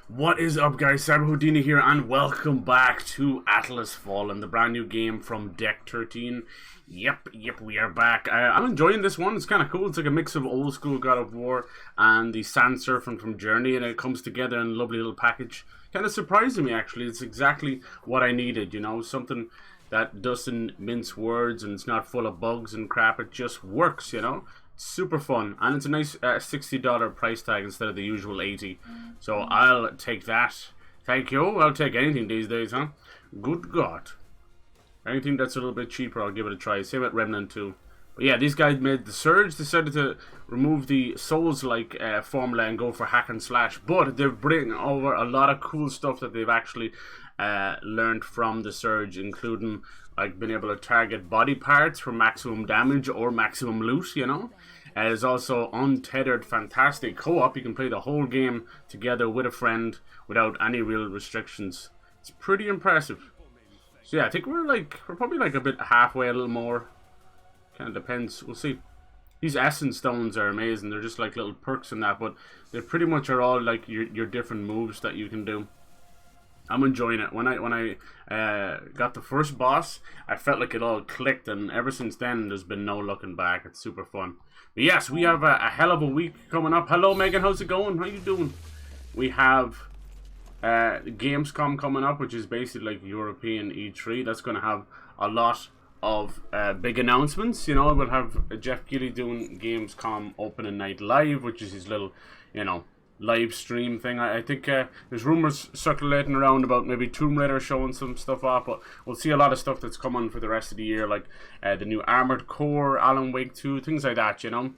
What is up, guys? Cyber Houdini here, and welcome back to Atlas Fallen, the brand new game from Deck 13. Yep, we are back. I'm enjoying this one. It's kind of cool. It's like a mix of old school God of War and the sand surfing from Journey, and it comes together in a lovely little package. Kind of surprising me, actually. It's exactly what I needed, you know, something that doesn't mince words and it's not full of bugs and crap. It just works, you know. Super fun, and it's a nice $60 price tag instead of the usual $80. So I'll take that. Thank you. I'll take anything these days, huh? Good God. Anything that's a little bit cheaper, I'll give it a try. Same with Remnant 2. But yeah, these guys made the Surge, decided to remove the Souls-like formula and go for hack and slash. But they've bring over a lot of cool stuff that they've actually learned from the Surge, including like being able to target body parts for maximum damage or maximum loot, you know. There's also untethered, fantastic co-op. You can play the whole game together with a friend without any real restrictions. It's pretty impressive. So yeah, I think we're probably like a bit halfway, a little more. Kind of depends. We'll see. These essence stones are amazing. They're just like little perks in that, but they pretty much are all like your different moves that you can do. I'm enjoying it. When I got the first boss, I felt like it all clicked, and ever since then, there's been no looking back. It's super fun. But yes, we have a hell of a week coming up. Hello, Megan. How's it going? How you doing? We have Gamescom coming up, which is basically like European E3. That's going to have a lot of big announcements. You know, we'll have Jeff Keighley doing Gamescom opening night live, which is his little, you know, live stream thing. I think there's rumors circulating around about maybe Tomb Raider showing some stuff off, but we'll see a lot of stuff that's coming for the rest of the year, like the new Armored Core, Alan Wake 2, things like that, you know.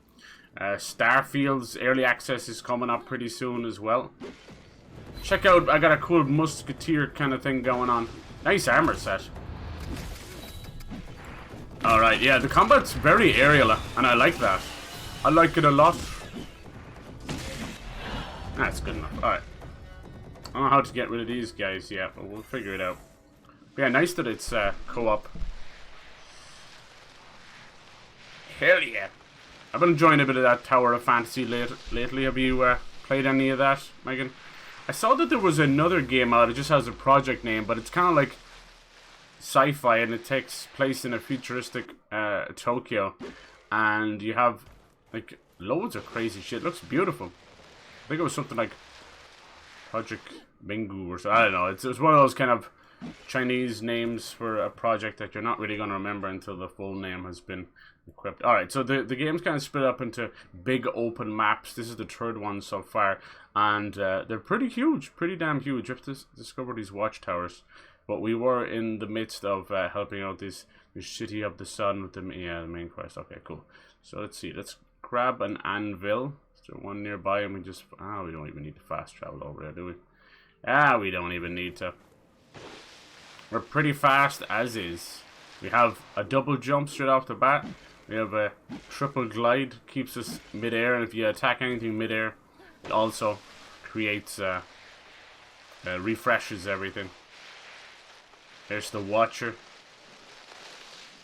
Starfield's early access is coming up pretty soon as well. Check out, I got a cool musketeer kind of thing going on. Nice armor set. Alright, yeah, the combat's very aerial, and I like that. I like it a lot. That's good enough. Alright. I don't know how to get rid of these guys yet, but we'll figure it out. But yeah, nice that it's co-op. Hell yeah. I've been enjoying a bit of that Tower of Fantasy lately. Have you played any of that, Megan? I saw that there was another game out. It just has a project name, but it's kind of like sci-fi, and it takes place in a futuristic Tokyo. And you have like loads of crazy shit. It looks beautiful. I think it was something like Project Mingu or so. I don't know. It was one of those kind of Chinese names for a project that you're not really going to remember until the full name has been equipped. Alright, so the game's kind of split up into big open maps. This is the third one so far. And they're pretty huge. Pretty damn huge. You have to discover these watchtowers. But we were in the midst of helping out this City of the Sun with the main quest. Okay, cool. So let's see. Let's grab an anvil. One nearby, and we don't even need to fast travel over there, do we? We don't even need to. We're pretty fast as is. We have a double jump straight off the bat. We have a triple glide, keeps us midair, and if you attack anything midair, it also creates refreshes everything. There's the Watcher.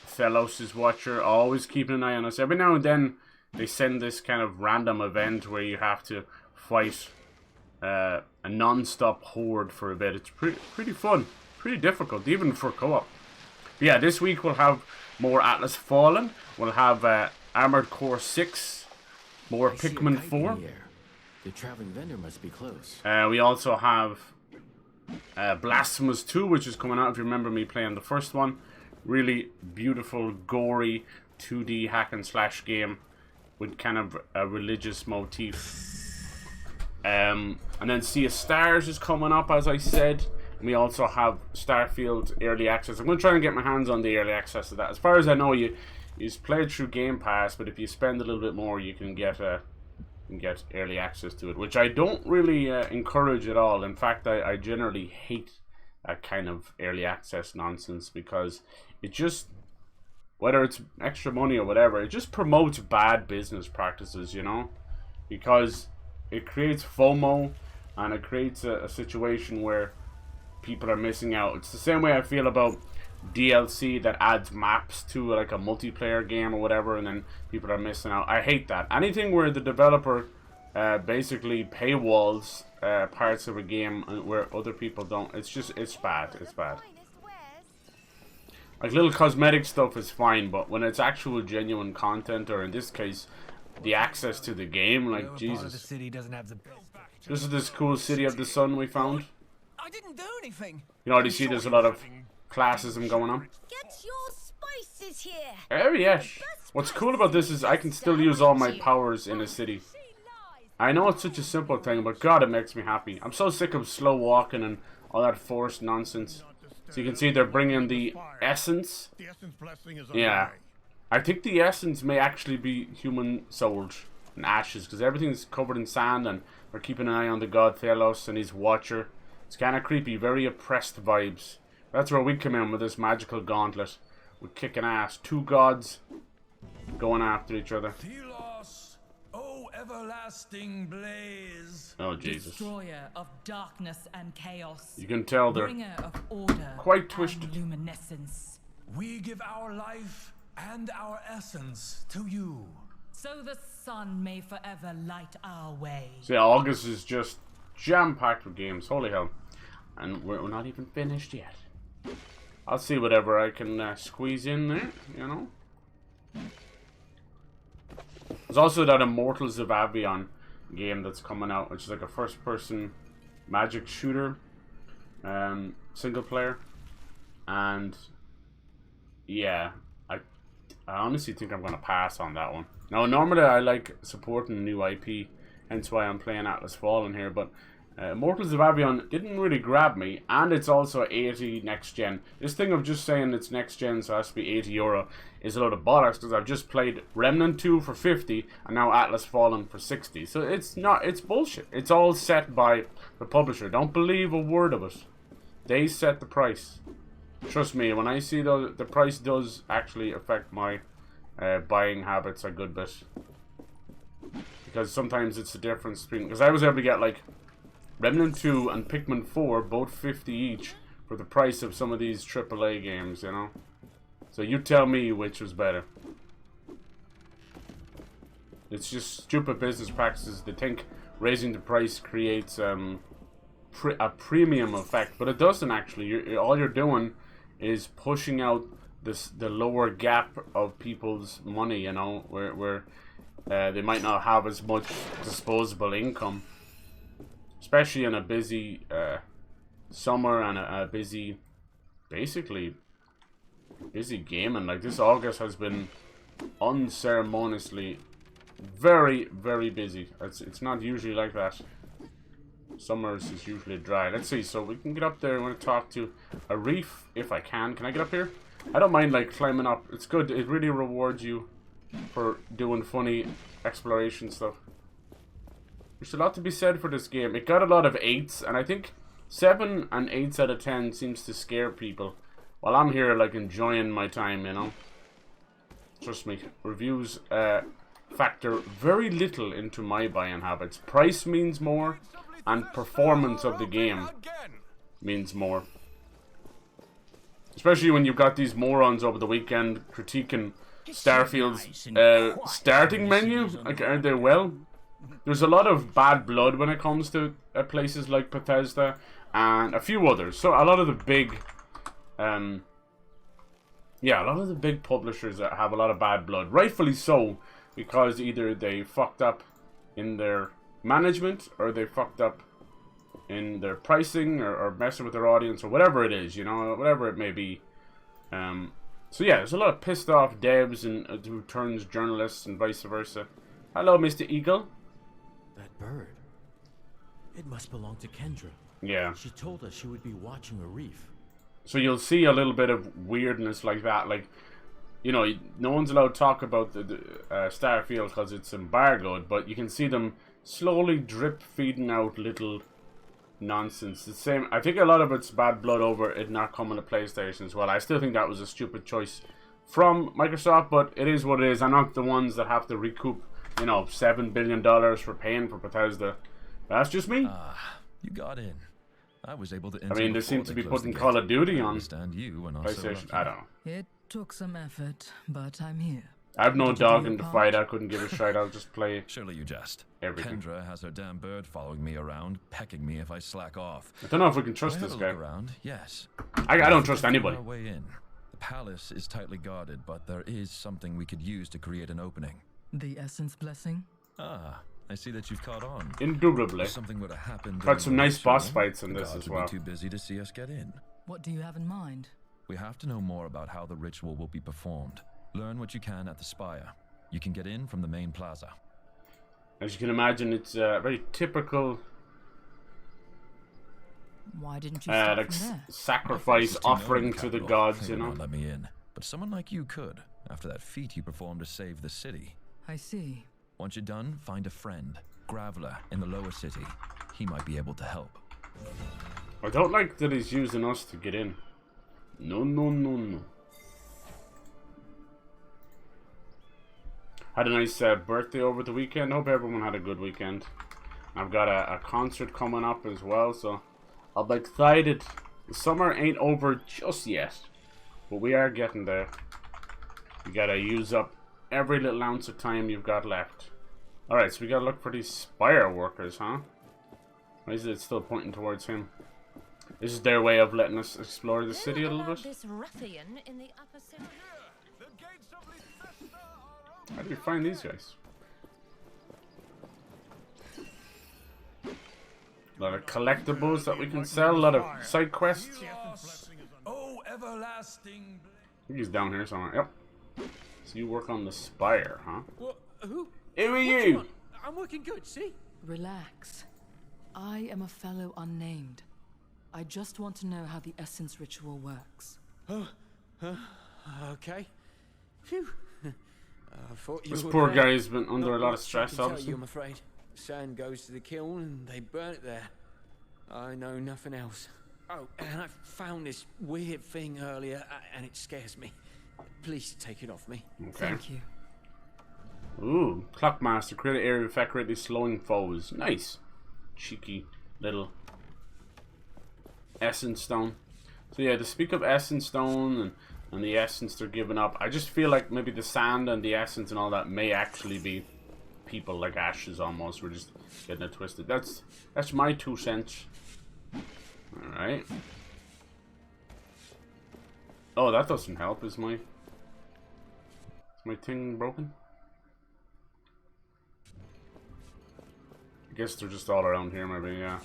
THELOS' Watcher, always keeping an eye on us. Every now and then they send this kind of random event where you have to fight a non-stop horde for a bit. It's pretty fun. Pretty difficult, even for co-op. Yeah, this week we'll have more Atlas Fallen. We'll have Armored Core 6. More Pikmin 4. The traveling vendor must be close. We also have Blasphemous 2, which is coming out, if you remember me playing the first one. Really beautiful, gory 2D hack and slash game with kind of a religious motif. And then Sea of Stars is coming up, as I said. And we also have Starfield early access. I'm going to try and get my hands on the early access of that. As far as I know, you play it through Game Pass, but if you spend a little bit more, you can get early access to it, which I don't really encourage at all. In fact, I generally hate that kind of early access nonsense, because it just, whether it's extra money or whatever, it just promotes bad business practices, you know? Because it creates FOMO, and it creates a situation where people are missing out. It's the same way I feel about DLC that adds maps to like a multiplayer game or whatever, and then people are missing out. I hate that. Anything where the developer basically paywalls parts of a game where other people don't. It's bad. It's bad. Like little cosmetic stuff is fine, but when it's actual genuine content, or in this case, the access to the game, like Jesus. This is this cool city of the sun we found. I didn't do anything. You already see there's a lot of classism going on. Get your spices here. Oh yes. What's cool about this is I can still use all my powers in a city. I know it's such a simple thing, but God, it makes me happy. I'm so sick of slow walking and all that forced nonsense. So you can see they're bringing the essence. Yeah. I think the essence may actually be human souls and ashes, because everything's covered in sand, and we're keeping an eye on the god THELOS and his watcher. It's kind of creepy, very oppressed vibes. That's where we come in with this magical gauntlet. We're kicking ass. Two gods going after each other. THELOS, oh everlasting blaze. Oh Jesus. Destroyer of darkness and chaos. You can tell they're Bringer of order quite twisted. and luminescence. We give our life and our essence to you. So the sun may forever light our way. So yeah, August is just jam-packed with games. Holy hell. And we're not even finished yet. I'll see whatever I can squeeze in there, you know. There's also that Immortals of Avion game that's coming out, which is like a first-person magic shooter, single player. And yeah, I honestly think I'm gonna pass on that one. Now, normally I like supporting new IP, hence why I'm playing Atlas Fallen here, but Immortals of Avion didn't really grab me, and it's also 80 next gen. This thing of just saying it's next gen, so it has to be €80 is a load of bollocks, because I've just played Remnant 2 for 50 and now Atlas Fallen for 60. So it's bullshit. It's all set by the publisher. Don't believe a word of it. They set the price. Trust me, when I see the price does actually affect my buying habits a good bit. Because sometimes it's the difference between... Because I was able to get like Remnant 2 and Pikmin 4, both 50 each, for the price of some of these AAA games, you know? So you tell me which was better. It's just stupid business practices. They think raising the price creates a premium effect, but it doesn't actually. All you're doing is pushing out the lower gap of people's money, you know, where they might not have as much disposable income. Especially in a busy summer and a busy, basically, busy gaming. Like this August has been unceremoniously very, very busy. It's not usually like that. Summers is usually dry. Let's see, so we can get up there. I want to talk to a reef if I can. Can I get up here? I don't mind like climbing up. It's good. It really rewards you for doing funny exploration stuff. There's a lot to be said for this game. It got a lot of 8s, and I think 7 and 8s out of 10 seems to scare people. While I'm here, like, enjoying my time, you know. Trust me, reviews factor very little into my buying habits. Price means more, and performance of the game means more. Especially when you've got these morons over the weekend critiquing Starfield's starting menu. Like, aren't they well? There's a lot of bad blood when it comes to places like Bethesda and a few others. So a lot of the big, a lot of the big publishers that have a lot of bad blood, rightfully so, because either they fucked up in their management or they fucked up in their pricing or messing with their audience or whatever it is, you know, whatever it may be. So yeah, there's a lot of pissed off devs and who turns journalists and vice versa. Hello, Mr. Eagle. That bird. It must belong to Kendra. Yeah. She told us she would be watching a reef. So you'll see a little bit of weirdness like that. Like, you know, no one's allowed to talk about the Starfield because it's embargoed, but you can see them slowly drip feeding out little nonsense. The same. I think a lot of it's bad blood over it not coming to PlayStation as well. I still think that was a stupid choice from Microsoft, but it is what it is. I'm not the ones that have to recoup, you know, $7 billion for paying for Bethesda. That's just me. You got in. I was able to. I mean, they seem to be putting Call of Duty on you and also PlayStation. I don't know. It took some effort, but I'm here. I have no Did you do dog your in the part? fight. I couldn't give a shit. I'll just play Surely you jest. everything. Kendra has her damn bird following me around, pecking me if I slack off. I don't know if we can I trust had this a guy. look around, yes. I don't trust Found anybody. our way in. The palace is tightly guarded, but there is something we could use to create an opening. The essence blessing? Ah, I see that you've caught on. Indubitably. If something would have happened. Got during some the nice boss ritual, fights in the this gods as would well. be too busy to see us get in. What do you have in mind? We have to know more about how the ritual will be performed. Learn what you can at the spire. You can get in from the main plaza. As you can imagine, it's very typical Why didn't you start like from there? sacrifice Just to know offering the to the capital, gods, they you would know. not let me in. But someone like you could, after that feat you performed to save the city. I see. Once you're done, find a friend, Graveler, in the lower city. He might be able to help. I don't like that he's using us to get in. No, no, no, no. Had a nice birthday over the weekend. Hope everyone had a good weekend. I've got a concert coming up as well, so I'll be excited. The summer ain't over just yet, but we are getting there. You gotta use up every little ounce of time you've got left. Alright, so we gotta look for these spire workers, huh? Why is it still pointing towards him? This is their way of letting us explore the city a little bit. This ruffian in the upper city. How do you find these guys? A lot of collectibles that we can sell, a lot of side quests. Oh, everlasting. I think he's down here somewhere. Yep. So you work on the spire, huh? What? Who? Who are What do you? want? I'm working good, see? Relax. I am a fellow unnamed. I just want to know how the essence ritual works. Okay. Phew. I thought you This were poor there. guy's been under Not a lot of much I stress, can tell obviously. you, I'm afraid. Sand goes to the kiln and they burn it there. I know nothing else. Oh, and I found this weird thing earlier, and it scares me. Please take it off me. Okay. Thank you. Ooh, Clockmaster. Create an area of effect greatly slowing foes. Nice. Cheeky little essence stone. So yeah, to speak of essence stone and the essence they're giving up, I just feel like maybe the sand and the essence and all that may actually be people, like ashes almost. We're just getting it twisted. That's my 2 cents. Alright. Oh, that doesn't help. Is my thing broken? I guess they're just all around here, maybe, yeah.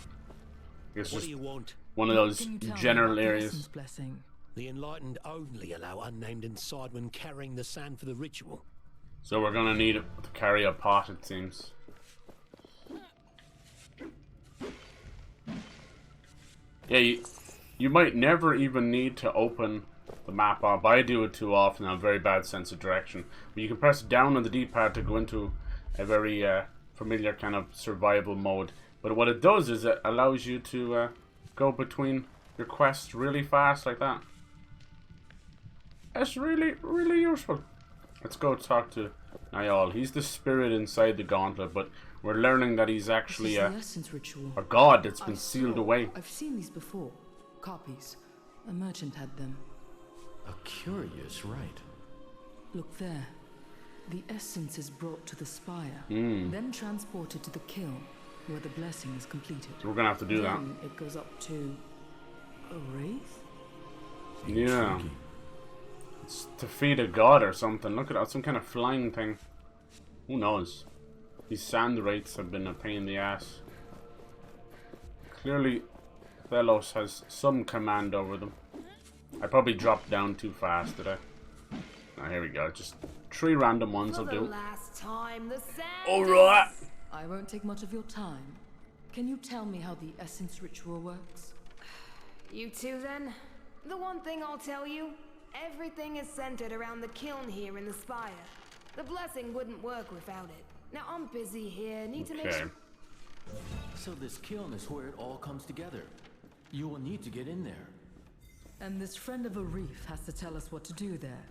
I guess What just do you want? one of those Can you tell me general about the areas. essence blessing? The enlightened only allow unnamed inside when carrying the sand for the ritual. So we're gonna need to carry a pot, it seems. Yeah, you might never even need to open the map up. I do it too often. I have a very bad sense of direction. But you can press down on the D-pad to go into a very familiar kind of survival mode. But what it does is it allows you to go between your quests really fast like that. That's really, really useful. Let's go talk to Niall. He's the spirit inside the gauntlet, but we're learning that he's actually This is the essence ritual. a god that's been I sealed saw- away. I've seen these before. Copies. A merchant had them. A curious rite. Look there. The essence is brought to the spire, Hmm. then transported to the kiln, where the blessing is completed. So we're gonna have to do that. Then it goes up to a wraith? Yeah. It's to feed a god or something. Look at that, some kind of flying thing. Who knows? These sand wraiths have been a pain in the ass. Clearly, THELOS has some command over them. I probably dropped down too fast, did I? Oh, here we go. Just 3 random ones will do. Last time the sand. Alright! I won't take much of your time. Can you tell me how the essence ritual works? You two then? The one thing I'll tell you, everything is centered around the kiln here in the spire. The blessing wouldn't work without it. Now I'm busy here, need to make Okay. sure. So this kiln is where it all comes together. You will need to get in there. And this friend of a reef has to tell us what to do there.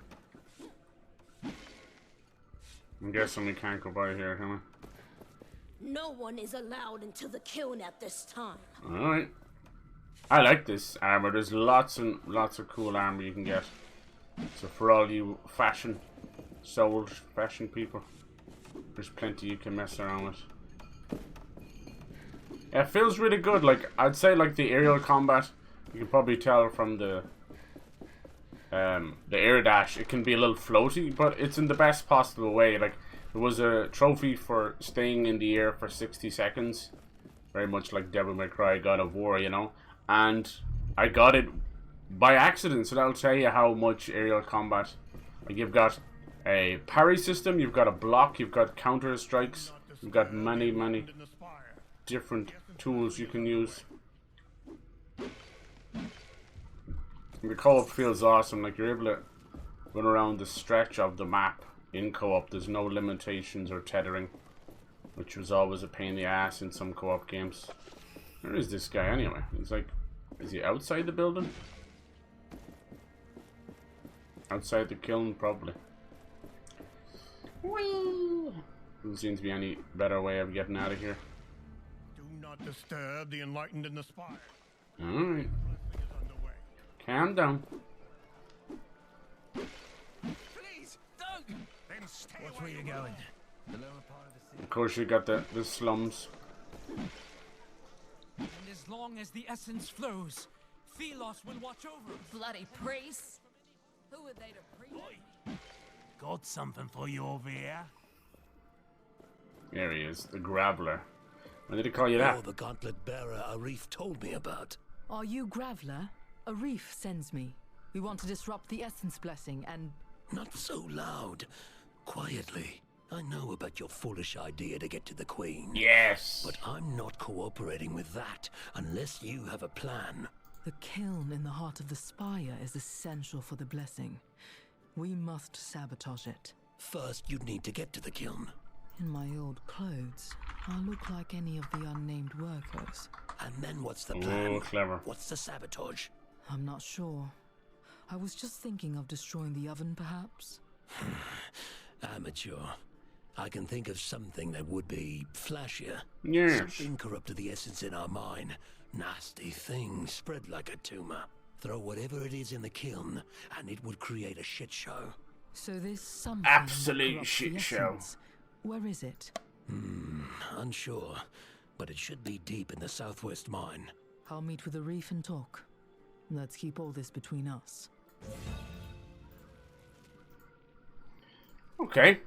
I'm guessing we can't go by here, can No one is allowed into the kiln at this time. we? Alright. I like this armor. There's lots and lots of cool armor you can get. So for all you fashion soul-fashioned people. There's plenty you can mess around with. Yeah, it feels really good. Like, I'd say, like, the aerial combat, you can probably tell from the air dash, it can be a little floaty, but it's in the best possible way. Like, there was a trophy for staying in the air for 60 seconds. Very much like Devil May Cry, God of War, you know. And I got it by accident, so that'll tell you how much aerial combat. Like, you've got a parry system, you've got a block, you've got counter strikes, you've got many, many different tools you can use. The co-op feels awesome. Like, you're able to run around the stretch of the map in co-op. There's no limitations or tethering, which was always a pain in the ass in some co-op games. Where is this guy anyway? He's like, is he outside the building? Outside the kiln, probably. Whee! Doesn't seem to be any better way of getting out of here. Do not disturb the enlightened in the spire. Alright. Calm down. Please, don't! Then stay Watch where you're going. The lower part of the city. Of course you got the slums. And as long as the essence flows, THELOS will watch over us. Bloody priests! Who are they to preach? Got something for you over here? There he is, the Graveler. Why did he call you that? You're the gauntlet bearer Arif told me about. Are you Graveler? Arif sends me. We want to disrupt the Essence Blessing and... Not so loud. Quietly. I know about your foolish idea to get to the Queen. Yes! But I'm not cooperating with that unless you have a plan. The kiln in the heart of the spire is essential for the blessing. We must sabotage it. First, you'd need to get to the kiln. In my old clothes, I look like any of the unnamed workers. And then what's the plan? Oh, clever. What's the sabotage? I'm not sure. I was just thinking of destroying the oven, perhaps. Amateur. I can think of something that would be flashier. Yes. Something corrupted the essence in our mine. Nasty thing spread like a tumor. Throw whatever it is in the kiln, and it would create a shit show. So this something Absolute corrupts shit the show. essence. Where is it? Unsure, but it should be deep in the southwest mine. I'll meet with Arif and talk. Let's keep all this between us. Okay.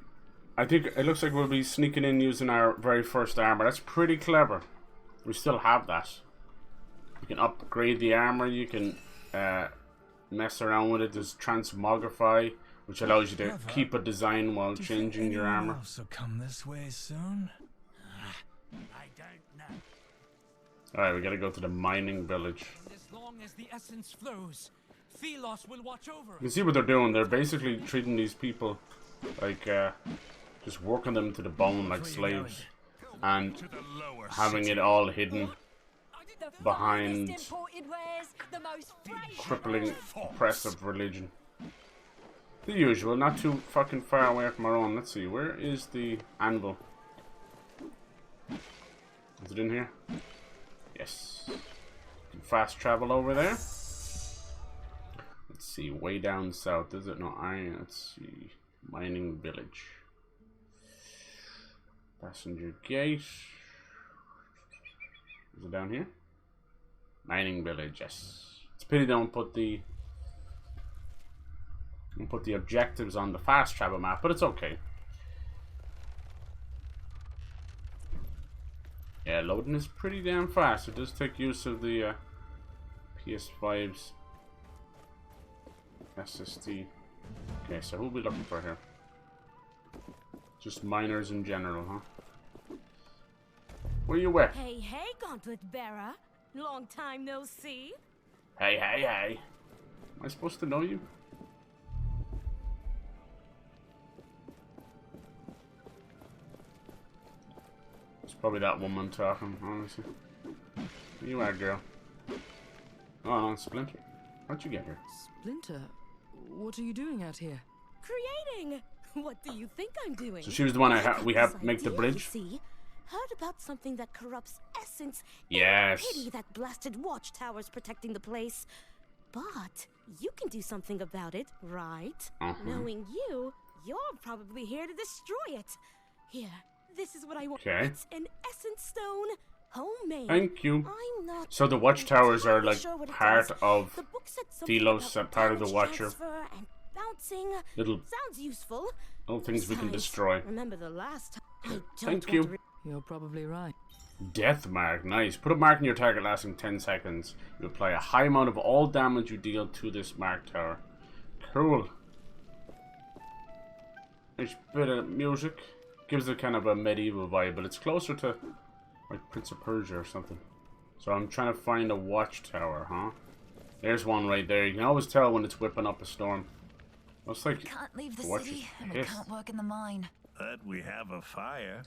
I think it looks like we'll be sneaking in using our very first armor. That's pretty clever. We still have that. You can upgrade the armor. You can mess around with it. There's transmogrify, which allows you to keep a design while changing your armor. Also come this way soon? I don't know. Alright, we gotta go to the mining village. And as long as the essence flows, THELOS will watch over You can us. see what they're doing. They're basically treating these people like, just working them to the bone like slaves. And having it all hidden behind crippling, oppressive religion. The usual, not too fucking far away from our own. Let's see, where is the anvil? Is it in here? Yes. Can fast travel over there. Let's see, way down south, is it? No, let's see. Mining village. Passenger gate. Is it down here? Mining village, yes. It's a pity they don't put the objectives on the fast travel map, but it's okay. Yeah, loading is pretty damn fast. It does take use of the PS5's SSD. Okay, so who are we looking for here? Just miners in general, huh? Where you with? Hey, hey, Gauntlet Bearer. Long time no see. Hey, hey, hey. Am I supposed to know you? It's probably that woman talking, honestly. Where you at, girl? Oh, no, Splinter. How'd you get here? Splinter, what are you doing out here? Creating. What do you think I'm doing? So she was the one we This have make the idea, bridge? you see? Heard about something that corrupts essence. Yes. Pity that blasted watchtower's protecting the place. But you can do something about it, right? Knowing you, You're probably here to destroy it. Here, this is what I want. Okay. It's an essence stone, homemade. Thank you. I'm not So the watchtowers are like sure what it part does. of The book said something THELOS, about part of the damage Watcher. transfer and bouncing. Little Sounds useful. things we can Besides, destroy. Remember the last time? I don't Thank want you. to You're probably right. Death mark, nice. Put a mark in your target lasting 10 seconds. You apply a high amount of all damage you deal to this mark tower. Cool. Nice bit of music. Gives it kind of a medieval vibe, but it's closer to like Prince of Persia or something. So I'm trying to find a watchtower, huh? There's one right there. You can always tell when it's whipping up a storm. Looks like We can't leave the Watcher's city, and we pissed. can't work in the mine. But we have a fire.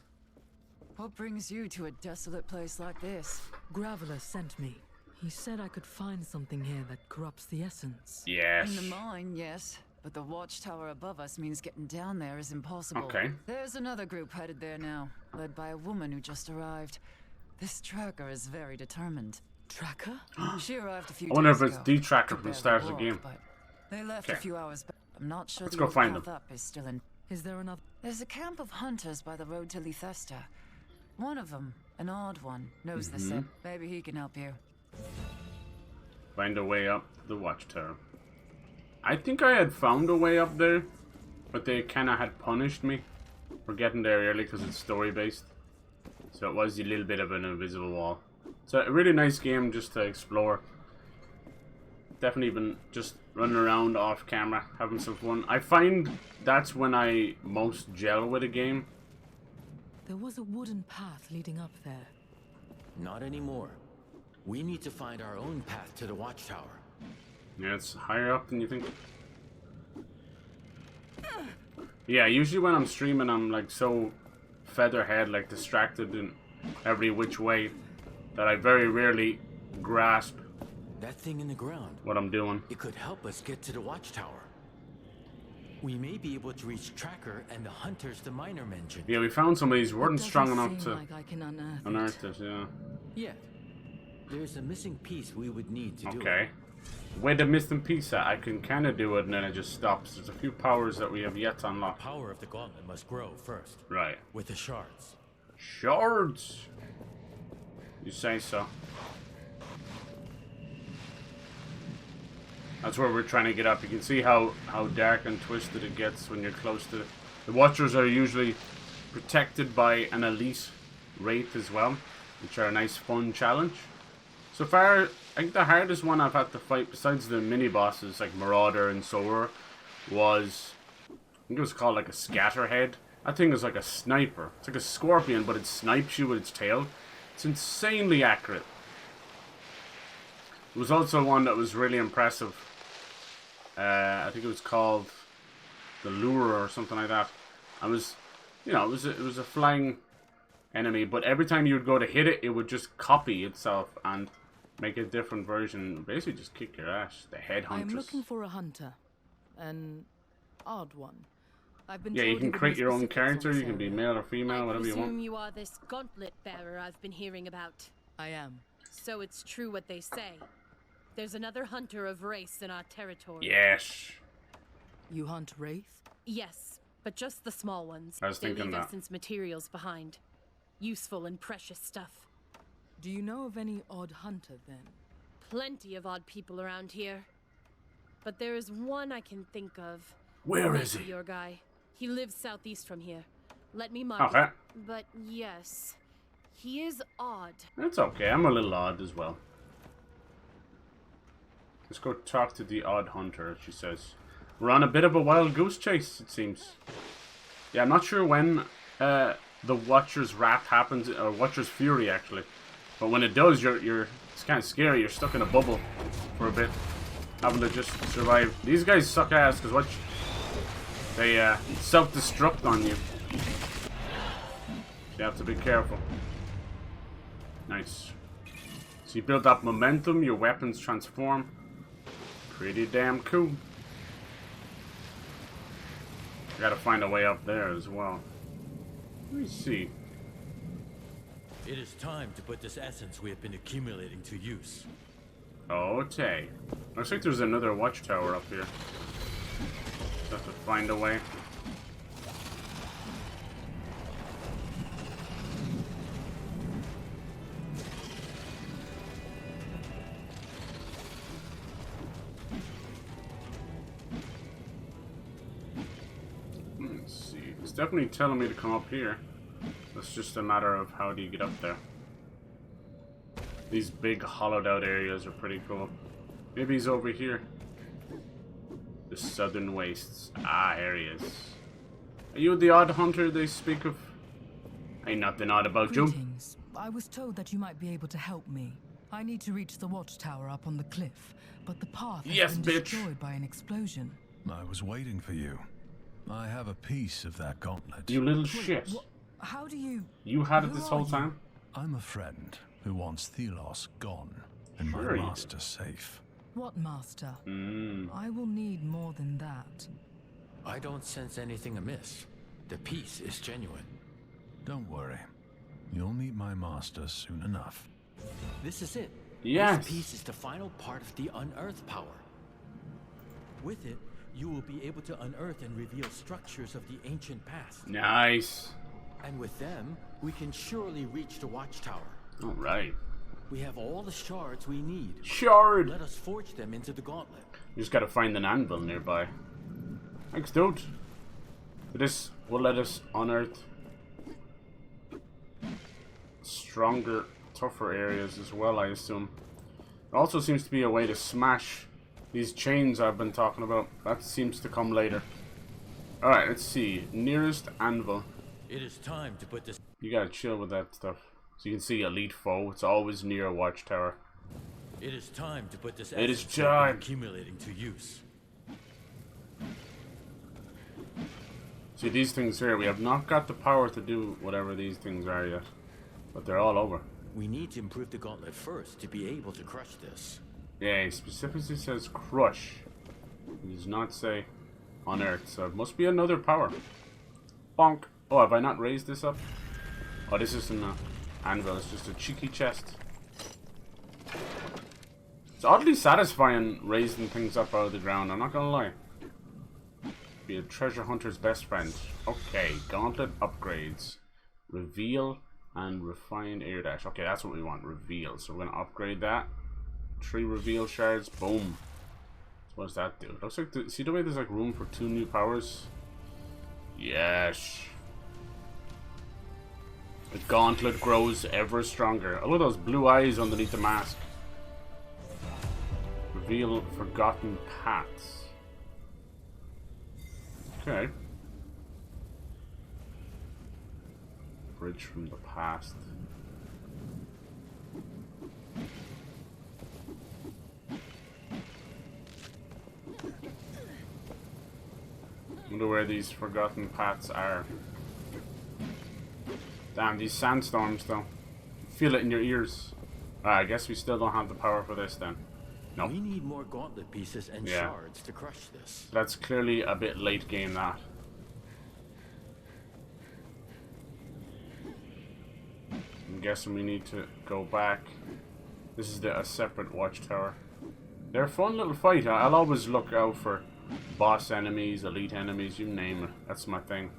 What brings you to a desolate place like this? Graveler sent me. He said I could find something here that corrupts the essence. Yes. In the mine, yes. But the watchtower above us means getting down there is impossible. Okay. There's another group headed there now, led by a woman who just arrived. This tracker is very determined. Tracker? She arrived a few I wonder days if it's ago. the tracker Could from the barely start of the walk, game. but they left a Okay. few hours back. I'm not sure Let's the go old find path them. up is still in. Is there another? There's a camp of hunters by the road to Lethesta. One of them, an odd one, knows the set. Maybe he can help you. Find a way up the watchtower. I think I had found a way up there, but they kind of had punished me for getting there early because it's story based. So it was a little bit of an invisible wall. So a really nice game just to explore. Definitely been just running around off camera, having some fun. I find that's when I most gel with a game. There was a wooden path leading up there. Not anymore. We need to find our own path to the watchtower. Yeah, it's higher up than you think. Yeah, usually when I'm streaming, I'm like so featherhead, like distracted in every which way, that I very rarely grasp That thing in the ground. what I'm doing. It could help us get to the watchtower. We may be able to reach Tracker and the hunters the miner mentioned. Yeah, we found some of these. Weren't Doesn't strong enough seem to like I can unearth it. unearth this, yeah. Yeah. There's a missing piece we would need to do it. Okay. Where the missing piece at? I can kind of do it and then it just stops. There's a few powers that we have yet to unlock. Power of the gauntlet must grow first. Right. With the shards. Shards! You say so. That's where we're trying to get up. You can see how dark and twisted it gets when you're close to it. The Watchers are usually protected by an elite wraith as well, which are a nice fun challenge. So far, I think the hardest one I've had to fight, besides the mini-bosses like Marauder and Sower, was, I think it was called like a Scatterhead. That thing is like a sniper. It's like a scorpion, but it snipes you with its tail. It's insanely accurate. There was also one that was really impressive. I think it was called the Lure or something like that. I was, you know, it was a flying enemy, but every time you would go to hit it, it would just copy itself and make a different version. Basically, just kick your ass. The head I'm huntress. looking for a hunter, an odd one. I've been Yeah, you told can he would create know your own specifics on character. this You can be area. male or female, whatever you presume want. you are this gauntlet bearer I've been hearing about. I am. So it's true what they say. There's another hunter of race in our territory. Yes. You hunt wraith? Yes, but just the small ones. I was They thinking leave that. essence materials behind. Useful and precious stuff. Do you know of any odd hunter then? Plenty of odd people around here. But there is one I can think of. Where is Maybe he? Your guy. He lives southeast from here. Let me mark Okay. it. But yes, he is odd. That's okay. I'm a little odd as well. Let's go talk to the odd hunter, she says. We're on a bit of a wild goose chase, it seems. Yeah, I'm not sure when the Watcher's Wrath happens, or Watcher's Fury, actually. But when it does, it's kind of scary. You're stuck in a bubble for a bit, having to just survive. These guys suck ass, because they self-destruct on you. You have to be careful. Nice. So you build up momentum, your weapons transform. Pretty damn cool. I gotta find a way up there as well. Let me see. It is time to put this essence we have been accumulating to use. Okay. Looks like there's another watchtower up here. Have to find a way. definitely telling me to come up here. It's just a matter of how do you get up there. These big hollowed out areas are pretty cool. Maybe he's over here. The southern wastes. Ah, here he is. Are you the odd hunter they speak of? Ain't nothing odd about you. Greetings. I was told that you might be able to help me. I need to reach the watchtower up on the cliff, but the path has been destroyed by an explosion. I was waiting for you. I have a piece of that gauntlet. You little shit. How do you... You had it this whole time? I'm a friend who wants THELOS gone and my master safe. What master? I will need more than that. I don't sense anything amiss. The piece is genuine. Don't worry. You'll meet my master soon enough. This is it. Yes. This piece is the final part of the unearth power. With it, you will be able to unearth and reveal structures of the ancient past. Nice. And with them, we can surely reach the watchtower. All right. We have all the shards we need. Shard. Let us forge them into the gauntlet. You just gotta find an anvil nearby. Thanks, dude. This will let us unearth stronger, tougher areas as well, I assume. It also seems to be a way to smash these chains I've been talking about. That seems to come later. Alright, let's see. Nearest anvil. It is time to put this... You gotta chill with that stuff. So you can see elite foe. It's always near a watchtower. It is time to put this... It is time. Accumulating to use. See, these things here, we have not got the power to do whatever these things are yet. But they're all over. We need to improve the gauntlet first to be able to crush this. Yeah, he specifically says crush. He does not say unearth, so it must be another power. Bonk. Oh, have I not raised this up? Oh, this isn't an anvil, it's just a cheeky chest. It's oddly satisfying raising things up out of the ground, I'm not gonna lie. Be a treasure hunter's best friend. Okay, gauntlet upgrades. Reveal and refine air dash. Okay, that's what we want. Reveal. So we're gonna upgrade that. 3 reveal shards. Boom. So what does that do? It looks like see the way there's like room for 2 new powers? Yes. The gauntlet grows ever stronger. Oh, look at those blue eyes underneath the mask. Reveal forgotten paths. Okay. Bridge from the past. Wonder where these forgotten paths are. Damn, these sandstorms though. Feel it in your ears. I guess we still don't have the power for this then. No. We need more gauntlet pieces and shards to crush this. That's clearly a bit late game, that. I'm guessing we need to go back. This is a separate watchtower. They're a fun little fight. I'll always look out for boss enemies, elite enemies, you name it. That's my thing.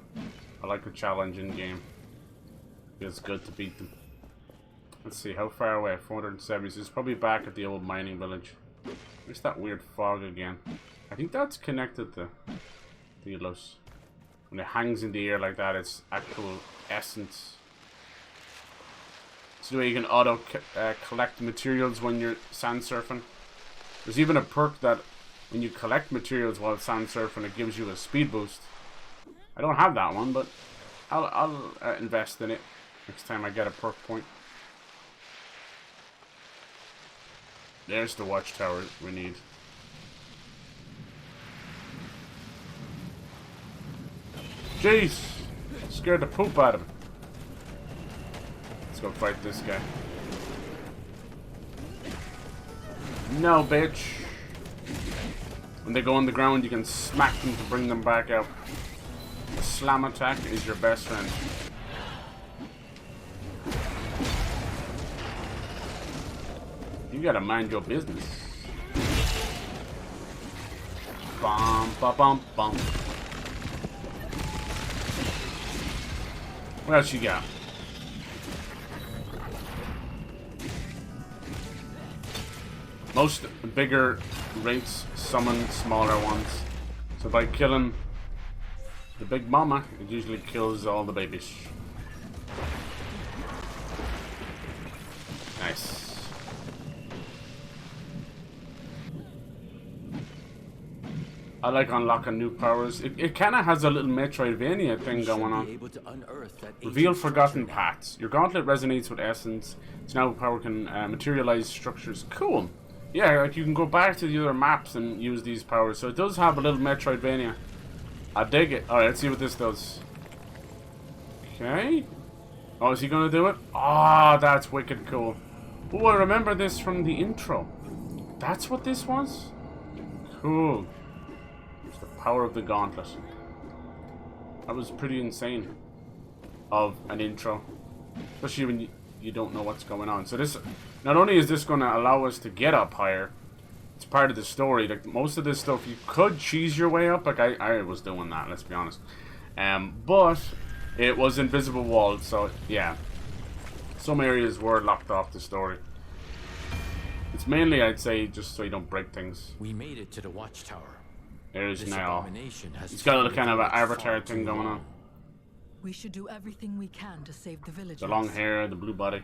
I like a challenge in game. Feels good to beat them. Let's see, how far away? 470. So it's probably back at the old mining village. There's that weird fog again. I think that's connected to THELOS. When it hangs in the air like that, it's actual essence. So the way you can auto collect materials when you're sand surfing. There's even a perk that when you collect materials while sand surfing, it gives you a speed boost. I don't have that one, but I'll invest in it next time I get a perk point. There's the watchtower we need. Jeez! Scared the poop out of him. Let's go fight this guy. No, bitch! When they go on the ground, you can smack them to bring them back out. A slam attack is your best friend. You gotta mind your business. Bum, ba, bum, bum. What else you got? Most bigger rates summon smaller ones. So by killing the big mama. It usually kills all the babies. Nice. I like unlocking new powers. It kind of has a little Metroidvania thing going on. Reveal forgotten paths. Your gauntlet resonates with essence. So now power can materialize structures. Cool. Yeah, like you can go back to the other maps and use these powers. So it does have a little Metroidvania. I dig it. Alright, let's see what this does. Okay. Oh, is he gonna do it? Ah, oh, that's wicked cool. Oh, I remember this from the intro. That's what this was? Cool. It's the power of the gauntlet. That was pretty insane. Of an intro. Especially when you don't know what's going on. So this, not only is this going to allow us to get up higher, it's part of the story. Like most of this stuff, you could cheese your way up. Like I was doing that, let's be honest. But it was invisible walls, so yeah. Some areas were locked off the story. It's mainly, I'd say, just so you don't break things. We made it to the watchtower. There's now. It's got a little kind of an avatar thing going on. We should do everything we can to save the villagers. The long hair, the blue body.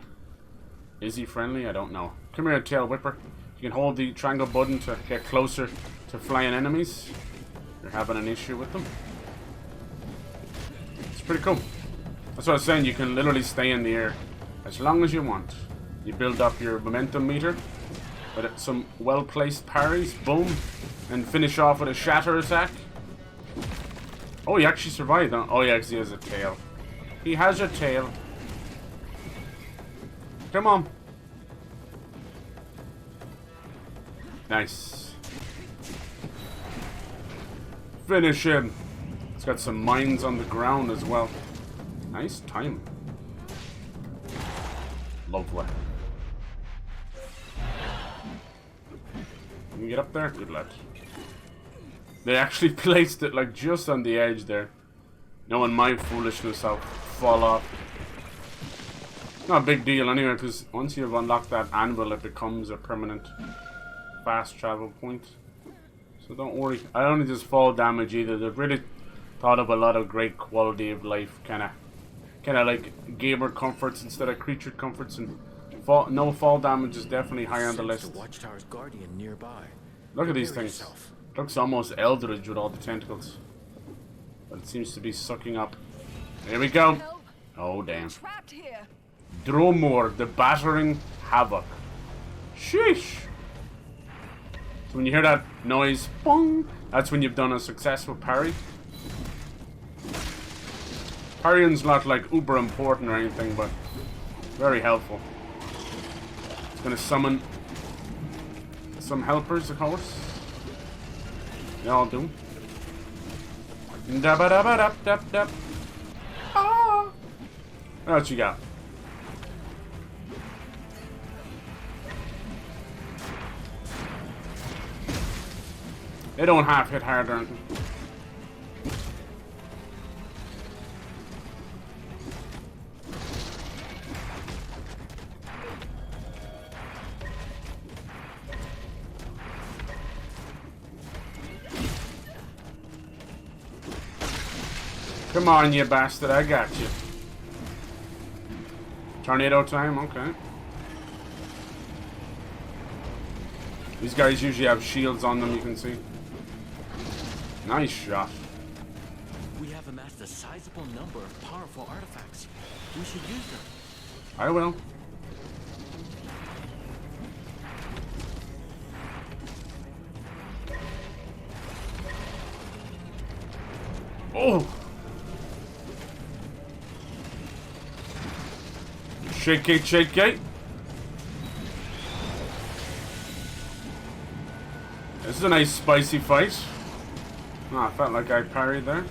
Is he friendly? I don't know. Come here, tail whipper. You can hold the triangle button to get closer to flying enemies. You're having an issue with them. It's pretty cool. That's what I was saying. You can literally stay in the air as long as you want. You build up your momentum meter with some well-placed parries. Boom. And finish off with a shatter attack. Oh, he actually survived. Oh, yeah, because he has a tail. He has a tail. Come on. Nice. Finish him. It's got some mines on the ground as well. Nice time. Lovely. Can you get up there? Good lad. They actually placed it like just on the edge there. Knowing my foolishness, I'll fall off. Not a big deal anyway, because once you've unlocked that anvil, it becomes a permanent fast travel point. So don't worry. I don't need this fall damage either. They've really thought of a lot of great quality of life, kind of like gamer comforts instead of creature comforts, and no fall damage is definitely high on the list. Watchtower's guardian nearby. Look at these things. Looks almost eldritch with all the tentacles. But it seems to be sucking up. Here we go. Oh, damn. Dromor, the battering havoc. Sheesh. So when you hear that noise, bong, that's when you've done a successful parry. Parrying's not like uber important or anything, but very helpful. It's gonna summon some helpers, of course. They all do. Da-ba-da-ba-dap-dap-dap. Ah! What you got? They don't half hit hard or anything. Come on, you bastard, I got you. Tornado time, okay. These guys usually have shields on them, you can see. Nice shot. We have amassed a sizable number of powerful artifacts. We should use them. I will. Oh! Shake it, shake it. This is a nice spicy fight. Oh, I felt like I parried there.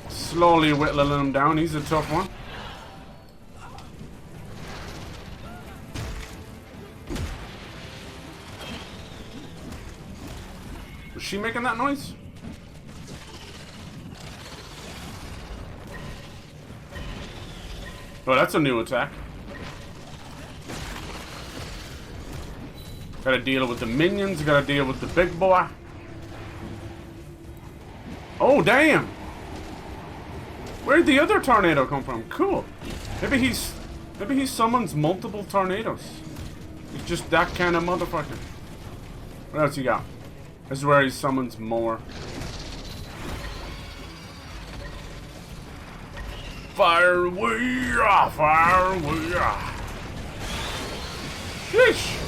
Slowly whittling him down. He's a tough one. Was she making that noise? Oh, that's a new attack. Gotta deal with the minions, gotta deal with the big boy. Oh, damn! Where'd the other tornado come from? Cool. Maybe he summons multiple tornadoes. He's just that kind of motherfucker. What else you got? This is where he summons more. Fire away! Fire away! Sheesh!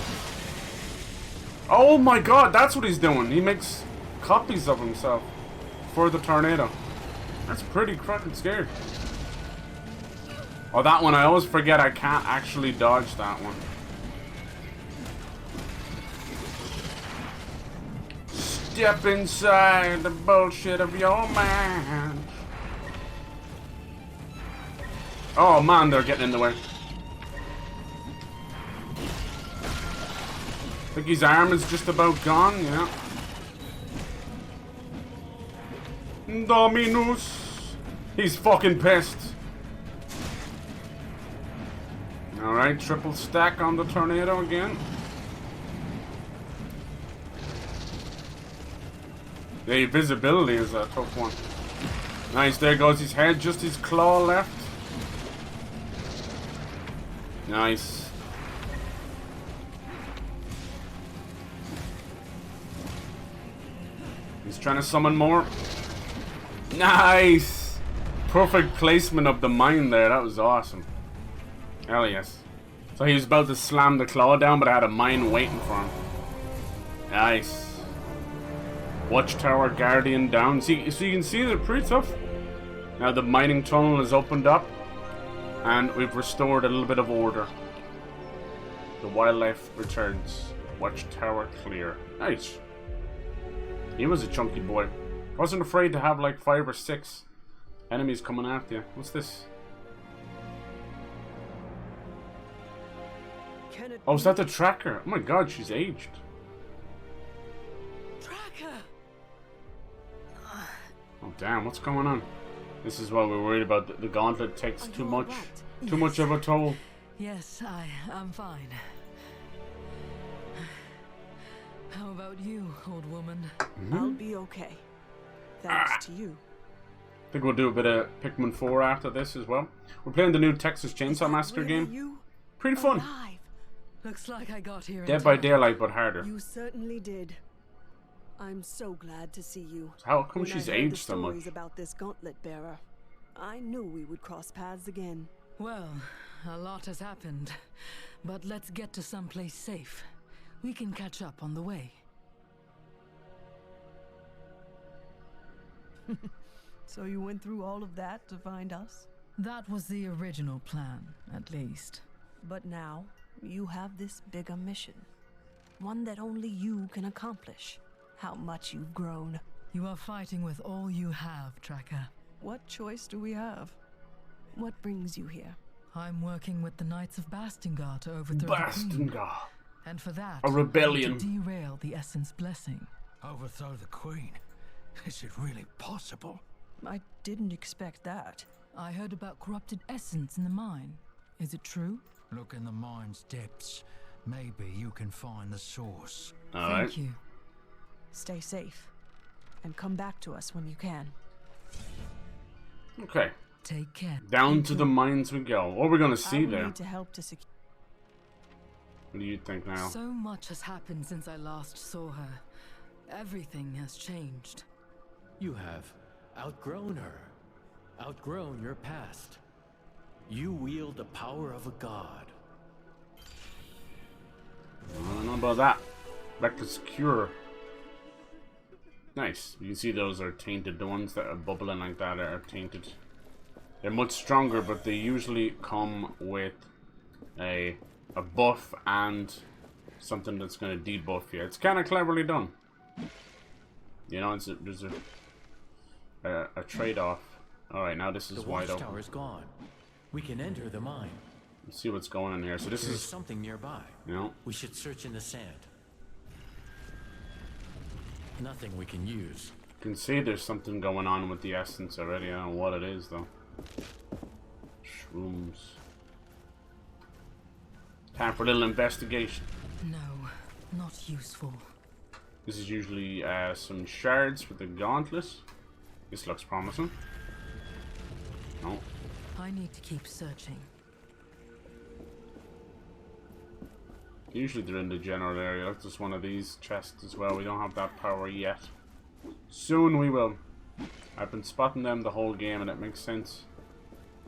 Oh my god, that's what he's doing. He makes copies of himself for the tornado. That's pretty fucking scary. Oh, that one, I always forget I can't actually dodge that one. Step inside the bullshit of your mind. Oh man, they're getting in the way. I think his arm is just about gone, yeah. Dominus. He's fucking pissed. Alright, triple stack on the tornado again. The visibility is a tough one. Nice, there goes his head, just his claw left. Nice. He's trying to summon more. Nice! Perfect placement of the mine there, that was awesome. Hell yes. So he was about to slam the claw down, but I had a mine waiting for him. Nice. Watchtower Guardian down. So you can see they're pretty tough. Now the mining tunnel is opened up, and we've restored a little bit of order. The wildlife returns. Watchtower clear. Nice. He was a chunky boy. Wasn't afraid to have like 5 or 6 enemies coming after you. What's this? Oh, is that the tracker? Oh my god, she's aged. Tracker. Oh damn, what's going on? This is what we're worried about. The gauntlet takes too much. Too much of a toll. Yes, I'm fine. How about you, old woman? I'll be okay. Thanks to you. I think we'll do a bit of Pikmin 4 after this as well. We're playing the new Texas Chainsaw Massacre game. Pretty fun. Looks like I got here. Dead by Daylight, but harder. You certainly did. I'm so glad to see you. So how come she's aged so much? Stories about this gauntlet bearer, I knew we would cross paths again. Well, a lot has happened, but let's get to someplace safe. We can catch up on the way. So you went through all of that to find us? That was the original plan, at least. But now, you have this bigger mission. One that only you can accomplish. How much you've grown. You are fighting with all you have, Tracker. What choice do we have? What brings you here? I'm working with the Knights of Bastingar to overthrow the Queen. And for that, a rebellion. To derail the Essence Blessing. Overthrow the Queen? Is it really possible? I didn't expect that. I heard about corrupted essence in the mine. Is it true? Look in the mine's depths. Maybe you can find the source. Thank you. Stay safe. And come back to us when you can. Okay. Take care. Down to the mines we go. What are we gonna see there? Need to help to secure. What do you think now? So much has happened since I last saw her. Everything has changed. You have outgrown her. Outgrown your past. You wield the power of a god. I don't know about that. Reckless Cure. Nice. You can see those are tainted. The ones that are bubbling like that are tainted. They're much stronger, but they usually come with a buff and something that's going to debuff you. It's kind of cleverly done. You know, there's a trade-off. Alright, now this is wide open. The watchtower's gone. We can enter the mine. Let's see what's going on here. So this There's is something nearby. You know, we should search in the sand. Nothing we can use. You can see there's something going on with the essence already. I don't know what it is though. Shrooms. Time for a little investigation. No, not useful. This is usually some shards for the gauntlet. This looks promising. No. I need to keep searching. Usually they're in the general area. That's just one of these chests as well. We don't have that power yet. Soon we will. I've been spotting them the whole game and it makes sense.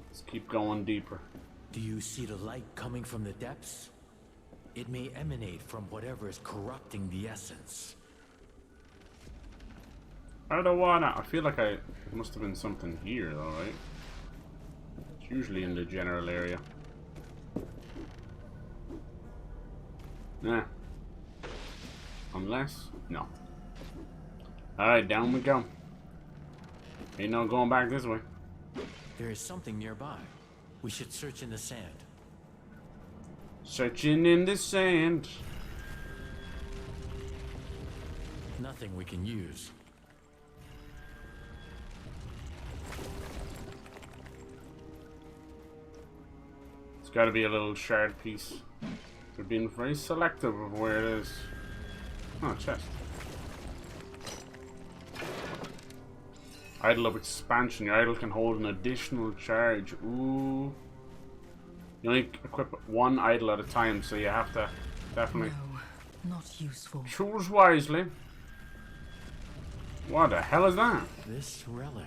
Let's keep going deeper. Do you see the light coming from the depths? It may emanate from whatever is corrupting the essence. I don't wanna. I feel like it must have been something here though, right? It's usually in the general area. Nah. Unless... no. Alright, down we go. Ain't no going back this way. There is something nearby. We should search in the sand. Searching in the sand. Nothing we can use. It's gotta be a little shard piece. They're being very selective of where it is. Oh, chest. Idol of expansion. Your idol can hold an additional charge. Ooh. You only equip one idol at a time, so you have to definitely not useful. Choose wisely. What the hell is that? This relic.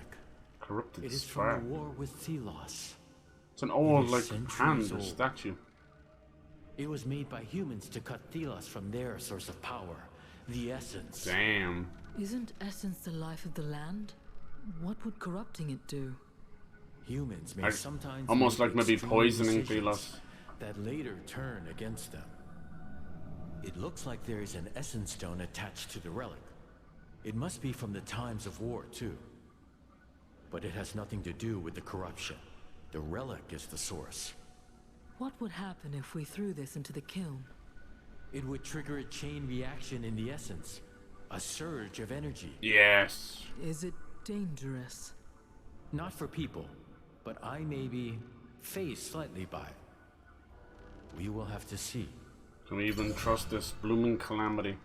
Corrupted It is spire. from the war with THELOS. It's an old, like, Centuries hand or old. statue. It was made by humans to cut THELOS from their source of power, the essence. Damn. Isn't essence the life of the land? What would corrupting it do? Humans may sometimes almost make like maybe extreme poisoning decisions THELOS. that later turn against them. It looks like there is an essence stone attached to the relic. It must be from the times of war too. But it has nothing to do with the corruption. The relic is the source. What would happen if we threw this into the kiln? It would trigger a chain reaction in the essence. A surge of energy. Yes. Is it dangerous? Not for people, but I may be phased slightly by it. We will have to see. Can we even trust this blooming calamity?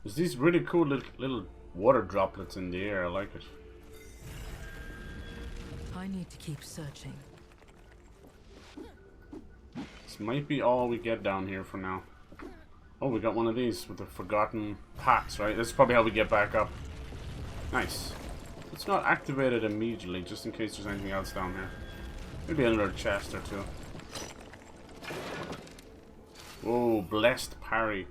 There's these really cool little water droplets in the air. I like it. I need to keep searching. This might be all we get down here for now. Oh, we got one of these with the forgotten pots, right? This is probably how we get back up. Nice. It's not activated immediately, just in case there's anything else down here. Maybe another chest or two. Whoa, blessed parry.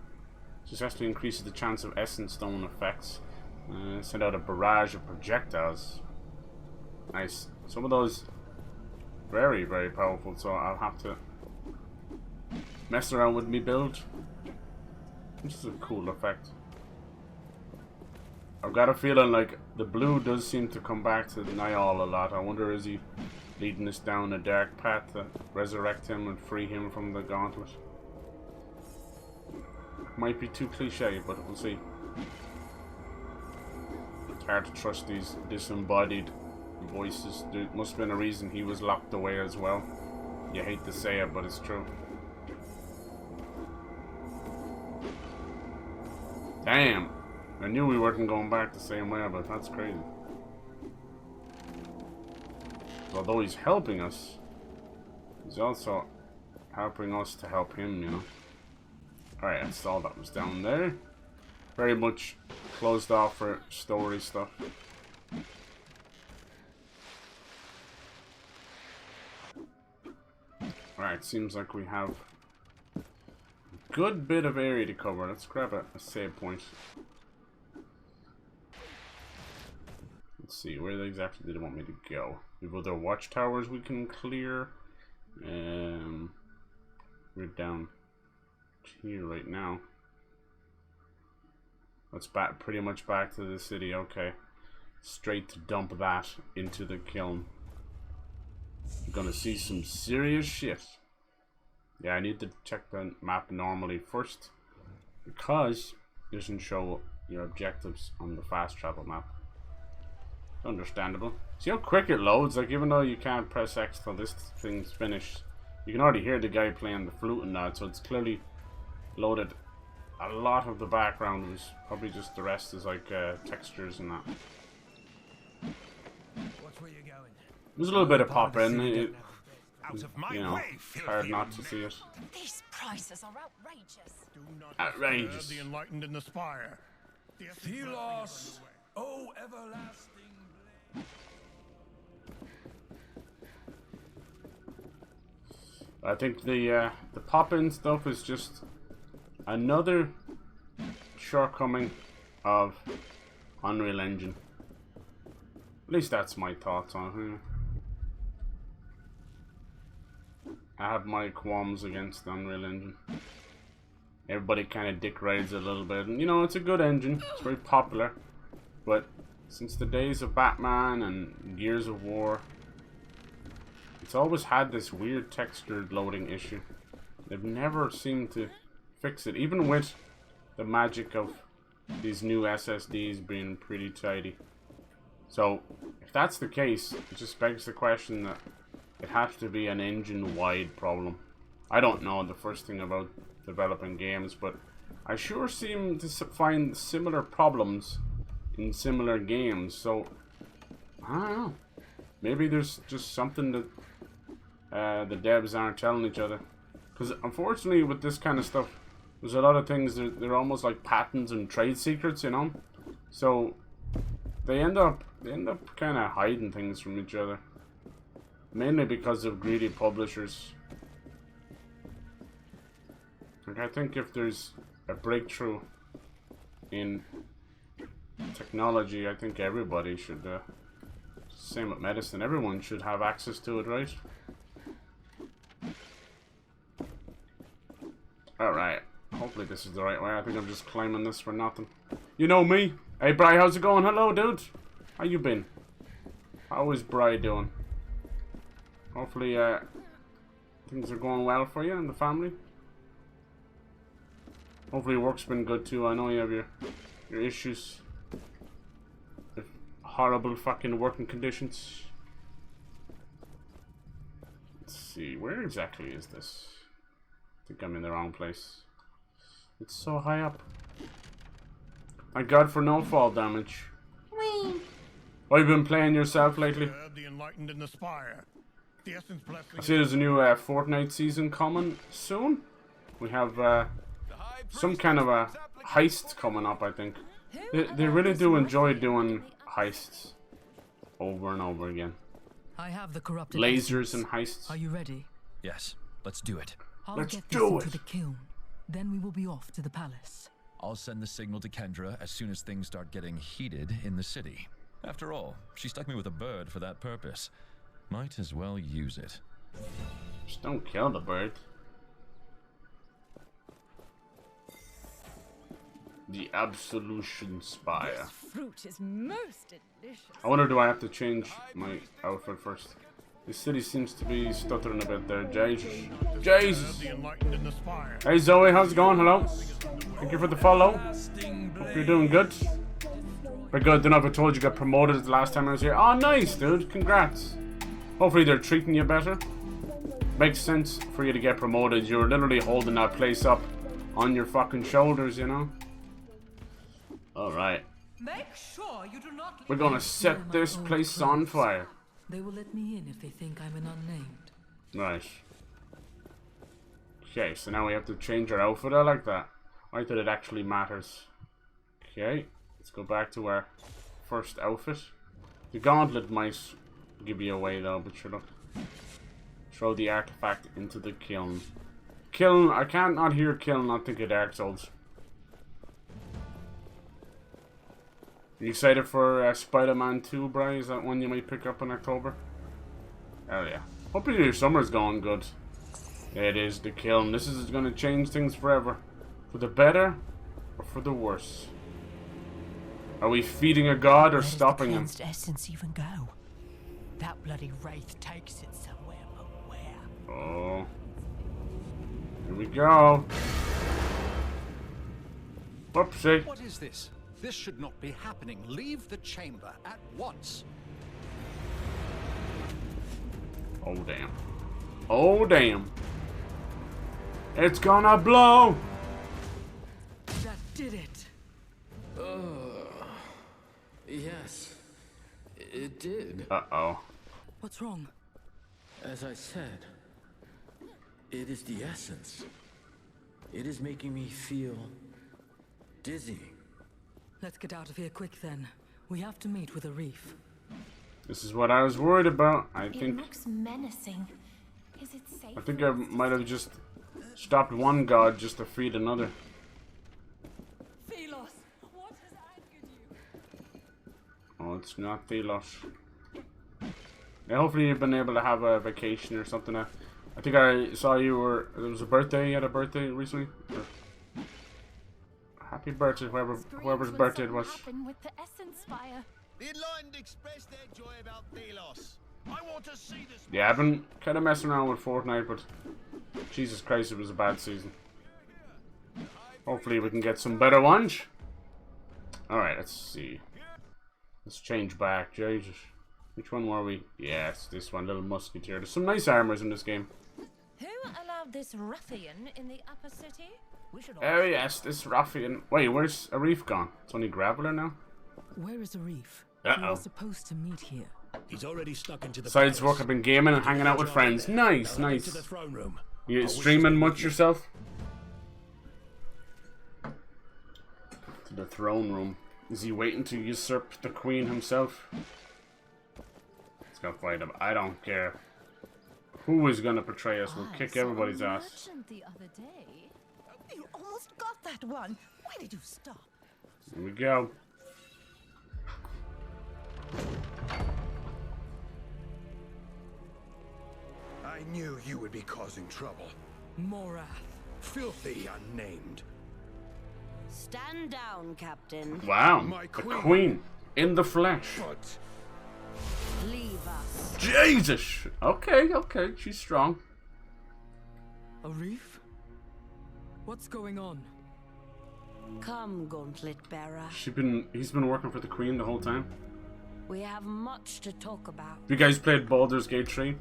Successfully increases the chance of essence stone effects. Send out a barrage of projectiles. Nice. Some of those very, very powerful, so I'll have to mess around with me build. This is a cool effect. I've got a feeling like the blue does seem to come back to Niall a lot. I wonder, is he leading us down a dark path to resurrect him and free him from the gauntlet? Might be too cliche, but we'll see. It's hard to trust these disembodied voices. There must have been a reason he was locked away as well. You hate to say it, but it's true. Damn! I knew we weren't going back the same way, but that's crazy. Although he's helping us, he's also helping us to help him, you know. Alright, that's all that was down there. Very much closed off for story stuff. Alright, seems like we have a good bit of area to cover. Let's grab a save point. Let's see, where exactly did they want me to go? We have other watchtowers we can clear. We're down here right now. Let's back pretty much back to the city. Okay, straight to dump that into the kiln. We're gonna see some serious shit. Yeah, I need to check the map normally first because it doesn't show your objectives on the fast travel map. Understandable. See how quick it loads? Like, even though you can't press X till this thing's finished, you can already hear the guy playing the flute and that, so it's clearly loaded a lot of the background. Is probably just the rest is like textures and that. Watch where you're going. There's a little bit of pop in. Out of my You know, way, hard not to see it. These prices are outrageous. Outrageous. The enlightened in the spire. THELOS, oh everlasting blade. I think the pop-in stuff is just another shortcoming of Unreal Engine. At least that's my thoughts on it. I have my qualms against the Unreal Engine. Everybody kind of dick rides it a little bit, and you know, it's a good engine. It's very popular, but since the days of Batman and Gears of War, it's always had this weird textured loading issue. They've never seemed to fix it, even with the magic of these new SSDs being pretty tidy. So, if that's the case, it just begs the question that it has to be an engine-wide problem. I don't know the first thing about developing games, but I sure seem to find similar problems in similar games, so I don't know. Maybe there's just something that the devs aren't telling each other. Because unfortunately with this kind of stuff, there's a lot of things that they're almost like patents and trade secrets, you know? So they end up kind of hiding things from each other. Mainly because of greedy publishers. Like, I think if there's a breakthrough in technology, I think everybody should, same with medicine, everyone should have access to it, right? Alright, hopefully this is the right way. I think I'm just climbing this for nothing. You know me. Hey Bri, how's it going? Hello dude. How you been? How is Bri doing? Hopefully things are going well for you and the family. Hopefully work's been good too. I know you have your issues with horrible fucking working conditions. Let's see, where exactly is this? I think I'm in the wrong place. It's so high up. Thank God for no fall damage. Whee! Oh, you've been playing yourself lately? The enlightened in the spire. The essence I see there's a new Fortnite season coming soon. We have some kind of a heist coming up, I think. They really do enjoy doing heists over and over again. I have the corrupted lasers essence. And heists. Are you ready? Yes, let's do it. I'll Let's get this do into it. the kiln. Then we will be off to the palace. I'll send the signal to Kendra as soon as things start getting heated in the city. After all, she stuck me with a bird for that purpose. Might as well use it. Just don't kill the bird. The Absolution Spire. This fruit is most delicious. I wonder, do I have to change my outfit first? The city seems to be stuttering a bit there. Jesus. Jesus. Hey Zoe, how's it going? Hello. Thank you for the follow. Hope you're doing good. Very good. Don't know if I told you got promoted the last time I was here. Oh, nice, dude. Congrats. Hopefully they're treating you better. Makes sense for you to get promoted. You're literally holding that place up on your fucking shoulders, you know? Alright. Make sure you do not We're gonna set this place on fire. They will let me in if they think I'm an unnamed. Right. Okay, so now we have to change our outfit. I like that. I like that it actually matters. Okay, let's go back to our first outfit. The gauntlet might give you away though, but sure, look. Throw the artifact into the kiln. Kiln, I can't not hear kiln, not think of Dark Souls. Are you excited for Spider-Man 2, Bri? Is that one you might pick up in October? Hell yeah. Hopefully your summer's going good. It is the kiln. This is going to change things forever. For the better or for the worse? Are we feeding a god or stopping him? Where's the cleansed essence even go? That bloody wraith takes it somewhere, but where? Oh. Here we go. Whoopsie. What is this? This should not be happening. Leave the chamber at once. Oh, damn. Oh, damn. It's gonna blow. That did it. Yes. It did. Uh-oh. What's wrong? As I said, it is the essence. It is making me feel dizzy. Let's get out of here quick then. We have to meet with a reef. This is what I was worried about. It looks menacing. Is it safe? I think I might have just stopped one god just to feed another. THELOS, what has angered you? Oh, it's not THELOS. Yeah, hopefully you've been able to have a vacation or something. I think I saw you were. It was a birthday. You had a birthday recently. Or, happy birthday, whoever's birthday it was. With the essence fire. The Enlightened expressed their joy about THELOS. I want to see this. Yeah, I've been kind of messing around with Fortnite, but Jesus Christ, it was a bad season. Hopefully we can get some better ones. Alright, let's see. Let's change back, Jesus. Which one were we? Yes, this one, little musketeer. There's some nice armors in this game. Who allowed this ruffian in the upper city? Oh yes, this ruffian. Wait, where's a reef gone? It's only Graveler now? Where is a reef? Uh-oh. We were supposed to meet here. He's already snuck into the Besides work, I've been gaming and hanging out with friends. Nice, nice. To the throne room. You streaming much yourself? To the throne room. Is he waiting to usurp the queen himself? Let's go fight him. I don't care. Who is gonna betray us? We'll kick everybody's ass. The other day. You almost got that one. Why did you stop? Here we go. I knew you would be causing trouble. Morath. Filthy unnamed. Stand down, Captain. Wow, My the queen. queen in the flesh. But Leave us. Jesus. Okay, okay, she's strong. A reef? What's going on? Come, Gauntlet Bearer. He's been working for the queen the whole time. We have much to talk about. You guys played Baldur's Gate 3?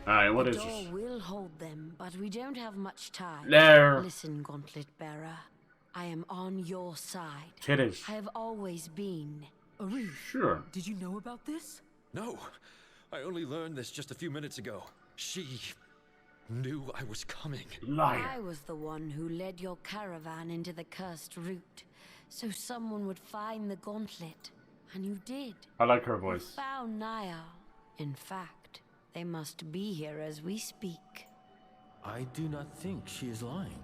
Alright, what is The door this? will hold them, but we don't have much time. There. Listen, Gauntlet Bearer. I am on your side. Titties. I have always been. A reef? Sure. Did you know about this? No, I only learned this just a few minutes ago. She knew I was coming. Liar. I was the one who led your caravan into the cursed route, so someone would find the gauntlet. And you did. I like her voice. You found Niall. In fact, they must be here as we speak. I do not think she is lying.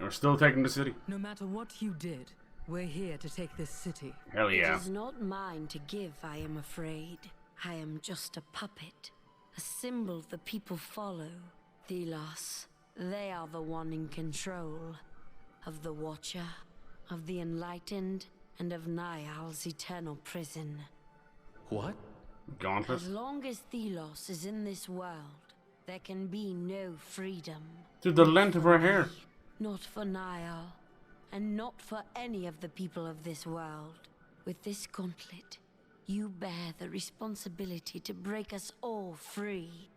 We're still taking the city. No matter what you did, we're here to take this city. Hell yeah. It is not mine to give, I am afraid. I am just a puppet. A symbol the people follow. THELOS. They are the one in control. Of the Watcher. Of the Enlightened. And of Niall's eternal prison. What? Gauntlet? As long as THELOS is in this world, there can be no freedom. Dude, the length of her hair. Not for Niall, and not for any of the people of this world. With this gauntlet, you bear the responsibility to break us all free.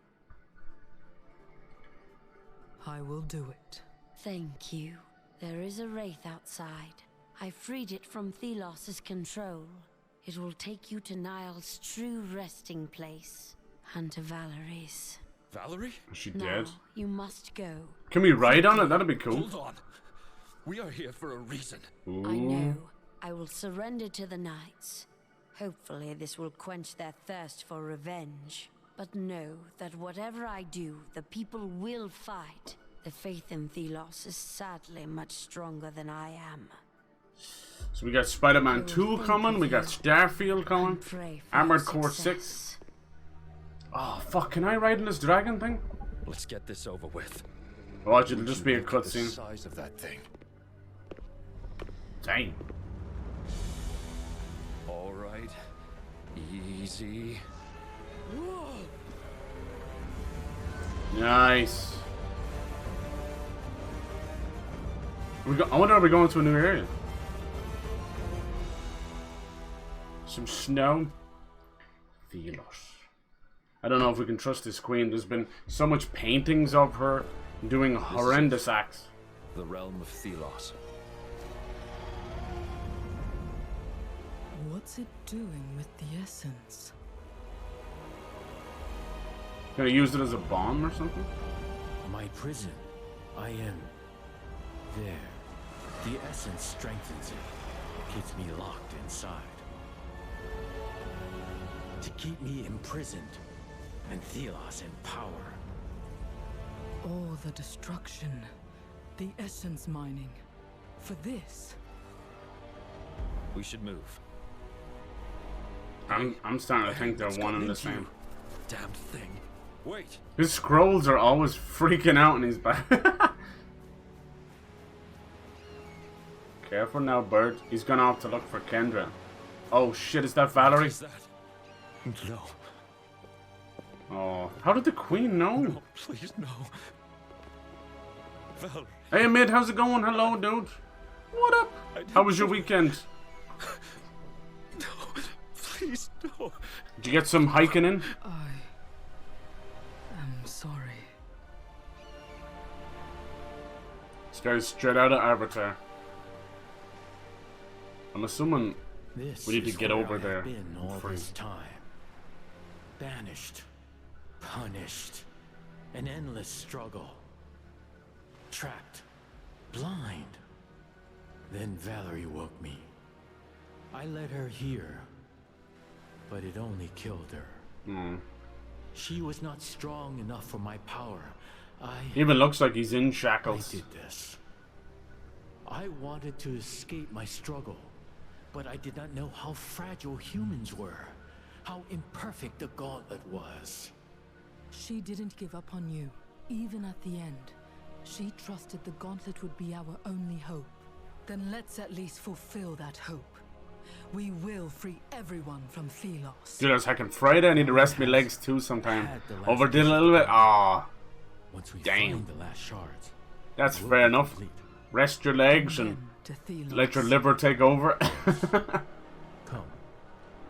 I will do it. Thank you. There is a wraith outside. I freed it from THELOS's control. It will take you to Niall's true resting place, and to Valerie's. Valerie? Is she Now, dead? you must go. Can we ride on it? That'd be cool. Hold on. We are here for a reason. Ooh. I know. I will surrender to the knights. Hopefully this will quench their thirst for revenge. But know that whatever I do, the people will fight. The faith in THELOS is sadly much stronger than I am. So we got Spider-Man 2 coming, we got Starfield coming, Armored Core 6. Oh fuck, can I ride in this dragon thing? Let's get this over with. Watch, it'll just be a The cutscene. size of that thing. Dang. All right. Easy. Nice. I wonder if we're going to a new area. Some snow. THELOS. I don't know if we can trust this queen. There's been so much paintings of her doing horrendous acts. The realm of THELOS. What's it doing with the essence? Gonna use it as a bomb or something? My prison. I am there. The essence strengthens it. Keeps me locked inside. To keep me imprisoned. And THELOS in power. All the destruction. The essence mining. For this. We should move. I'm starting to think they're one and the same. Damned thing. Wait. His scrolls are always freaking out in his back. Careful now, Bert. He's gone off to look for Kendra. Oh shit, is that Valerie? What is that? No. Oh, how did the Queen know? No, please, no. Valerie. Hey, Mid, how's it going? Hello, dude. What up? How was your weekend? No, please, no. Did you get some hiking in? I'm sorry. This guy's straight out of Avatar. I'm assuming we need to get over there. Been all this time. Banished. Punished. An endless struggle. Trapped. Blind. Then Valerie woke me. I led her here. But it only killed her. She was not strong enough for my power. He even looks like he's in shackles. I did this. I wanted to escape my struggle. But I did not know how fragile humans were. How imperfect the gauntlet was. She didn't give up on you, even at the end. She trusted the gauntlet would be our only hope. Then let's at least fulfill that hope. We will free everyone from THELOS. Dude, I was hacking Friday. I need to rest my legs too sometime. Overdid a little bit. Ah, damn. The last shards, that's fair enough. Rest your legs and let your liver take over. Come,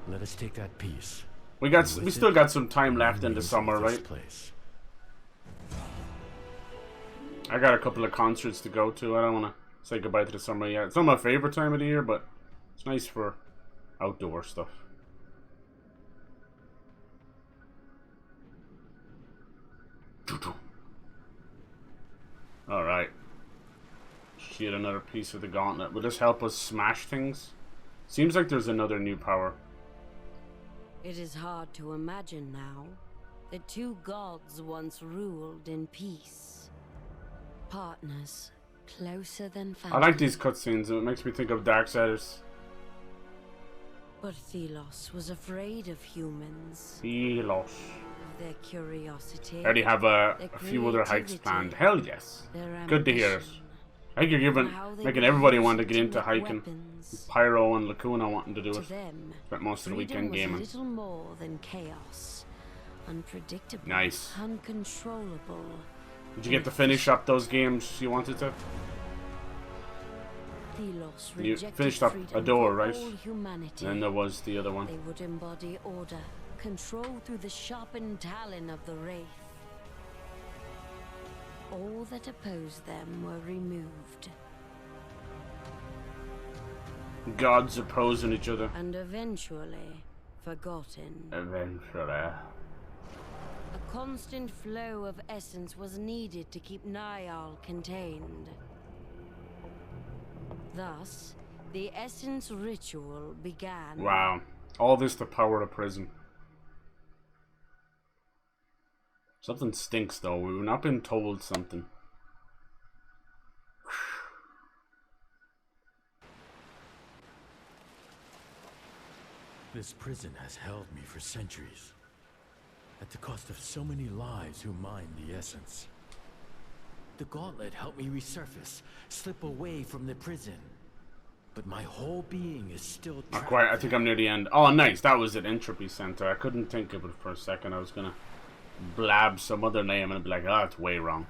let us take that piece. We still got some time left in the summer, right? I got a couple of concerts to go to. I don't want to say goodbye to the summer yet. It's not my favorite time of the year, but it's nice for outdoor stuff. Alright. Get another piece of the gauntlet. Will this help us smash things? Seems like there's another new power. It is hard to imagine now. The two gods once ruled in peace. Partners, closer than family. I like these cutscenes. It makes me think of Darksiders. But THELOS was afraid of humans. THELOS. Of their curiosity. I already have a few other hikes planned. Hell yes. Good to hear it. I think you're making everybody want to get into hiking. Pyro and Lacuna wanting to do it. Spent most of the weekend gaming. Little more than chaos. Unpredictable. Nice. Uncontrollable. Did you get to finish up those games you wanted to? You finished up a door, right? And then there was the other one. They would embody order, control through the sharpened talon of the Wraith. All that opposed them were removed. Gods opposing each other. And eventually forgotten. Eventually. A constant flow of essence was needed to keep Niall contained. Thus, the essence ritual began. Wow. All this to power a prison. Something stinks though. We've not been told something. This prison has held me for centuries. At the cost of so many lives who mined the essence. The gauntlet helped me resurface, slip away from the prison. But my whole being is still trapped. Not quite. I think I'm near the end. Oh, nice. That was at Entropy Center. I couldn't think of it for a second. I was gonna blab some other name and be like, oh, it's way wrong.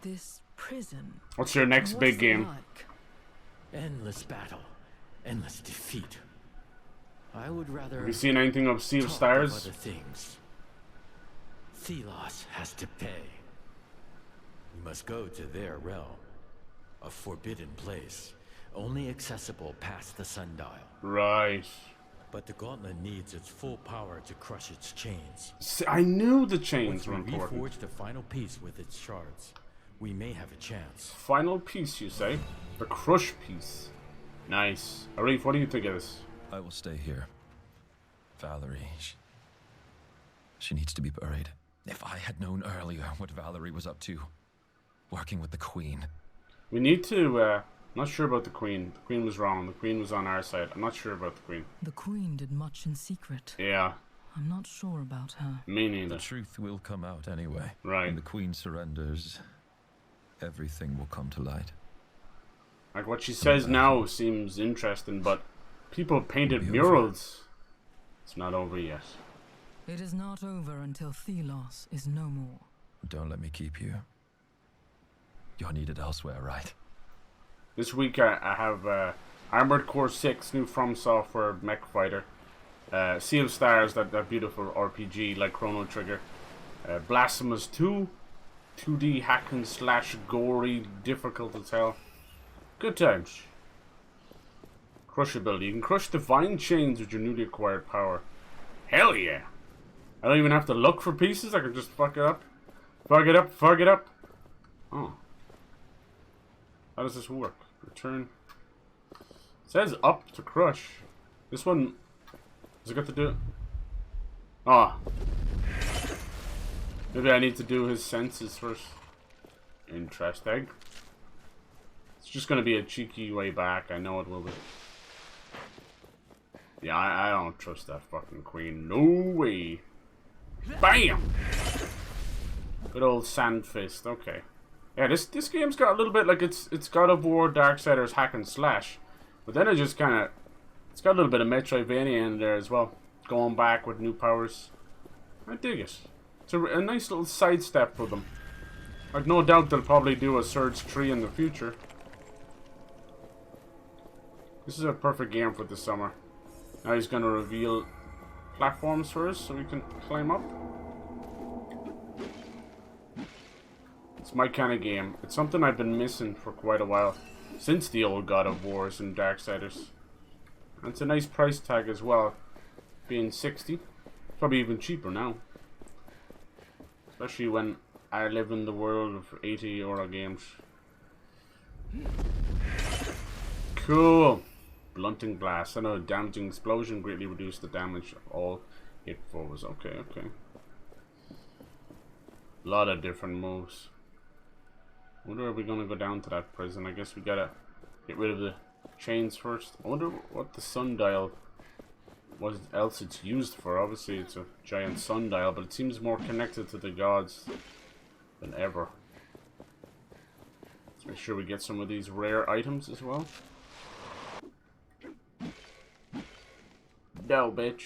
This prison. What's your next big game? Like? Endless battle, endless defeat. I would rather. Have you seen anything of Sea of Stars? Other things. THELOS has to pay. We must go to their realm, a forbidden place only accessible past the sundial. Right. But the gauntlet needs its full power to crush its chains. See, I knew the chains Once were we important. reforge the final piece with its shards, we may have a chance. Final piece, you say? The crush piece. Nice. Arif, what do you think of this? I will stay here. Valerie, she needs to be buried. If I had known earlier what Valerie was up to, working with the Queen. We need to, not sure about the Queen. The Queen was wrong. The Queen was on our side. I'm not sure about the Queen. The Queen did much in secret. Yeah. I'm not sure about her. Me neither. The truth will come out anyway. Right. When the Queen surrenders, everything will come to light. Like what she says now seems interesting, but people painted murals. It's not over yet. It is not over until THELOS is no more. Don't let me keep you. You're needed elsewhere, right? This week I have Armored Core 6, new From Software mech fighter. Sea of Stars, that beautiful RPG like Chrono Trigger. Blasphemous 2, 2D hack and slash gory, difficult as hell. Good times. Crush ability. You can crush divine chains with your newly acquired power. Hell yeah. I don't even have to look for pieces. I can just fuck it up. Fuck it up. Fuck it up. Oh. How does this work? Return. It says up to crush. This one. Has it got to do it? Ah. Maybe I need to do his senses first. Interesting. It's just gonna be a cheeky way back. I know it will be. Yeah, I don't trust that fucking Queen. No way. Bam! Good old sand fist. Okay. Yeah, this game's got a little bit like it's God of War, Darksiders, hack and slash, but then it just kind of it's got a little bit of Metroidvania in there as well, going back with new powers. I dig it. It's a nice little sidestep for them. I've no doubt they'll probably do a Surge 3 in the future. This is a perfect game for the summer. Now he's going to reveal platforms for us so we can climb up. It's my kind of game. It's something I've been missing for quite a while. Since the old God of Wars and Darksiders. And it's a nice price tag as well. Being 60. Probably even cheaper now. Especially when I live in the world of 80 € games. Cool. Blunting blast. I know damaging explosion greatly reduced the damage of all hit foes. Okay, okay. A lot of different moves. I wonder if we're gonna go down to that prison. I guess we gotta get rid of the chains first. I wonder what the sundial, what else it's used for. Obviously it's a giant sundial, but it seems more connected to the gods than ever. Let's make sure we get some of these rare items as well. No, bitch.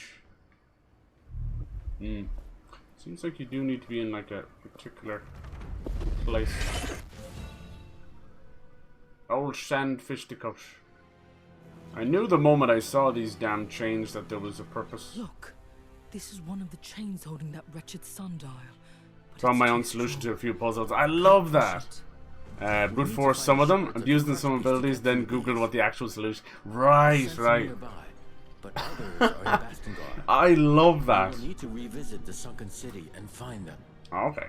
Seems like you do need to be in like a particular place. Old sand fisticuffs. I knew the moment I saw these damn chains that there was a purpose. Look, this is one of the chains holding that wretched sundial. Found my own solution to a few puzzles. I love that. Brute force some of them, abused in some abilities, then Googled what the actual solution. Right, right. But others are in Bastengard. I love that. We will need to revisit the sunken city and find them. Okay.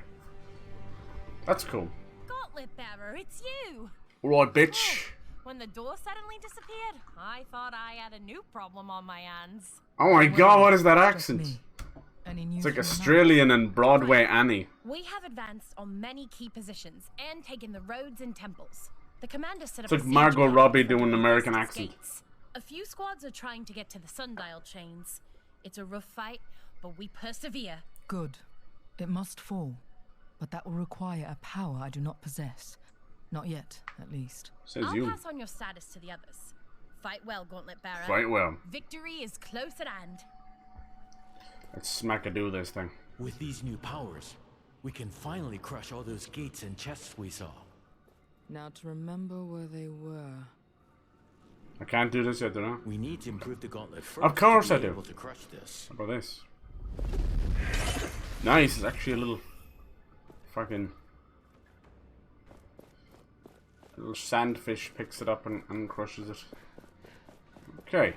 That's cool. Gauntlet bearer, it's you. Right, bitch. When the door suddenly disappeared, I thought I had a new problem on my hands. Oh my god, what is that accent? It's like Australian and Broadway Annie. We have advanced on many key positions and taken the roads and temples. The commander set up It's like Margot Robbie doing an American accent. A few squads are trying to get to the sundial chains. It's a rough fight, but we persevere. Good. It must fall. But that will require a power I do not possess. Not yet, at least. Says I'll you. pass on your status to the others. Fight well, Gauntlet Bearer. Fight well. Victory is close at hand. Let's smack-a-do this thing. With these new powers, we can finally crush all those gates and chests we saw. Now to remember where they were. I can't do this yet, do I? We need to improve the gauntlet first. Of course to I be do. able to crush this. How about this? Nice. It's actually a little fucking Little sandfish picks it up and crushes it. Okay.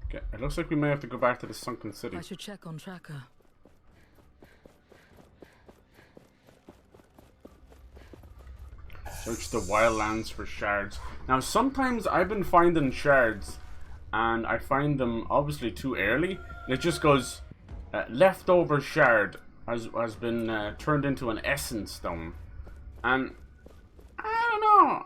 Okay. It looks like we may have to go back to the sunken city. I should check on Tracker. Search the wildlands for shards. Now, sometimes I've been finding shards, and I find them obviously too early. And it just goes, leftover shard has been turned into an essence stone. And I don't know,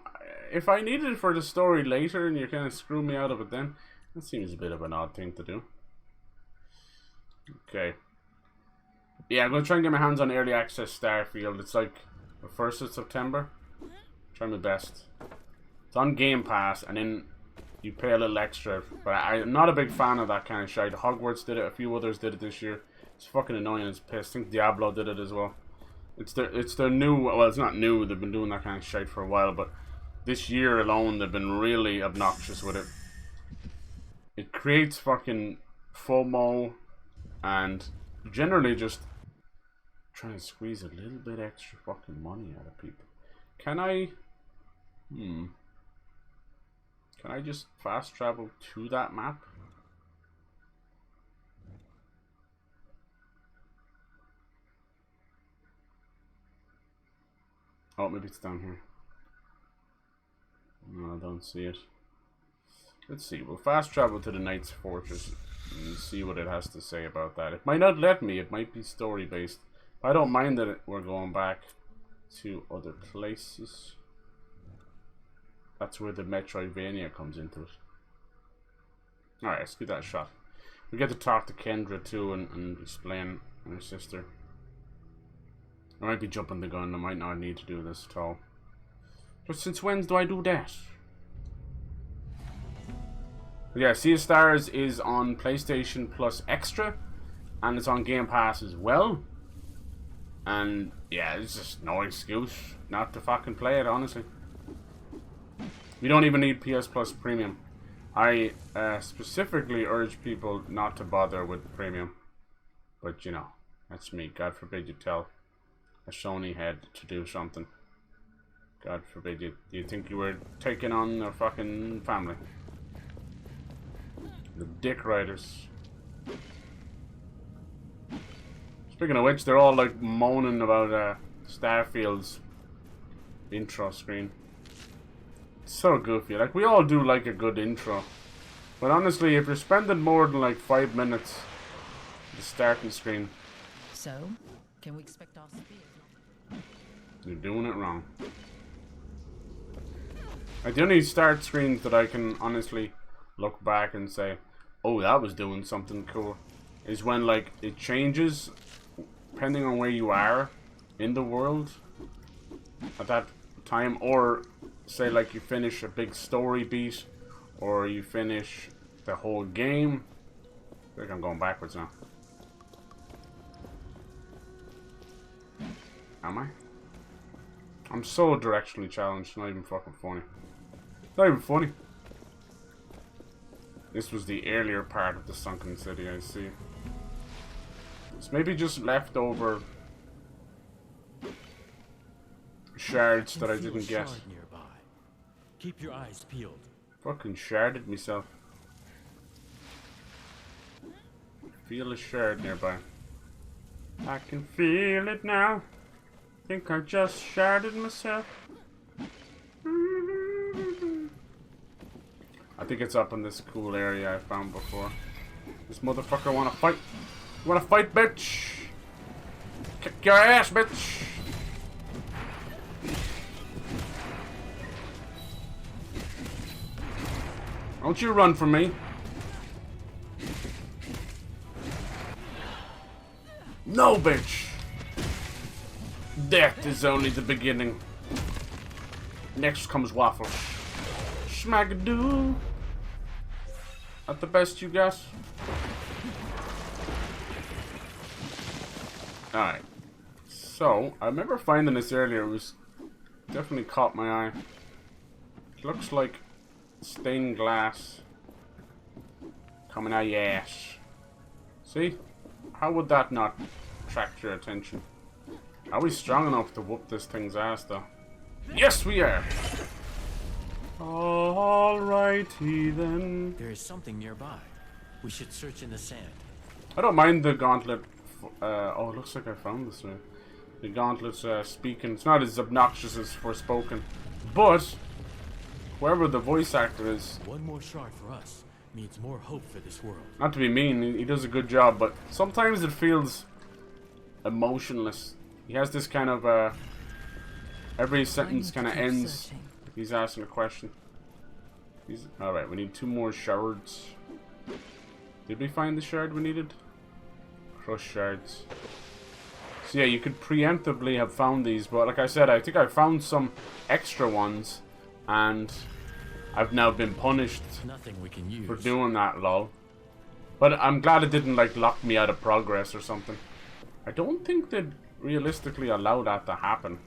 if I needed it for the story later and you kind of screw me out of it then, that seems a bit of an odd thing to do. Okay. Yeah, I'm going to try and get my hands on early access Starfield. It's like the 1st of September. Try my best. It's on Game Pass, and then you pay a little extra. But I'm not a big fan of that kind of shit. Hogwarts did it, a few others did it this year. It's fucking annoying as piss. I think Diablo did it as well. It's their new, well, it's not new, they've been doing that kind of shit for a while, but this year alone they've been really obnoxious with it. It creates fucking FOMO and generally just trying to squeeze a little bit extra fucking money out of people. Can I just fast travel to that map? Oh, maybe it's down here. No, I don't see it. Let's see. We'll fast travel to the Knight's Fortress and see what it has to say about that. It might not let me. It might be story based. I don't mind that we're going back to other places. That's where the Metroidvania comes into it. Alright, let's give that a shot. We get to talk to Kendra too and explain her sister. I might be jumping the gun. I might not need to do this at all. But since when do I do that? But yeah, Sea of Stars is on PlayStation Plus Extra. And it's on Game Pass as well. And yeah, it's just no excuse not to fucking play it, honestly. You don't even need PS Plus Premium. I specifically urge people not to bother with Premium. But you know, that's me. God forbid you tell a Sony head to do something. God forbid you think you were taking on their fucking family. The dick riders. Speaking of which, they're all like moaning about Starfield's intro screen. It's so goofy. Like, we all do like a good intro. But honestly, if you're spending more than like 5 minutes at the starting screen, So, can we expect our spears? you're doing it wrong. Like, the only start screens that I can honestly look back and say, oh, that was doing something cool, is when like it changes depending on where you are in the world at that time, or say like you finish a big story beat, or you finish the whole game. I think I'm going backwards now. Am I? I'm so directionally challenged, not even fucking funny. Not even funny. This was the earlier part of the sunken city, I see. It's maybe just leftover shards that I didn't get. Nearby. Keep your eyes peeled. Fucking sharded myself. Feel a shard nearby. I can feel it now. Think I just sharded myself. I think it's up in this cool area I found before. This motherfucker wanna fight. You wanna fight, bitch? Kick your ass, bitch! Don't you run from me. No, bitch! Death is only the beginning. Next comes waffles. Smagadoo. Not the best you got? Alright. So, I remember finding this earlier. It was definitely caught my eye. It looks like stained glass coming out your ass. See? How would that not attract your attention? Are we strong enough to whoop this thing's ass, though? Yes, we are! Alrighty then. There is something nearby. We should search in the sand. I don't mind the gauntlet. Oh, it looks like I found this one. The gauntlet's speaking. It's not as obnoxious as Forspoken. But, whoever the voice actor is... One more shard for us means more hope for this world. Not to be mean, he does a good job, but sometimes it feels emotionless. He has this kind of, every sentence kind of ends. He's asking a question. Alright, we need 2 more shards. Did we find the shard we needed? Crush shards. So yeah, you could preemptively have found these, but like I said, I think I found some extra ones, and I've now been punished Nothing we can use for doing that, lol. But I'm glad it didn't like lock me out of progress or something. I don't think they'd realistically allow that to happen.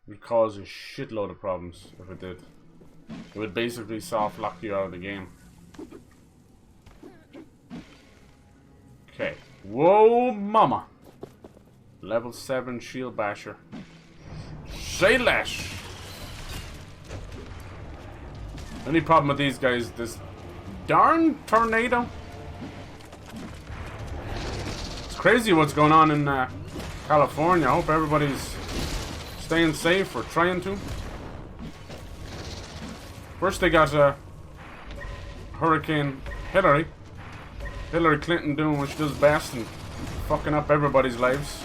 It would cause a shitload of problems if it did. It would basically soft lock you out of the game. Okay. Whoa, mama. Level 7 shield basher. Say less. Only problem with these guys, this darn tornado. It's crazy what's going on in California. I hope everybody's staying safe or trying to. First they got Hurricane Hillary Clinton doing what she does best and fucking up everybody's lives.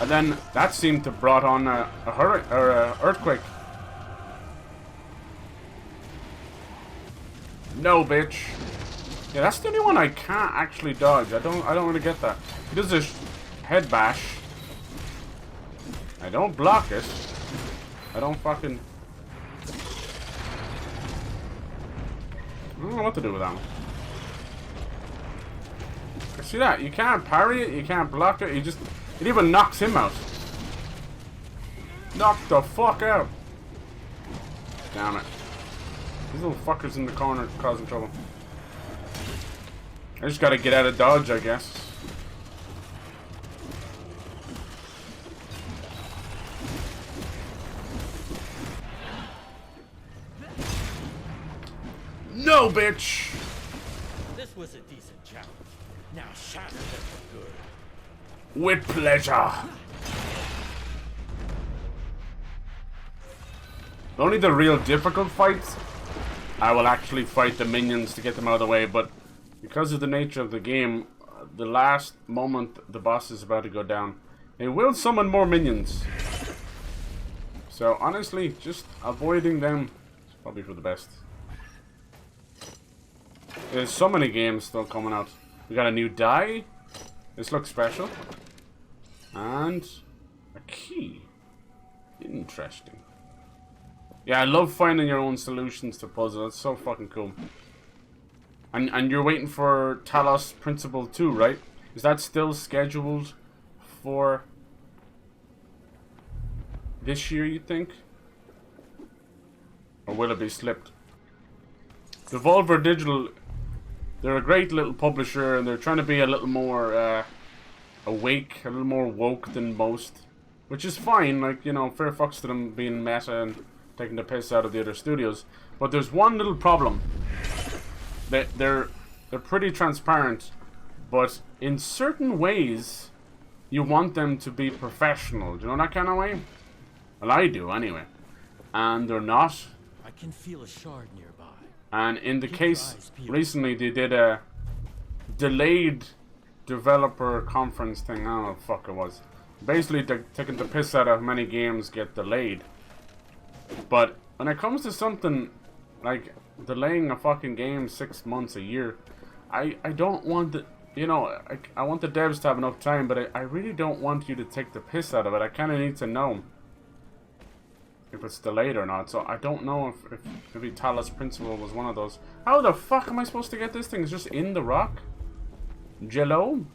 And then that seemed to brought on a earthquake. No, bitch. Yeah, that's the only one I can't actually dodge. I don't really get that. He does this head bash. I don't block it. I don't fucking... I don't know what to do with that one. See that? You can't parry it, you can't block it, it even knocks him out. Knock the fuck out. Damn it. These little fuckers in the corner causing trouble. I just gotta get out of dodge, I guess. No, bitch! This was a decent challenge. Now shatter them for good. With pleasure. Only the real difficult fights, I will actually fight the minions to get them out of the way, but because of the nature of the game, the last moment the boss is about to go down, they will summon more minions. So honestly, just avoiding them is probably for the best. There's so many games still coming out. We got a new die. This looks special. And a key. Interesting. Yeah, I love finding your own solutions to puzzles. It's so fucking cool. And you're waiting for THELOS Principle 2, right? Is that still scheduled for this year, you think? Or will it be slipped? Devolver Digital, they're a great little publisher, and they're trying to be a little more awake, a little more woke than most. Which is fine, like, you know, fair fucks to them being meta and taking the piss out of the other studios. But there's one little problem. They're pretty transparent, but in certain ways, you want them to be professional. Do you know that kind of way? Well, I do, anyway. And they're not. I can feel a shard nearby. And in the case, recently they did a delayed developer conference thing. I don't know what the fuck it was. Basically, they're taking the piss out of how many games get delayed. But when it comes to something like delaying a fucking game 6 months, a year, I don't want the, you know, I want the devs to have enough time, but I really don't want you to take the piss out of it. I kind of need to know if it's delayed or not. So I don't know if maybe THELOS Principle was one of those. How the fuck am I supposed to get this thing? It's just in the rock? Jello?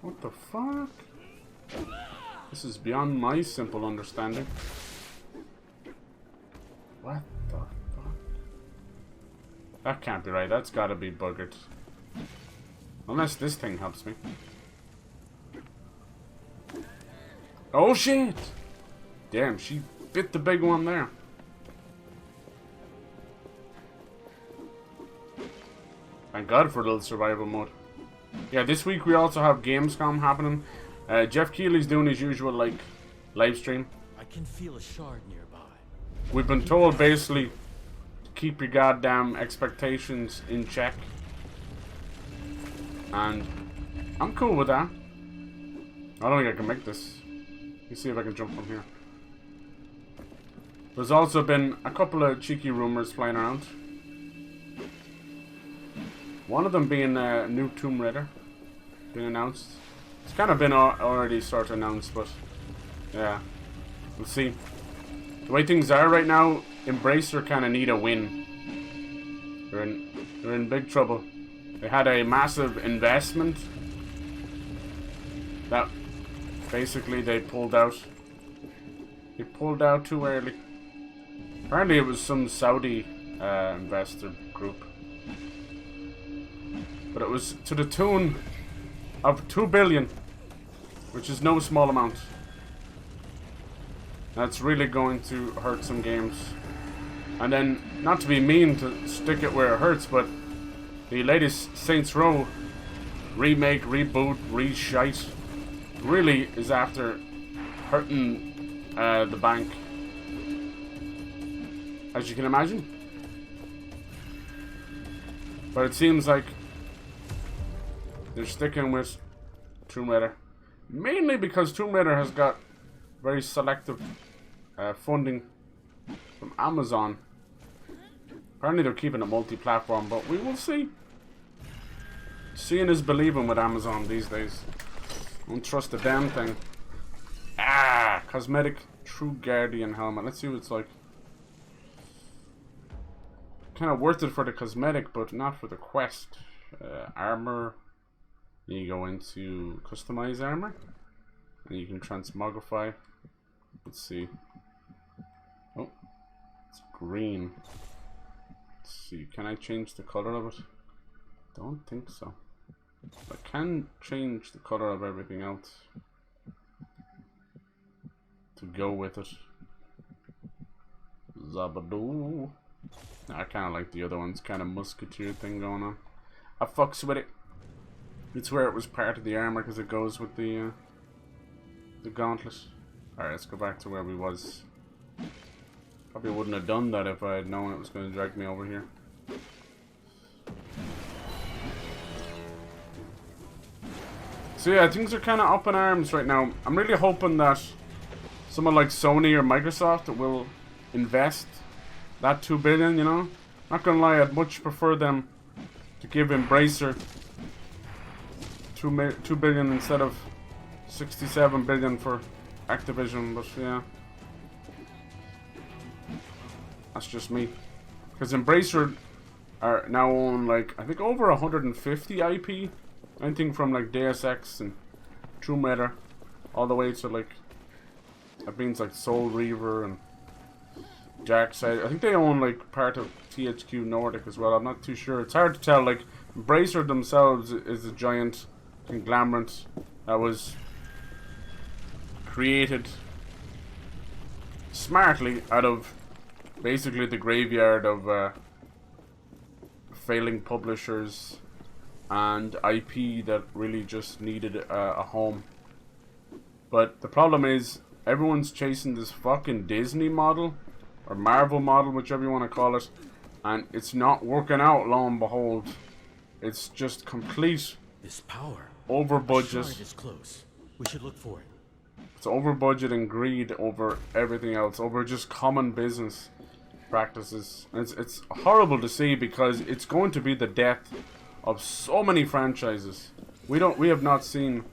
What the fuck? This is beyond my simple understanding. What the fuck? That can't be right. That's gotta be buggered. Unless this thing helps me. Oh shit! Damn, she bit the big one there. Thank God for a little survival mode. Yeah, this week we also have Gamescom happening. Jeff Keighley's doing his usual, like, live stream. I can feel a shard nearby. We've been told, basically, to keep your goddamn expectations in check. And I'm cool with that. I don't think I can make this. Let's see if I can jump from here. There's also been a couple of cheeky rumors flying around. One of them being a new Tomb Raider being announced. It's kind of been already sort of announced, but yeah, we'll see. The way things are right now, Embracer kind of need a win. They're in big trouble. They had a massive investment that basically they pulled out. They pulled out too early. Apparently it was some Saudi investor group. But it was to the tune of 2 billion, which is no small amount. That's really going to hurt some games. And then, not to be mean to stick it where it hurts, but the latest Saints Row remake, reboot, reshite really is after hurting the bank. As you can imagine. But it seems like they're sticking with Tomb Raider. Mainly because Tomb Raider has got very selective funding from Amazon. Apparently they're keeping it multi-platform, but we will see. Seeing is believing with Amazon these days. Don't trust a damn thing. Ah! Cosmetic True Guardian helmet. Let's see what it's like. Kind of worth it for the cosmetic, but not for the quest. Armor. You go into customize armor, and you can transmogrify. Let's see. Oh, it's green. Let's see. Can I change the color of it? Don't think so. I can change the color of everything else to go with it. Zabadoo. I kind of like the other one's kind of musketeer thing going on. I fucks with it. It's where it was part of the armor because it goes with the gauntlet. Alright, let's go back to where we was. Probably wouldn't have done that if I had known it was going to drag me over here. So yeah, things are kind of up in arms right now. I'm really hoping that someone like Sony or Microsoft will invest that 2 billion, you know? Not gonna lie, I'd much prefer them to give Embracer 2 billion instead of 67 billion for Activision, but yeah. That's just me. Because Embracer are now own like, I think over 150 IP. Anything from like Deus Ex and Tomb Raider all the way to like, that means like Soul Reaver and Darkseid. I think they own like part of THQ Nordic as well. I'm not too sure. It's hard to tell. Like Embracer themselves is a giant conglomerate that was created smartly out of basically the graveyard of failing publishers and IP that really just needed a home. But the problem is everyone's chasing this fucking Disney model or Marvel model, whichever you want to call it, and it's not working out. Lo and behold, it's just complete this power over budget. Shard is close. We should look for it. It's over budget and greed over everything else, over just common business practices. And it's horrible to see because it's going to be the death of so many franchises. We have not seen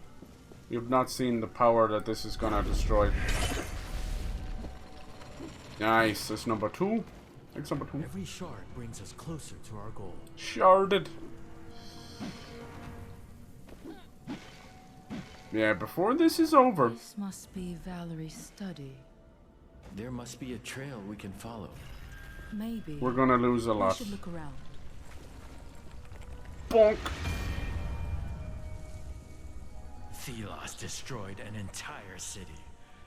the power that this is gonna destroy. Nice, that's number 2. Thanks, number 2. Every shard brings us closer to our goal. Sharded. Yeah, before this is over. This must be Valerie's study. There must be a trail we can follow. Maybe. We're gonna lose a lot. We should look around. Bonk. THELOS destroyed an entire city.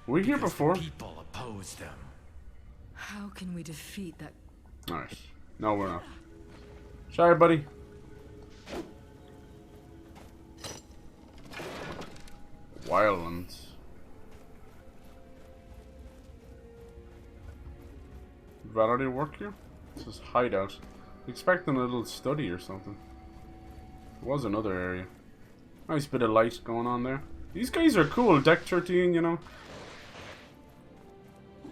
Were we here before? People oppose them. How can we defeat that? Nice. No, we're not. Sorry, buddy. Wildlands. Did that already work here? This is hideout. Expecting a little study or something. There was another area. Nice bit of light going on there. These guys are cool. Deck 13, you know.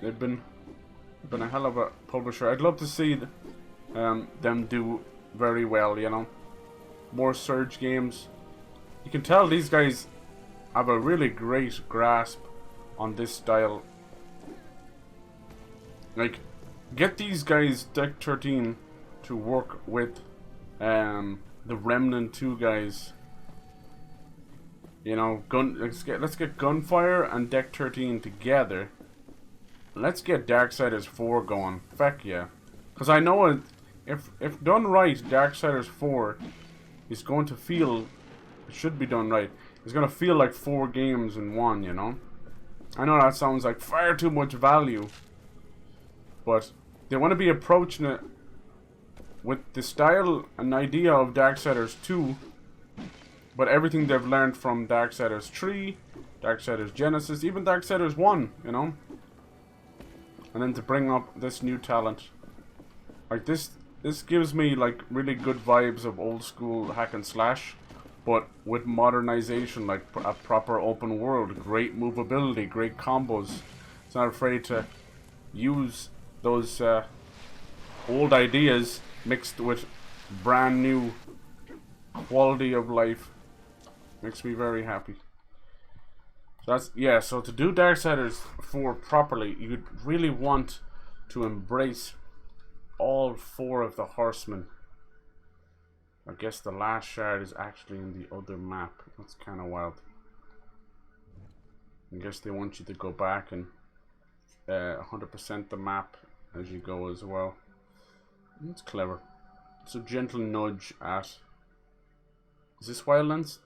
They've been a hell of a publisher. I'd love to see them do very well, you know. More Surge games. You can tell these guys have a really great grasp on this style. Like, get these guys, Deck 13, to work with the Remnant 2 guys. You know, let's get Gunfire and Deck 13 together. Let's get Darksiders 4 going. Feck yeah. Because I know if done right, Darksiders 4 is going to feel, it should be done right, it's going to feel like 4 games in one, you know? I know that sounds like far too much value, but they want to be approaching it with the style and idea of Darksiders 2, but everything they've learned from Darksiders 3, Darksiders Genesis, even Darksiders 1, you know? And then to bring up this new talent. Like this gives me like really good vibes of old school hack and slash, but with modernization, like a proper open world, great movability, great combos. It's not afraid to use those old ideas mixed with brand new quality of life. Makes me very happy. So that's, yeah, so to do Darksiders 4 properly, you'd really want to embrace all 4 of the horsemen. I guess the last shard is actually in the other map. That's kind of wild. I guess they want you to go back and 100% the map as you go as well. That's clever. It's a gentle nudge at... Is this Wildlands?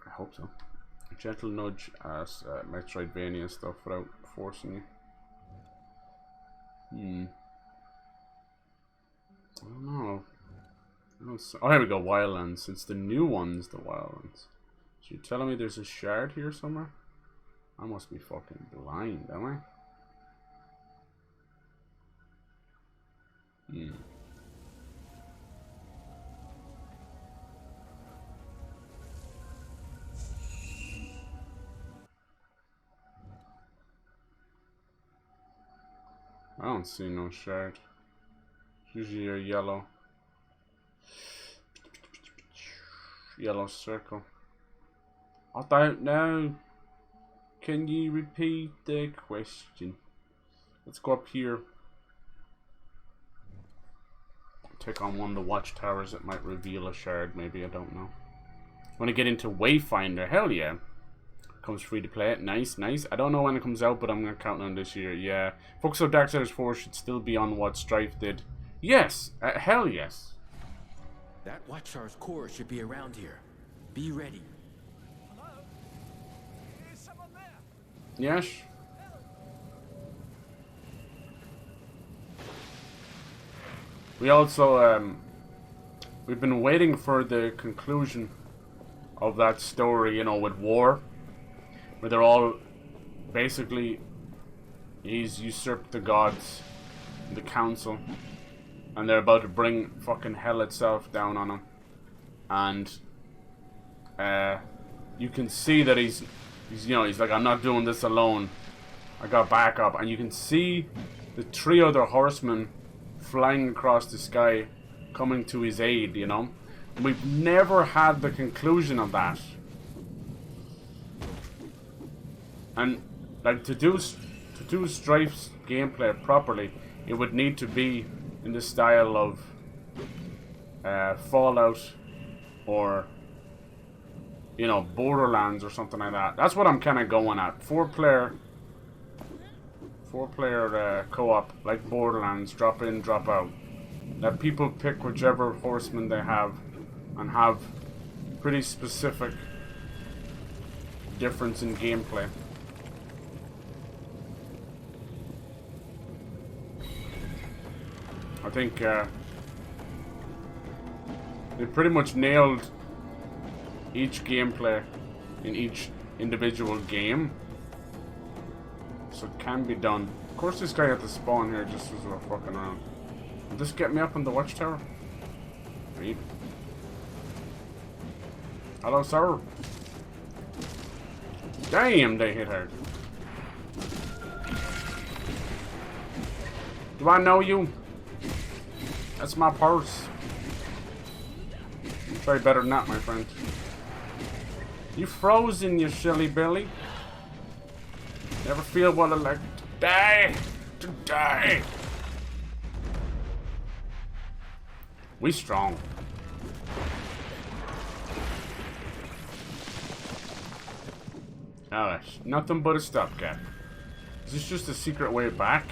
I hope so. A gentle nudge at Metroidvania stuff without forcing you. I don't know. Oh, here we go, Wildlands. It's the new ones, the Wildlands. So you're telling me there's a shard here somewhere? I must be fucking blind, am I? I don't see no shard. It's usually a yellow circle. I don't know. Can you repeat the question? Let's go up here. Take on one of the watchtowers that might reveal a shard, maybe, I don't know. Want to get into Wayfinder? Hell yeah. Comes free to play. Nice, nice. I don't know when it comes out, but I'm going to count on this year. Yeah. Focus of Darksiders 4 should still be on what Strife did. Yes. Hell yes. That Watchtower's core should be around here. Be ready. Hello? Is someone there? Yes. We also, we've been waiting for the conclusion of that story, you know, with War. Where they're all, basically, he's usurped the gods, the council. And they're about to bring fucking hell itself down on him. And, you can see that he's like, I'm not doing this alone. I got backup. And you can see the 3 other horsemen flying across the sky, coming to his aid, you know. And we've never had the conclusion of that. And like to do Strife's gameplay properly, it would need to be in the style of Fallout or, you know, Borderlands or something like that. That's what I'm kind of going at. 4-player co-op like Borderlands, drop in, drop out. Let people pick whichever horseman they have and have pretty specific difference in gameplay. I think They pretty much nailed each gameplay in each individual game. So it can be done. Of course this guy had to spawn here just as we're fucking around. Will this get me up on the watchtower? Read. Hello, sir. Damn, they hit hard. Do I know you? That's my purse. You try better than that, my friend. You frozen, you silly Billy. Never feel what it's like to die. To die. We strong. Alright, nothing but a stopgap. Is this just a secret way back?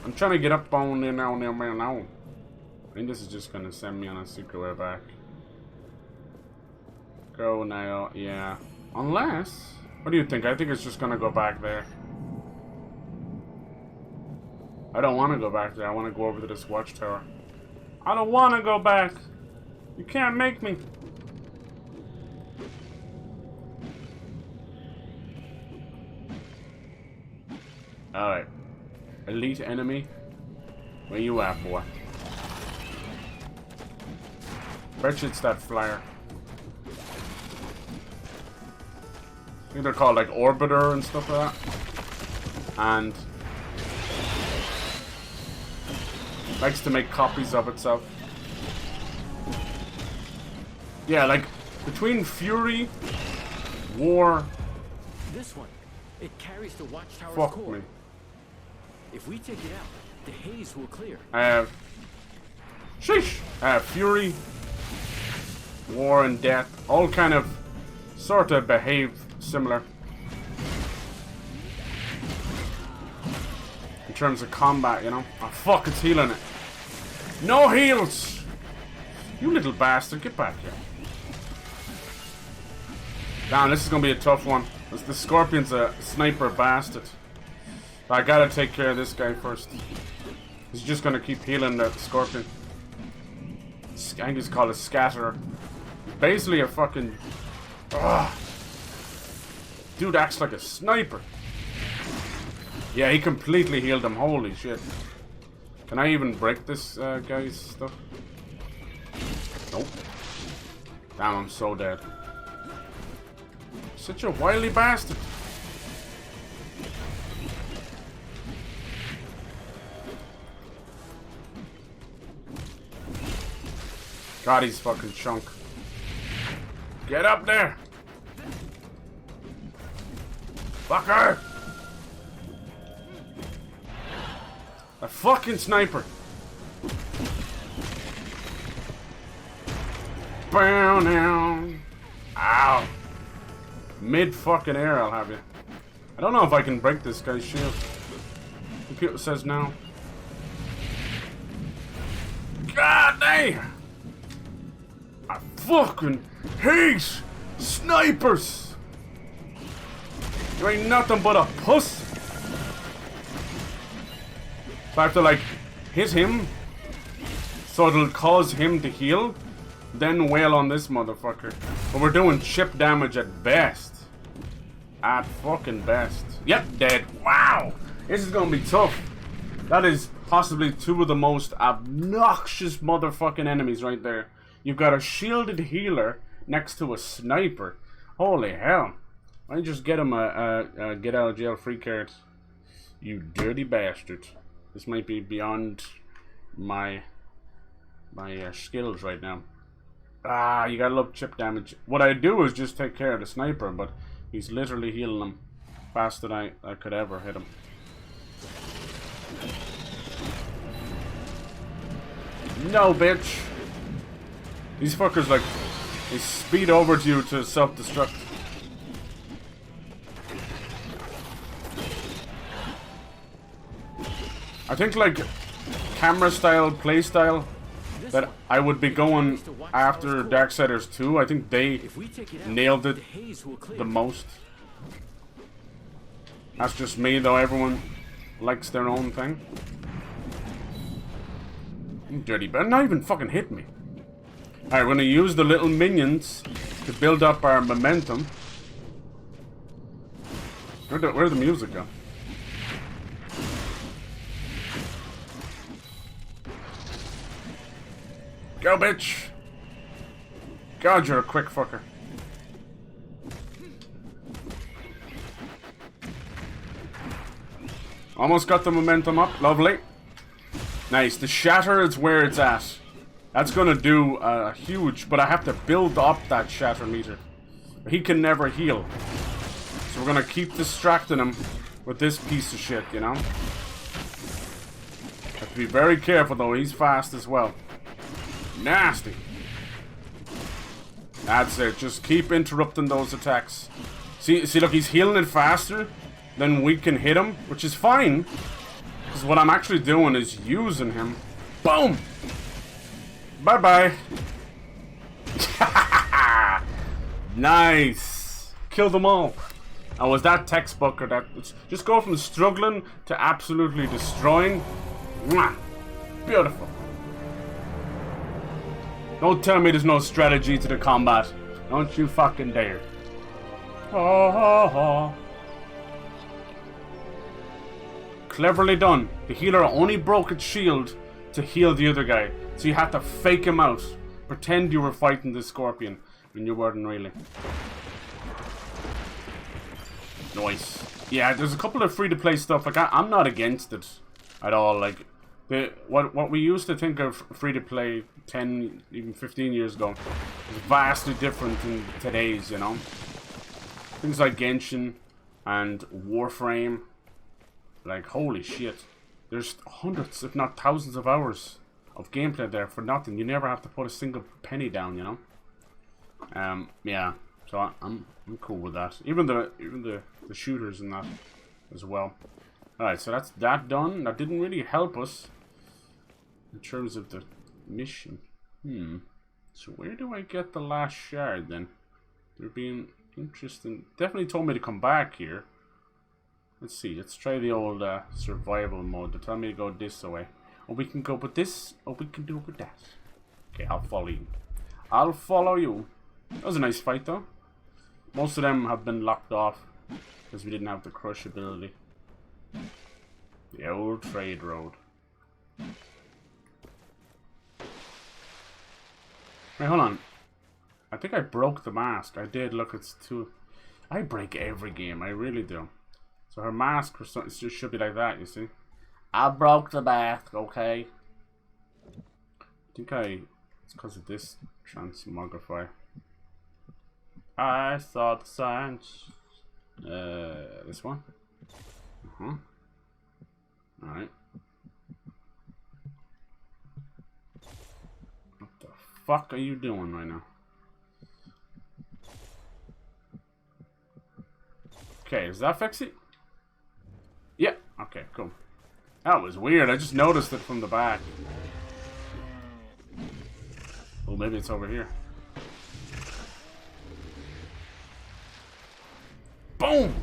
I'm trying to get up on there now. I think this is just gonna send me on a secret way back. Go now, yeah. Unless, what do you think? I think it's just gonna go back there. I don't want to go back there. I want to go over to this watchtower. I don't want to go back. You can't make me. Alright. Elite enemy. Where you at, boy? Bet you it's that flyer. I think they're called like Orbiter and stuff like that. And likes to make copies of itself. Yeah, like between Fury, War. This one, it carries the watchtower's Fuck core. me. If we take it out, the haze will clear. Sheesh. Fury, War, and Death all kind of, sort of behave similar in terms of combat, you know. Oh fuck, it's healing it. No heals! You little bastard, get back here. Damn, this is gonna be a tough one. The Scorpion's a sniper bastard. I gotta take care of this guy first. He's just gonna keep healing the Scorpion. I think he's called a Scatterer. Basically a fucking... Dude acts like a sniper. Yeah, he completely healed him. Holy shit. Can I even break this guy's stuff? Nope. Damn, I'm so dead. Such a wily bastard. God, he's fucking chunk. Get up there! Fucker! A fucking sniper! Bow now! Ow! Mid fucking air, I'll have you. I don't know if I can break this guy's shield. Computer says no. God damn! I fucking hate snipers! You ain't nothing but a puss! So I have to like hit him so it'll cause him to heal, then wail on this motherfucker. But we're doing chip damage at best. At fucking best. Yep, dead. Wow! This is gonna be tough. That is possibly two of the most obnoxious motherfucking enemies right there. You've got a shielded healer next to a sniper. Holy hell. Why don't you just get him a get out of jail free card? You dirty bastard. This might be beyond my skills right now. Ah, you gotta love chip damage. What I do is just take care of the sniper, but he's literally healing him faster than I could ever hit him. No, bitch. These fuckers, like, they speed over to you to self-destruct. I think, like, camera style, play style, that I would be going after Darksiders 2. I think they nailed it the most. That's just me, though. Everyone likes their own thing. You dirty, but not even fucking hit me. Alright, we're gonna use the little minions to build up our momentum. Where'd the music go? Go, bitch! God, you're a quick fucker. Almost got the momentum up. Lovely. Nice. The shatter is where it's at. That's gonna do huge, but I have to build up that shatter meter. He can never heal. So we're gonna keep distracting him with this piece of shit, you know? Have to be very careful though, he's fast as well. Nasty. That's it, just keep interrupting those attacks. See, look, he's healing it faster than we can hit him, which is fine. Because what I'm actually doing is using him. Boom! Bye-bye. Nice. Kill them all. Oh, was that textbook or that? Just go from struggling to absolutely destroying. Mwah. Beautiful. Don't tell me there's no strategy to the combat. Don't you fucking dare. Ha ha ha. Cleverly done. The healer only broke its shield to heal the other guy. So you had to fake him out. Pretend you were fighting the scorpion when you weren't really. Nice. Yeah, there's a couple of free-to-play stuff. Like, I'm not against it at all. Like, what we used to think of free-to-play 10, even 15 years ago is vastly different in today's, you know? Things like Genshin and Warframe. Like, holy shit. There's hundreds, if not thousands of hours of gameplay there for nothing. You never have to put a single penny down, you know? Yeah. So I'm cool with that. Even the shooters and that as well. Alright, so that's that done. That didn't really help us in terms of the mission. So where do I get the last shard then? They're being interesting. Definitely told me to come back here. Let's see. Let's try the old survival mode. They tell me to go this way. Or we can go with this, or we can do it with that. Okay, I'll follow you. I'll follow you. That was a nice fight though. Most of them have been locked off because we didn't have the crush ability. The old trade road. Wait, hold on. I think I broke the mask. I did. Look, it's too... I break every game. I really do. So her mask just should be like that, you see. I broke the mask, okay? I think it's because of this transmogrify. I saw the signs. This one? Alright. What the fuck are you doing right now? Okay, does that fix it? Yeah, okay, cool. That was weird, I just noticed it from the back. Well, maybe it's over here. Boom!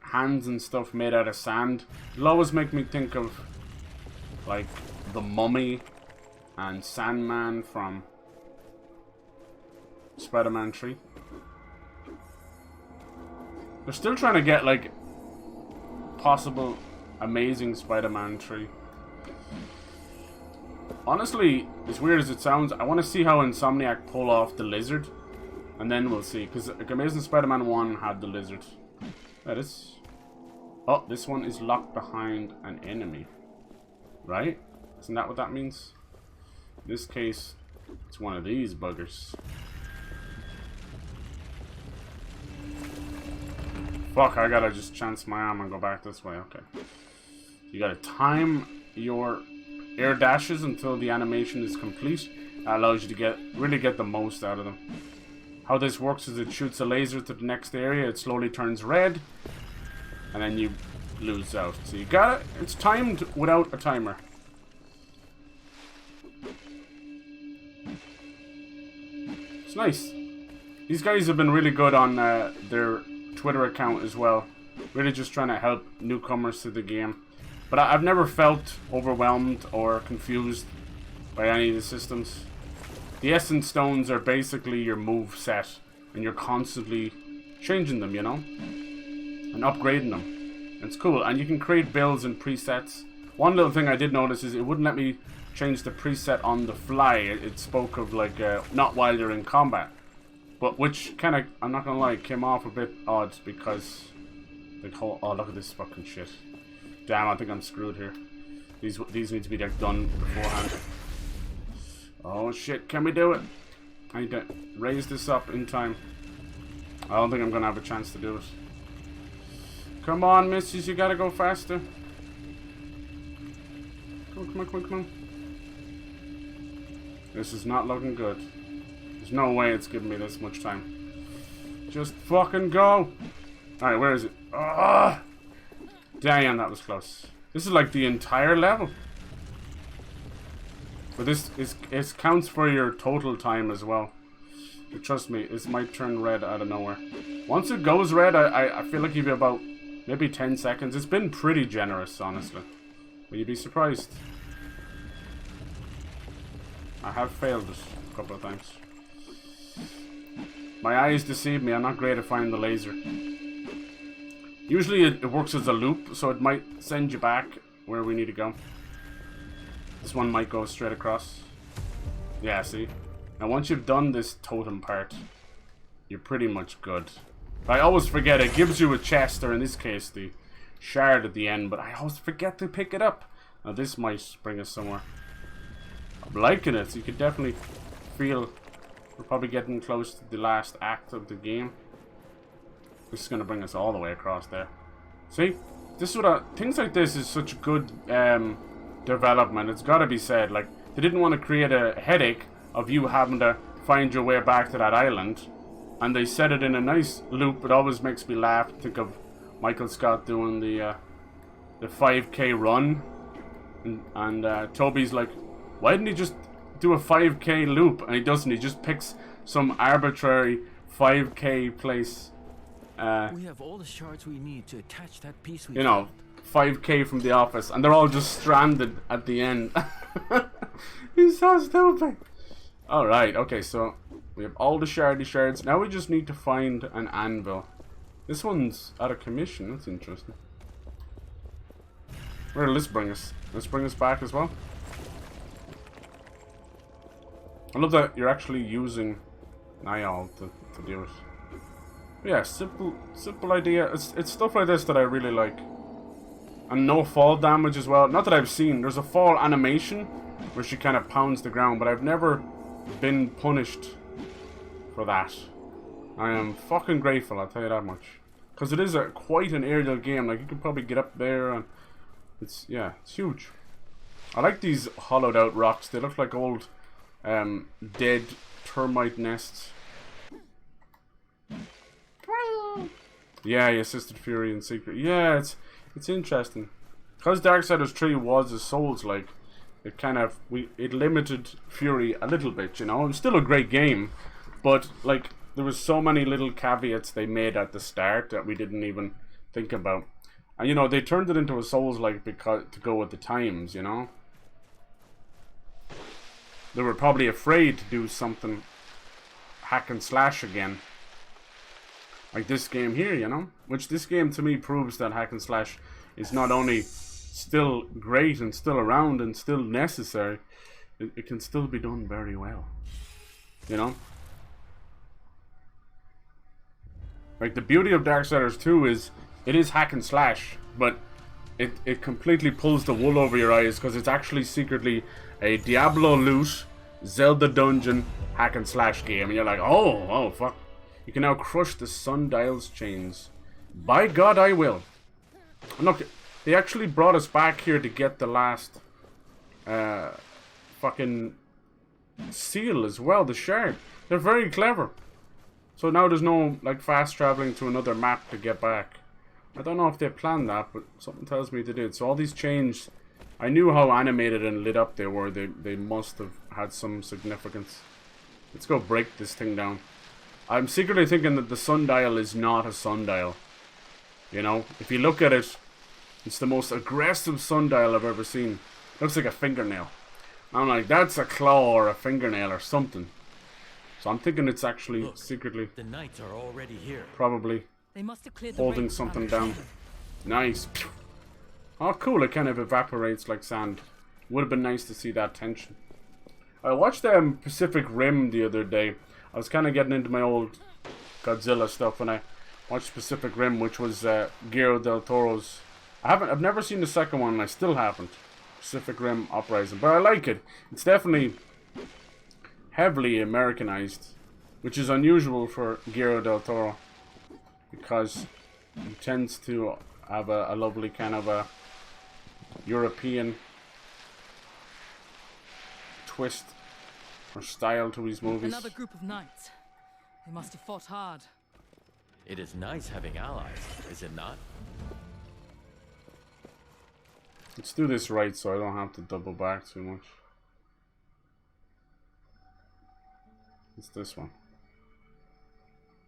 Hands and stuff made out of sand. It'll always make me think of, like, the Mummy and Sandman from Spider-Man 3. They're still trying to get, like, possible amazing Spider-Man 3. Honestly, as weird as it sounds, I want to see how Insomniac pull off the lizard. And then we'll see. Because like, Amazing Spider-Man 1 had the lizard. That is... Oh, this one is locked behind an enemy. Right? Isn't that what that means? In this case, it's one of these buggers. Fuck, I gotta just chance my arm and go back this way. Okay. You gotta time your air dashes until the animation is complete. That allows you to really get the most out of them. How this works is it shoots a laser to the next area, it slowly turns red, and then you lose out. So you got it. It's timed without a timer. It's nice. These guys have been really good on their Twitter account as well. Really just trying to help newcomers to the game. But I've never felt overwhelmed or confused by any of the systems. The Essence Stones are basically your move set, and you're constantly changing them, you know, and upgrading them. It's cool, and you can create builds and presets. One little thing I did notice is it wouldn't let me change the preset on the fly. It spoke of like not while you're in combat, but which kind of, I'm not gonna lie, came off a bit odd because like, oh look at this fucking shit. Damn, I think I'm screwed here. These need to be like done beforehand. Oh shit, can we do it? I need to raise this up in time. I don't think I'm gonna have a chance to do it. Come on, missus, you gotta go faster. Come on, come on, come on. This is not looking good. There's no way it's giving me this much time. Just fucking go! Alright, where is it? Ah! Damn, that was close. This is like the entire level. But this counts for your total time as well. But trust me, this might turn red out of nowhere. Once it goes red, I feel like you've about maybe 10 seconds. It's been pretty generous, honestly. But you'd be surprised. I have failed it a couple of times. My eyes deceive me. I'm not great at finding the laser. Usually it works as a loop, so it might send you back where we need to go. This one might go straight across. Yeah, see? Now once you've done this totem part, you're pretty much good. I always forget it gives you a chest, or in this case the shard at the end, but I always forget to pick it up. Now this might bring us somewhere. I'm liking it. You could definitely feel we're probably getting close to the last act of the game. This is going to bring us all the way across there. See? This is what things like this is such good development. It's got to be said. Like, they didn't want to create a headache of you having to find your way back to that island. And they set it in a nice loop. It always makes me laugh to think of Michael Scott doing the 5K run. And Toby's like, why didn't he just do a 5K loop? And he doesn't. He just picks some arbitrary 5K place. We have all the shards we need to attach that piece. You know, 5K from the office, and they're all just stranded at the end. He's so stupid. All right. Okay. So we have all the shardy shards. Now we just need to find an anvil. This one's out of commission. That's interesting. Where will this bring us? Let's bring us back as well. I love that you're actually using Niall to do it. But yeah, simple idea. It's stuff like this that I really like. And no fall damage as well. Not that I've seen. There's a fall animation where she kind of pounds the ground, but I've never been punished for that. I am fucking grateful, I'll tell you that much. Because it is quite an aerial game. Like, you can probably get up there and it's huge. I like these hollowed out rocks. They look like old dead termite nests. Yeah, he assisted Fury in secret. Yeah, it's interesting. Because Darksiders 3 was a Souls-like, it kind of it limited Fury a little bit, you know. It was still a great game, but like there was so many little caveats they made at the start that we didn't even think about. And you know, they turned it into a Souls-like because to go with the times, you know. They were probably afraid to do something hack and slash again. Like this game here, you know? Which this game to me proves that hack and slash is not only still great and still around and still necessary, it can still be done very well. You know? Like the beauty of Darksiders 2 is it is hack and slash, but it completely pulls the wool over your eyes because it's actually secretly a Diablo loot, Zelda dungeon, hack and slash game. And you're like, oh fuck. You can now crush the sundial's chains. By God, I will. And look, they actually brought us back here to get the last fucking seal as well, the shard. They're very clever. So now there's no like fast traveling to another map to get back. I don't know if they planned that, but something tells me they did. So all these chains, I knew how animated and lit up they were. They must have had some significance. Let's go break this thing down. I'm secretly thinking that the sundial is not a sundial. You know, if you look at it, it's the most aggressive sundial I've ever seen. Looks like a fingernail. I'm like, that's a claw or a fingernail or something. So I'm thinking it's actually secretly. The knights are already here. Probably They must have cleared the holding rain something around. down. Nice. Oh, cool. It kind of evaporates like sand. Would have been nice to see that tension. I watched Pacific Rim the other day. I was kind of getting into my old Godzilla stuff when I watched Pacific Rim, which was Guillermo del Toro's. I've never seen the second one, and I still haven't. Pacific Rim Uprising, but I like it. It's definitely heavily Americanized, which is unusual for Guillermo del Toro, because he tends to have a lovely kind of a European twist or style to his movies. Another group of knights. They must have fought hard. It is nice having allies, is it not? Let's do this right so I don't have to double back too much. It's this one.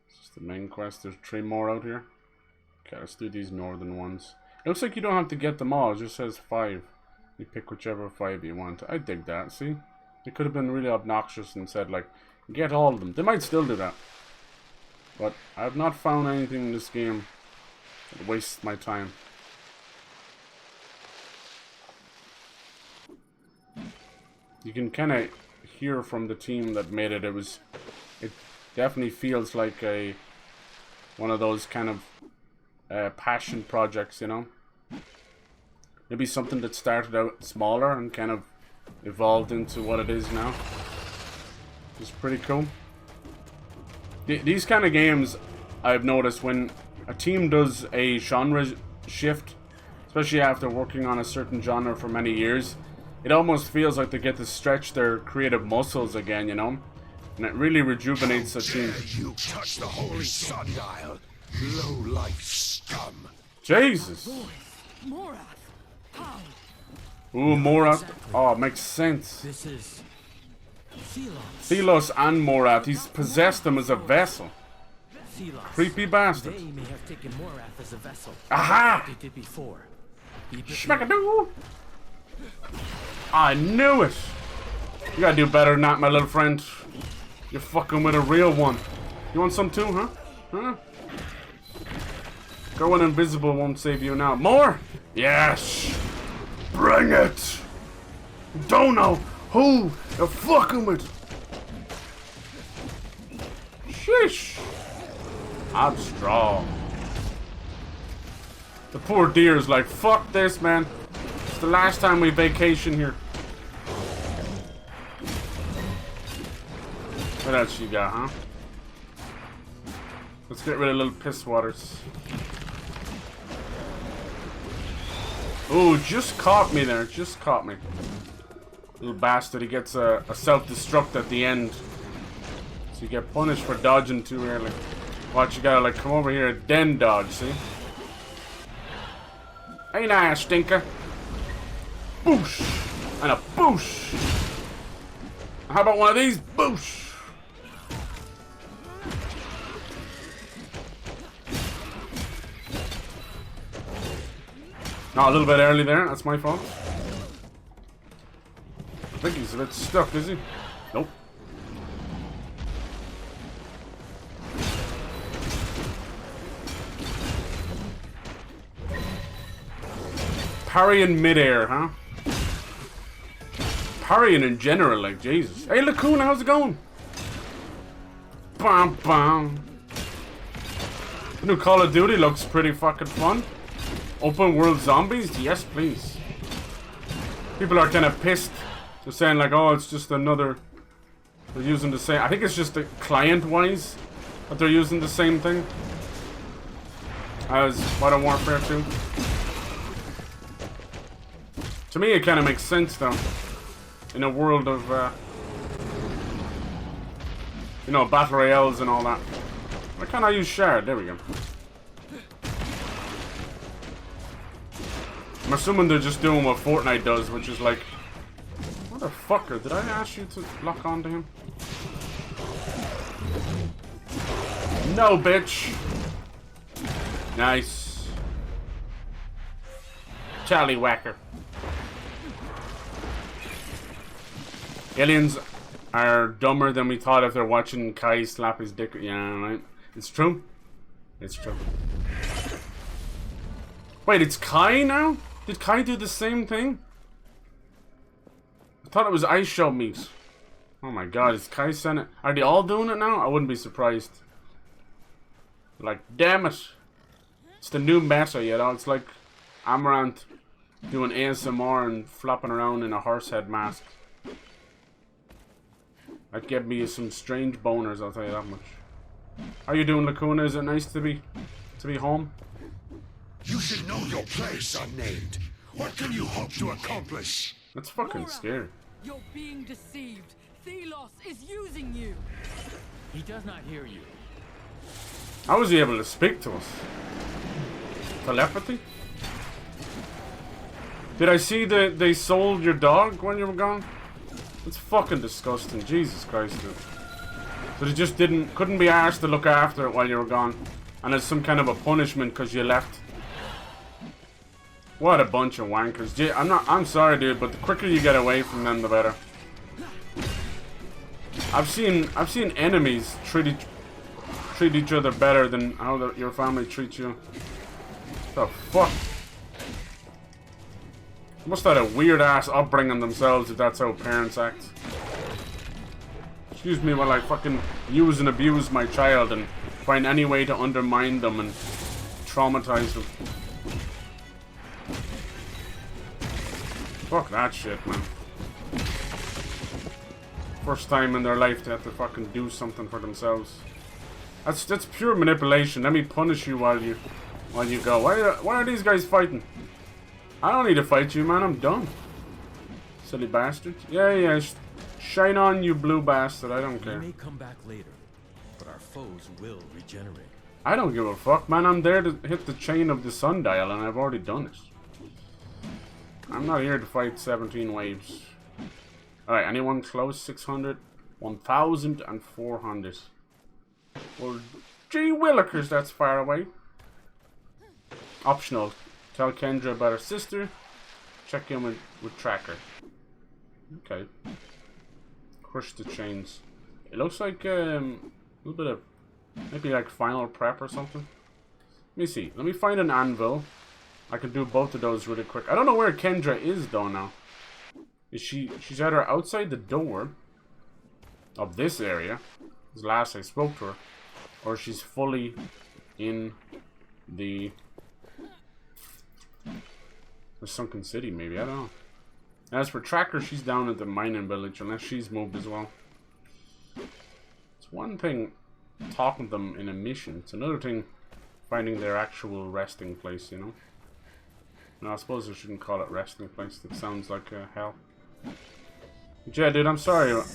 It's just the main quest. There's 3 more out here. Okay, let's do these northern ones. It looks like you don't have to get them all. It just says 5. You pick whichever 5 you want. I dig that, see? They could have been really obnoxious and said, like, get all of them. They might still do that. But I have not found anything in this game that wastes my time. You can kind of hear from the team that made it. It definitely feels like one of those kind of passion projects, you know. Maybe something that started out smaller and kind of evolved into what it is now. It's pretty cool. These kind of games, I've noticed, when a team does a genre shift, especially after working on a certain genre for many years, it almost feels like they get to stretch their creative muscles again, you know? And it really rejuvenates the team. You touch the holy sundial, low-life scum. Jesus. Morath. How? Ooh, Morath. Oh, it makes sense. This is THELOS and Morath. He's possessed them as a vessel. THELOS. Creepy bastard. They may have taken Morath as a vessel. Aha! They did before. Schmackadoo! I knew it! You gotta do better than that, my little friend. You're fucking with a real one. You want some too, huh? Huh? Going invisible won't save you now. More? Yes! Bring it! Don't know who you're fucking with. Sheesh! I'm strong. The poor deer's like, fuck this, man. It's the last time we vacation here. What else you got, huh? Let's get rid of little piss waters. Ooh, just caught me there. Just caught me. Little bastard. He gets a self-destruct at the end. So you get punished for dodging too early. Watch, you gotta like come over here and then dodge, see? Hey now, stinker. Boosh! And a boosh! How about one of these? Boosh! Oh, a little bit early there. That's my fault. I think he's a bit stuck, is he? Nope. Parrying midair, huh? Parrying in general, like Jesus. Hey, Lacoon, how's it going? Bam, bam. The new Call of Duty looks pretty fucking fun. Open world zombies? Yes, please. People are kind of pissed. They're saying like, oh, it's just another. They're using the same. I think it's just the client-wise that they're using the same thing as Modern Warfare 2. To me, it kind of makes sense though. In a world of, you know, battle royales and all that. Why can't I use Shard? There we go. I'm assuming they're just doing what Fortnite does, which is like, motherfucker, did I ask you to lock onto him? No, bitch. Nice. Tallywhacker. Aliens are dumber than we thought if they're watching Kai slap his dick. Yeah, right. It's true. It's true. Wait, it's Kai now? Did Kai do the same thing? I thought it was ice show meat. Oh my god, is Kai Senate? Are they all doing it now? I wouldn't be surprised. Like, damn it. It's the new meta, you know? It's like Amaranth doing ASMR and flopping around in a horse head mask. That'd get me some strange boners, I'll tell you that much. How you doing, Lacuna? Is it nice to be home? You should know your place, unnamed. What can you hope to accomplish? That's fucking scary. You're being deceived. THELOS is using you. He does not hear you. How was he able to speak to us? Telepathy? Did I see that they sold your dog when you were gone? It's fucking disgusting. Jesus Christ, dude. So they just couldn't be arsed to look after it while you were gone. And it's some kind of a punishment because you left. What a bunch of wankers. I'm sorry, dude, but the quicker you get away from them, the better. I've seen enemies treat each other better than how your family treats you. The fuck? Must have had a weird ass upbringing themselves if that's how parents act. Excuse me while I fucking use and abuse my child and find any way to undermine them and traumatize them. Fuck that shit, man. First time in their life to have to fucking do something for themselves. That's pure manipulation. Let me punish you while you go. Why are these guys fighting? I don't need to fight you, man. I'm done. Silly bastard. Yeah. Shine on, you blue bastard. I don't care. We may come back later, but our foes will regenerate. I don't give a fuck, man. I'm there to hit the chain of the sundial, and I've already done it. I'm not here to fight 17 waves. Alright, anyone close? 600? 1,400. Well, gee willikers, that's far away. Optional. Tell Kendra about her sister. Check in with Tracker. Okay. Crush the chains. It looks like a little bit of maybe like final prep or something. Let me see. Let me find an anvil. I can do both of those really quick. I don't know where Kendra is though now. Is she's either outside the door of this area, as last I spoke to her, or she's fully in the sunken city, maybe. I don't know. As for Tracker, she's down at the mining village, unless she's moved as well. It's one thing talking to them in a mission. It's another thing finding their actual resting place, you know? No, I suppose I shouldn't call it resting place. That sounds like hell. But yeah, dude, I'm sorry. It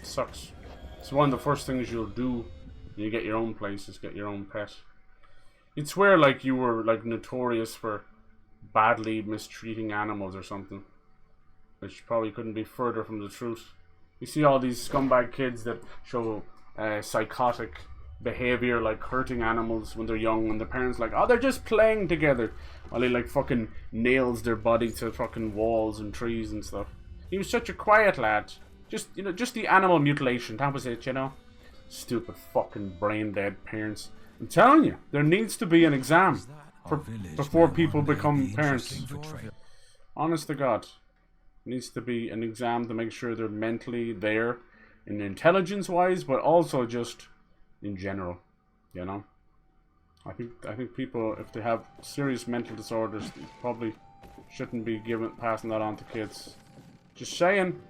sucks. It's one of the first things you'll do when you get your own place is get your own pet. You'd swear like you were like notorious for badly mistreating animals or something. Which probably couldn't be further from the truth. You see all these scumbag kids that show psychotic behavior, like hurting animals when they're young, and the parents like, oh, they're just playing together, while he like fucking nails their body to fucking walls and trees and stuff. He was such a quiet lad. Just, you know, just the animal mutilation, that was it, you know. Stupid fucking brain dead parents. I'm telling you, there needs to be an exam before people become parents. Honest to God. Needs to be an exam to make sure they're mentally there, in intelligence wise, but also just in general, you know. I think people, if they have serious mental disorders, probably shouldn't be passing that on to kids. Just saying.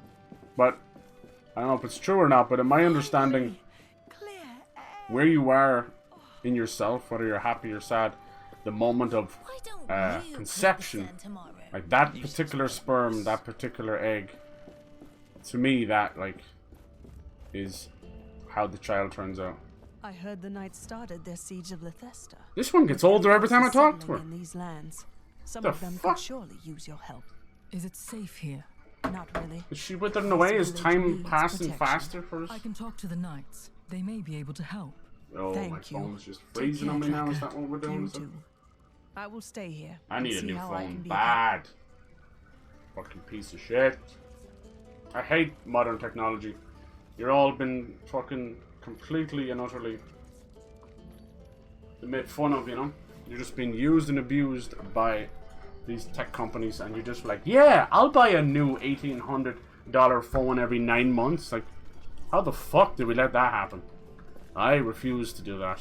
But I don't know if it's true or not, but in my understanding, where you are in yourself, whether you're happy or sad, the moment of conception, like that particular sperm, that particular egg, to me that like is how the child turns out. I heard the Knights started their siege of Lithesta. This one gets older every time I talk to her. In these lands, some of them could surely use your help. Is it safe here? Not really. Is she withering away? Is time passing faster for us? I can talk to the Knights. They may be able to help. Oh, my phone's just freezing on me now. Is that what we're doing? I will stay here. I need a new phone. Bad. Fucking piece of shit. I hate modern technology. You're all been fucking completely and utterly made fun of, you know? You're just being used and abused by these tech companies, and you're just like, yeah, I'll buy a new $1,800 phone every 9 months. Like, how the fuck did we let that happen? I refuse to do that.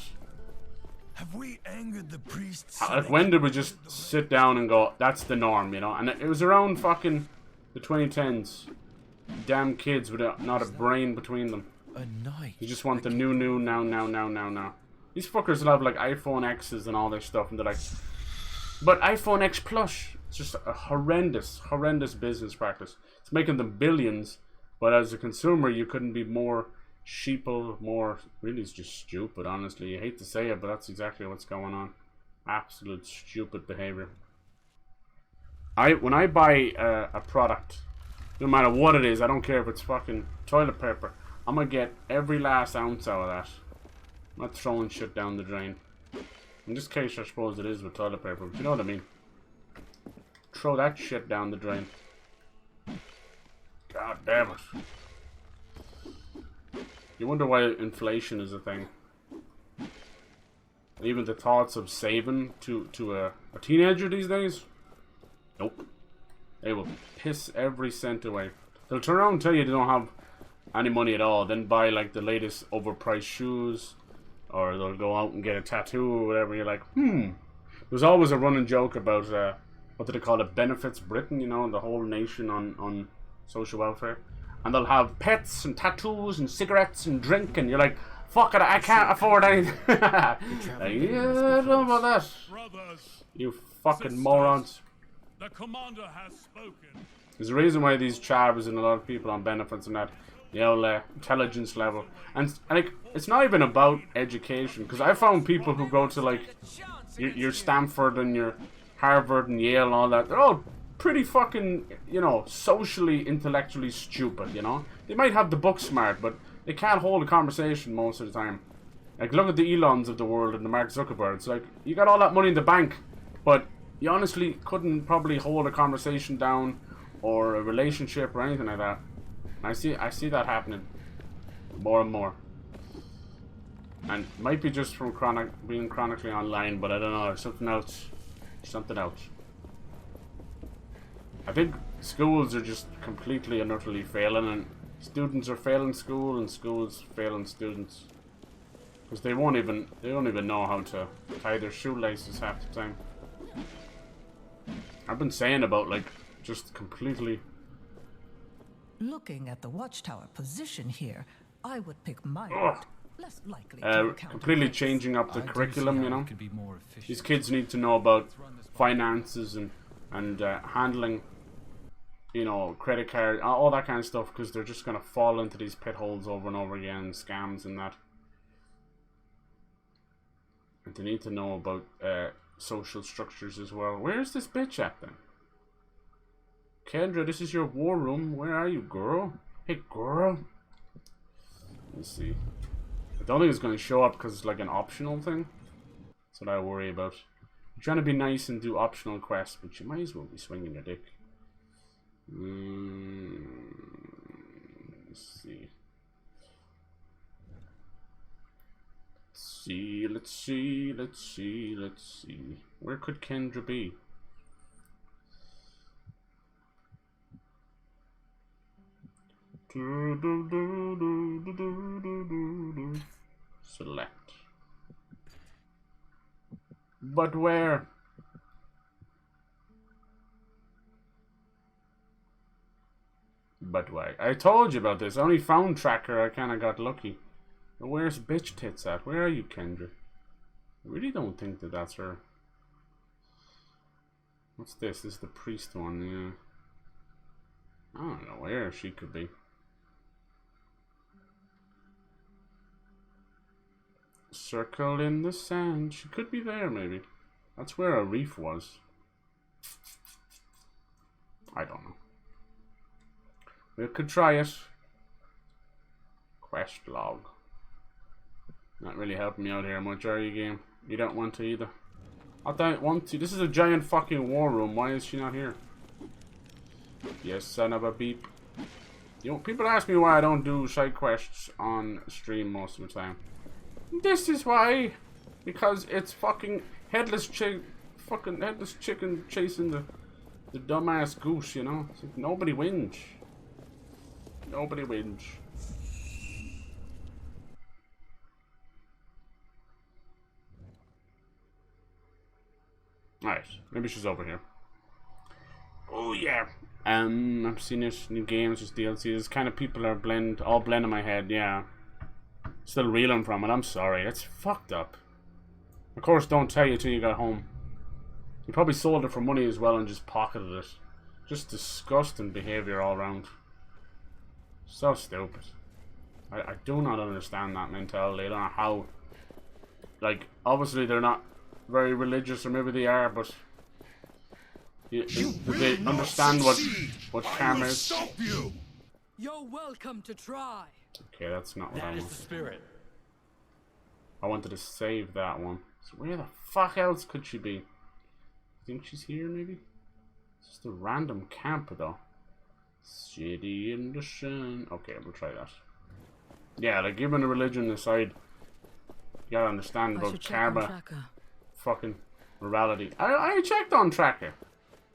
Have we angered the priests? Like, when did we just sit down and go, that's the norm, you know? And it was around fucking the 2010s. Damn kids with not a brain between them. A knight. You just want the new, now. These fuckers will have like iPhone X's and all their stuff, and they're like, but iPhone X Plus, it's just a horrendous business practice. It's making them billions, but as a consumer, you couldn't be more sheeple, more, really it's just stupid, honestly. You hate to say it, but that's exactly what's going on. Absolute stupid behavior. When I buy a product, no matter what it is, I don't care if it's fucking toilet paper, I'm gonna get every last ounce out of that. I'm not throwing shit down the drain. In this case, I suppose it is with toilet paper, but you know what I mean. Throw that shit down the drain. God damn it. You wonder why inflation is a thing. Even the thoughts of saving to a teenager these days? Nope. They will piss every cent away. They'll turn around and tell you they don't have any money at all, then buy like the latest overpriced shoes, or they'll go out and get a tattoo or whatever. You're like, There's always a running joke about, what do they call it, Benefits Britain, you know, the whole nation on social welfare. And they'll have pets and tattoos and cigarettes and drink, and you're like, fuck it, I can't afford anything. Like, yeah, I don't know about that. Brothers, You fucking morons. the commander has spoken. There's a reason why these chavs and a lot of people on benefits and that, the old intelligence level. And like, it's not even about education, because I found people who go to like your Stanford and your Harvard and Yale and all that, they're all pretty fucking, you know, socially, intellectually stupid, you know? They might have the book smart, but they can't hold a conversation most of the time. Like, look at the Elons of the world and the Mark Zuckerbergs. Like, you got all that money in the bank, but you honestly couldn't probably hold a conversation down or a relationship or anything like that. I see that happening more and more. And it might be just from being chronically online, but I don't know, something else. Something else. I think schools are just completely and utterly failing, and students are failing school, and schools failing students. Because they don't even know how to tie their shoelaces half the time. I've been saying about, like, just completely... Looking at the watchtower position here, I would pick my route. Less likely to encounter completely threats. changing up the curriculum, you know? These kids need to know about finances and handling, you know, credit card, all that kind of stuff, because they're just going to fall into these pit holes over and over again, scams and that. And they need to know about social structures as well. Where's this bitch at then? Kendra, this is your war room. Where are you, girl? Hey, girl. Let's see. I don't think it's going to show up because it's like an optional thing. That's what I worry about. You're trying to be nice and do optional quests, but you might as well be swinging your dick. Let's see. Let's see. Where could Kendra be? Select. But where? But why? I told you about this. I only found tracker. I kind of got lucky. But where's bitch tits at? Where are you, Kendra? I really don't think that that's her. What's this? This is the priest one, yeah. I don't know where she could be. Circle in the sand. She could be there, maybe. That's where a reef was. I don't know. We could try it. Quest log. Not really helping me out here much, are you, game? You don't want to either. I don't want to. This is a giant fucking war room. Why is she not here? Yes, son of a beep. You know, people ask me why I don't do side quests on stream most of the time. This is why. Because it's fucking headless chicken chasing the dumbass goose, you know? It's like nobody wins. Nobody wins. Alright, maybe she's over here. Oh yeah. I've seen it, new games, just DLCs. Kind of people are all blend in my head, yeah. Still reeling from it, I'm sorry. It's fucked up. Of course, don't tell you till you got home. You probably sold it for money as well and just pocketed it. Just disgusting behavior all around. So stupid. I do not understand that mentality. I don't know how. Like, obviously they're not very religious, or maybe they are, but do they understand what karma is? You're welcome to try. Okay, that's not what I want. That is the spirit. I wanted to save that one. So where the fuck else could she be? I think she's here, maybe? It's just a random camp, though. City in the sun. Okay, we'll try that. Yeah, like, given a religion aside, you gotta understand about karma. Fucking morality. I checked on Tracker.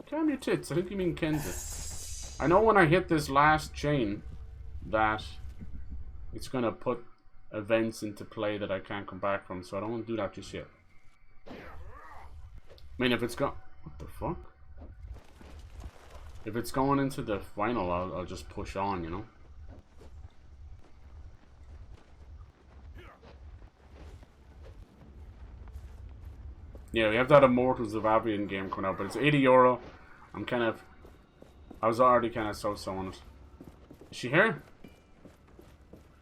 Calm your tits. I think you mean Kenza. I know when I hit this last chain that it's gonna put events into play that I can't come back from, so I don't want to do that just yet. I mean, if it's got... What the fuck? If it's going into the final, I'll just push on, you know? Yeah, we have that Immortals of Avian game coming out, but it's €80. I was already kind of so-so on it. Is she here?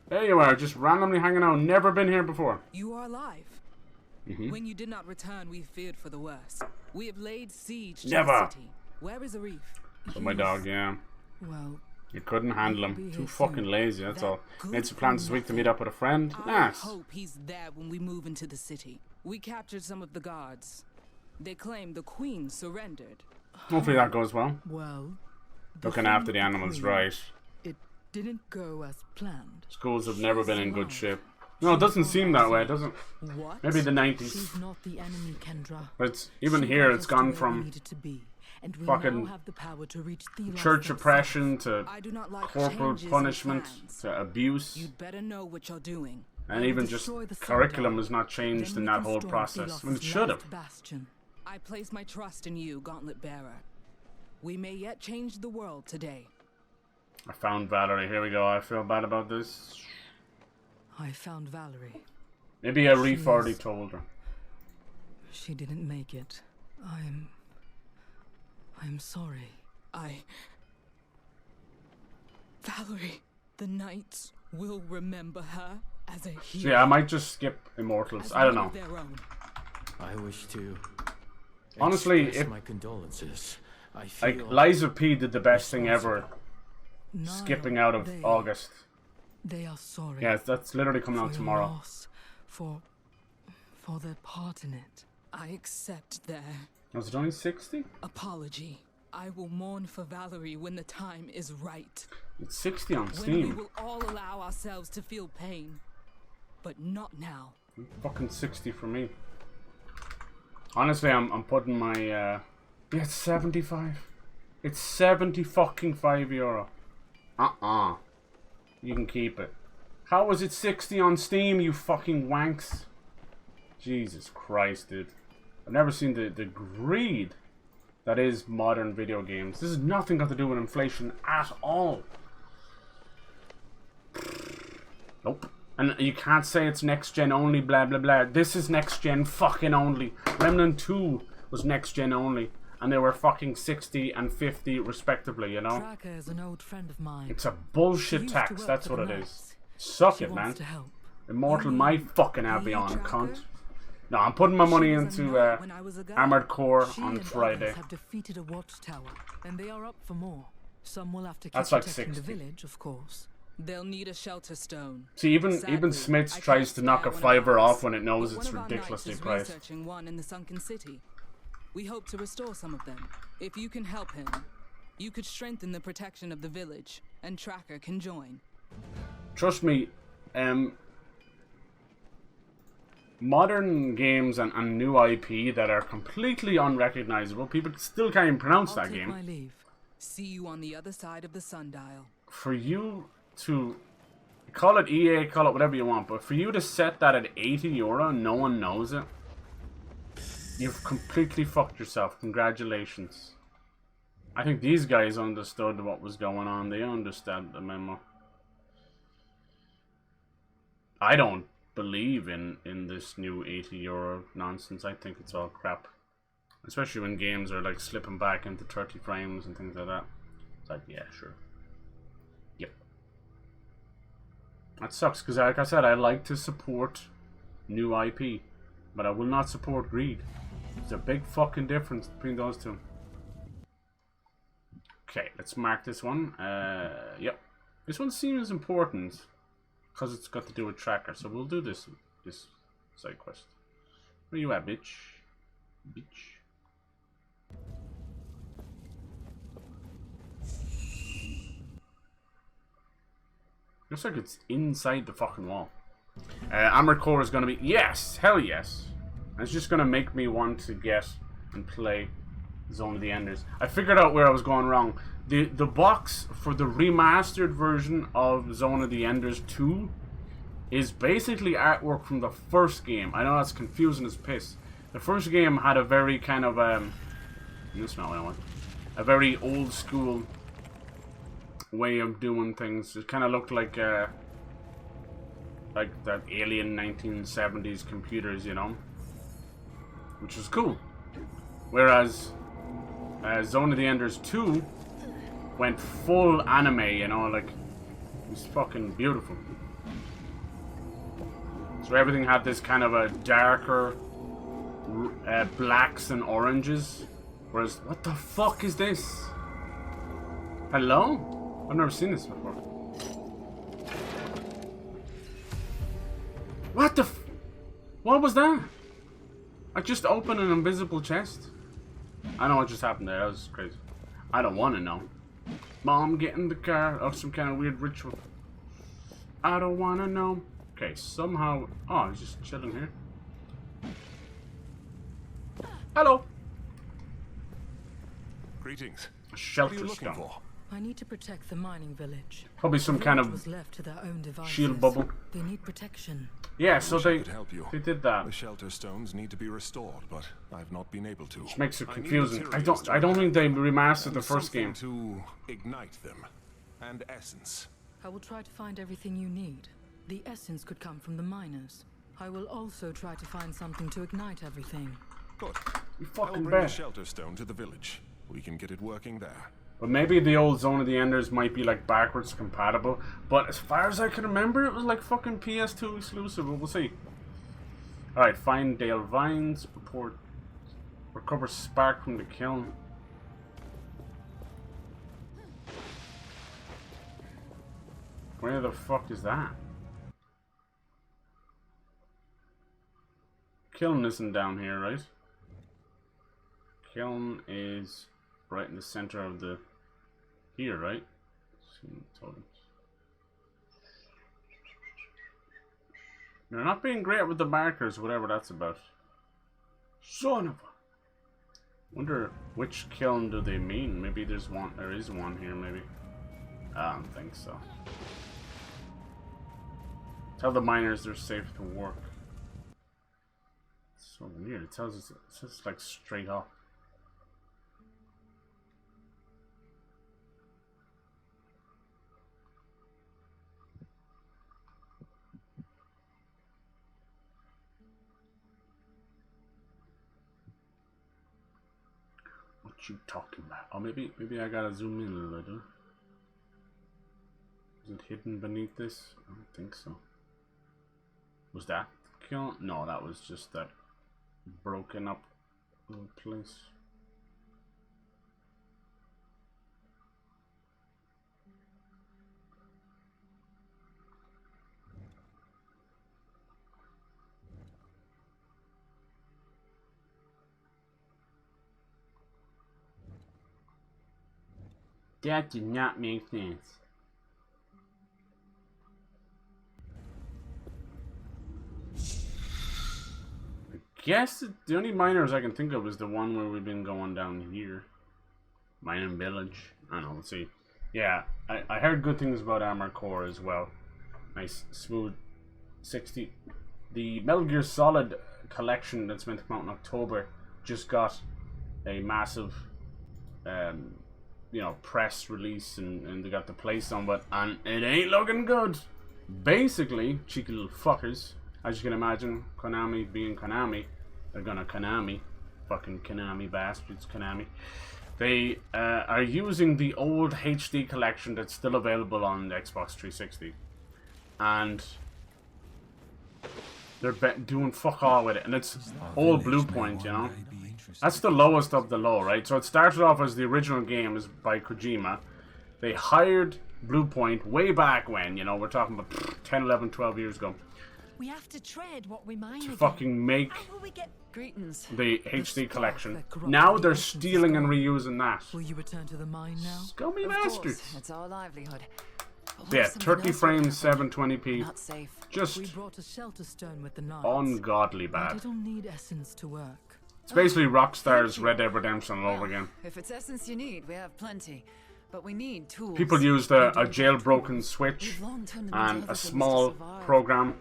There you are, just randomly hanging out. Never been here before. You are alive. When you did not return, we feared for the worst. We have laid siege to the city. Where is Arif? So my dog, yeah. Well, you couldn't handle him. Too fucking lazy, that's all. Made some plans this week to meet up with a friend. Nice. I hope he's there when we move into the city. We captured some of the guards. They claim the queen surrendered. Hopefully that goes well. Well, looking after the animals, right. It didn't go as planned. Schools have never been in good shape. No, it doesn't seem that way, doesn't it? What? Maybe the 90s. She's not the enemy, Kendra. But it's, even here, it's gone from fucking church oppression to corporal punishment to abuse. You'd better know what you're doing. And even just curriculum has not changed in that whole process. I mean, it should have. I place my trust in you, Gauntlet Bearer. We may yet change the world today. I found Valerie. Here we go. I feel bad about this. I found Valerie. Maybe Arif already told her. She didn't make it. I'm sorry. Valerie, the Knights will remember her as a hero. So yeah, I might just skip Immortals. I don't know. I wish to. Honestly, if my condolences. I like feel Liza P did the best thing ever, skipping out of August. They are sorry. Yeah, that's literally coming out tomorrow. Loss, for their part in it. I accept their... Was it only 60? Apology. I will mourn for Valerie when the time is right. It's 60 on When Steam. we will all allow ourselves to feel pain. But not now. Fucking 60 for me. Honestly, I'm putting my... Yeah, it's 75. It's 70 fucking €5. You can keep it. How was it 60 on Steam, you fucking wanks? Jesus Christ, dude. I've never seen the greed that is modern video games. This has nothing got to do with inflation at all. Nope. And you can't say it's next gen only, blah blah blah. This is next gen fucking only. Remnant 2 was next gen only. And they were fucking 60 and 50 respectively, you know? Tracker is an old friend of mine. It's a bullshit tax, that's what it is. Suck it, man. Immortal my fucking Avion, cunt. No, I'm putting my money into Armored Core on Friday. Have defeated a watchtower, and they are up for more. Some will have to keep That's like protecting 60. the village, of course. They'll need a shelter stone. See, even Smiths tries to knock a fiver off when it knows it's ridiculously priced. Researching one in the sunken city. We hope to restore some of them. If you can help him, You could strengthen the protection of the village, and Tracker can join. Trust me, modern games and new IP that are completely unrecognizable, people still can't even pronounce that game. My leave. See you on the other side of the sundial. For you to call it EA, call it whatever you want, but for you to set that at €80 and no one knows it, you've completely fucked yourself. Congratulations. I think these guys understood what was going on. They understand the memo. I don't believe in this new €80 nonsense. I think it's all crap. Especially when games are like slipping back into 30 frames and things like that. It's like, yeah, sure. Yep. That sucks, because like I said, I like to support new IP. But I will not support greed. There's a big fucking difference between those two. Okay, let's mark this one. Yep. This one seems important because it's got to do with Tracker, so we'll do this side quest. Where you at, bitch? Bitch. Looks like it's inside the fucking wall. Armored Core is gonna be yes, hell yes. And it's just gonna make me want to get and play Zone of the Enders. I figured out where I was going wrong. The box for the remastered version of Zone of the Enders 2 is basically artwork from the first game. I know that's confusing as piss. The first game had a very kind of that's not what I want. A very old school way of doing things. It kind of looked like that alien 1970s computers, you know, which was cool. Whereas Zone of the Enders 2 went full anime, you know, like, it was fucking beautiful. So everything had this kind of a darker blacks and oranges. Whereas, what the fuck is this? Hello? I've never seen this before. What the f... What was that? I just opened an invisible chest. I know what just happened there. That was crazy. I don't want to know. Mom, get in the car. Oh, some kind of weird ritual. I don't want to know. Okay, somehow... Oh, he's just chilling here. Hello. Greetings. A shelter what are you looking stone. for? I need to protect the mining village. Probably some kind of was left to their own devices. shield bubble. They need protection. Yeah, so they help you. They did that. The shelter stones need to be restored, but I've not been able to. Which makes it confusing. I don't think they remastered the first game. To ignite them, and essence. I will try to find everything you need. The essence could come from the miners. I will also try to find something to ignite everything. Good. You I'll fucking bring the bet. shelter stone to the village. We can get it working there. But maybe the old Zone of the Enders might be like backwards compatible. But as far as I can remember, it was like fucking PS2 exclusive. But we'll see. Alright, find Dale Vines. Report. Recover spark from the kiln. Where the fuck is that? Kiln isn't down here, right? Kiln is right in the center of the... Here, right? They're not being great with the markers, whatever that's about. Son of a... Wonder which kiln do they mean? Maybe there's one. There is one here, maybe. I don't think so. Tell the miners they're safe to work. It's so weird. It tells us. It says like straight up. What you talking about? Oh, maybe I gotta zoom in a little. Is it hidden beneath this? I don't think so. Was that kill? No, that was just that broken up little place. That did not make sense. I guess the only miners I can think of is the one where we've been going down here. Mining Village. I don't know, let's see. Yeah, I heard good things about Armored Core as well. Nice, smooth 60. The Metal Gear Solid collection that's meant to come out in October just got a massive, you know, press release, and they got the PlayStation, but and it ain't looking good. Basically, cheeky little fuckers, as you can imagine, Konami being Konami, they're gonna Konami, fucking Konami bastards, Konami. They are using the old HD collection that's still available on the Xbox 360, and they're doing fuck all with it, and it's old Bluepoint, you know. That's the lowest of the low, right? So it started off as the original game is by Kojima. They hired Bluepoint way back when, you know, we're talking about 10, 11, 12 years ago. We have to tread what we mine To again. fucking make Greetings. the HD collection. Now they're stealing and reusing that. Will you return to the mine now? Scummy bastards. It's our livelihood. Yeah, 30 frames, 720p. Not safe. Just We brought a shelter stone with the knives. ungodly But bad. it'll need essence to work. It's basically Rockstar's Red Dead Redemption all over again. If it's essence you need, we have plenty. But we need tools. People used a jailbroken Switch and a small program,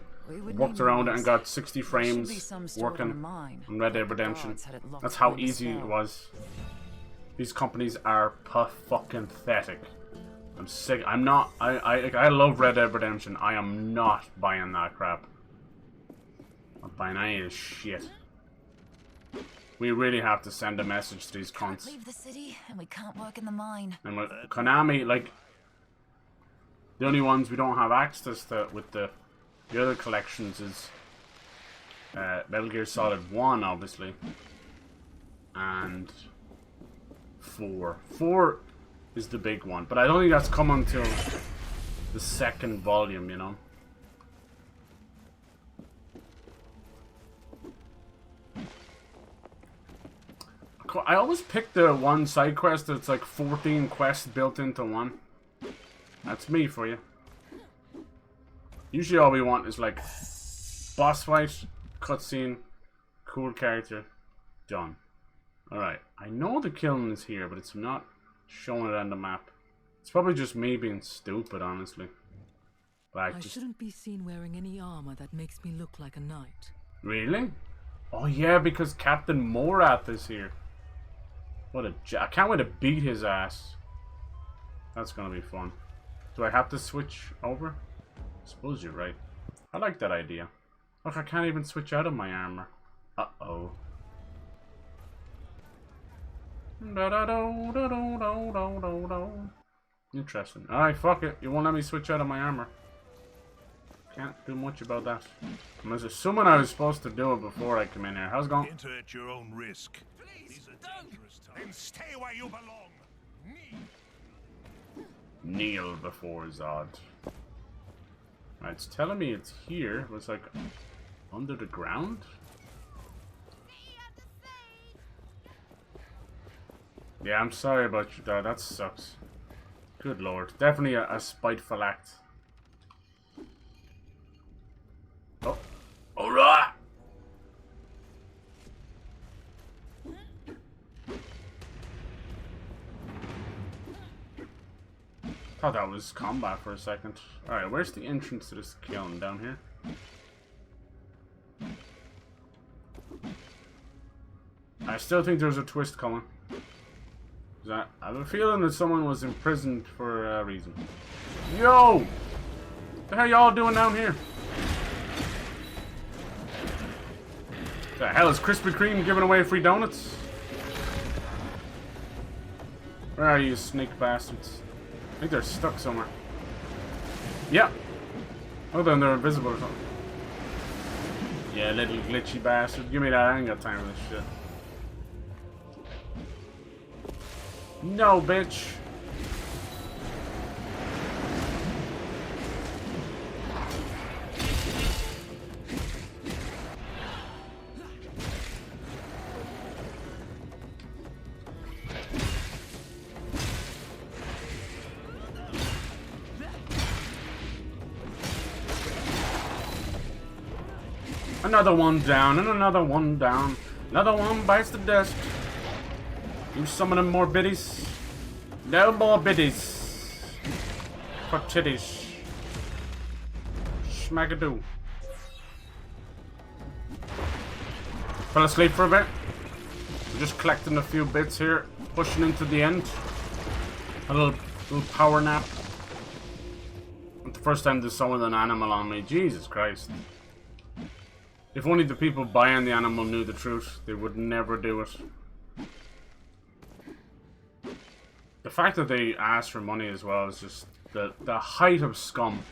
worked around it and got 60 frames working on Red Dead Redemption. That's how easy it was. These companies are fucking pathetic. I'm sick. I'm not. I love Red Dead Redemption. I am not buying that crap. I'm not buying any of this shit. We really have to send a message to these cunts. Leave the city, and we can't work in the mine. And with Konami, like, the only ones we don't have access to with the other collections is Metal Gear Solid 1, obviously, and 4. 4 is the big one, but I don't think that's come until the second volume, you know. I always pick the one side quest that's like 14 quests built into one. That's me for you. Usually all we want is like boss fight, cutscene, cool character, done. Alright, I know the kiln is here, but it's not showing it on the map. It's probably just me being stupid, honestly. But I shouldn't be seen wearing any armor that makes me look like a knight. Really? Oh yeah, because Captain Morath is here. What I can't wait to beat his ass. That's gonna be fun. Do I have to switch over? I suppose you're right. I like that idea. Look, I can't even switch out of my armor. Uh-oh. Interesting. Alright, fuck it. You won't let me switch out of my armor. Can't do much about that. I was assuming I was supposed to do it before I come in here. How's it going? Enter at your own risk. Please don't. Then stay where you belong. Kneel before Zod. Right, it's telling me it's here. It was like under the ground. Yeah, I'm sorry about you, Dad. That sucks. Good lord. Definitely a spiteful act. Oh. Alright! Thought that was combat for a second. Alright, where's the entrance to this kiln? Down here? I still think there's a twist coming. I have a feeling that someone was imprisoned for a reason. Yo! What the hell y'all doing down here? The hell is Krispy Kreme giving away free donuts? Where are you, snake bastards? I think they're stuck somewhere. Yeah. Oh, then they're invisible or something. Yeah, little glitchy bastard. Give me that. I ain't got time for this shit. No, bitch. Another one down, and another one down. Another one bites the dust. Do some of them more biddies. No more biddies. For titties. Smackadoo. Fell asleep for a bit. We're just collecting a few bits here. Pushing into the end. A little power nap. Not the first time there's someone with an animal on me. Jesus Christ. If only the people buying the animal knew the truth, they would never do it. The fact that they ask for money as well is just the height of scum.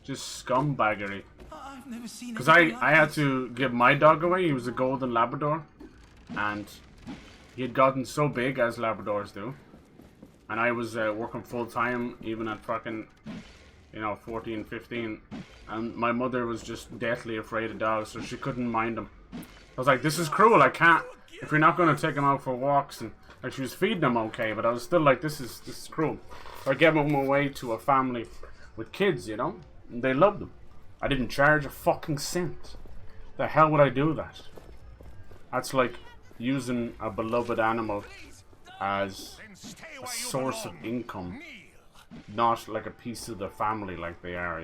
Just scumbaggery. Because I had to give my dog away. He was a golden Labrador. And he had gotten so big, as Labradors do. And I was working full time, even at fucking, 14, 15. And my mother was just deathly afraid of dogs, so she couldn't mind them. I was like, this is cruel, I can't. If you're not going to take them out for walks, and like she was feeding them okay, but I was still like, this is cruel. So I gave them away to a family with kids, and they loved them. I didn't charge a fucking cent. The hell would I do that? That's like using a beloved animal as a source of income, not like a piece of the family like they are,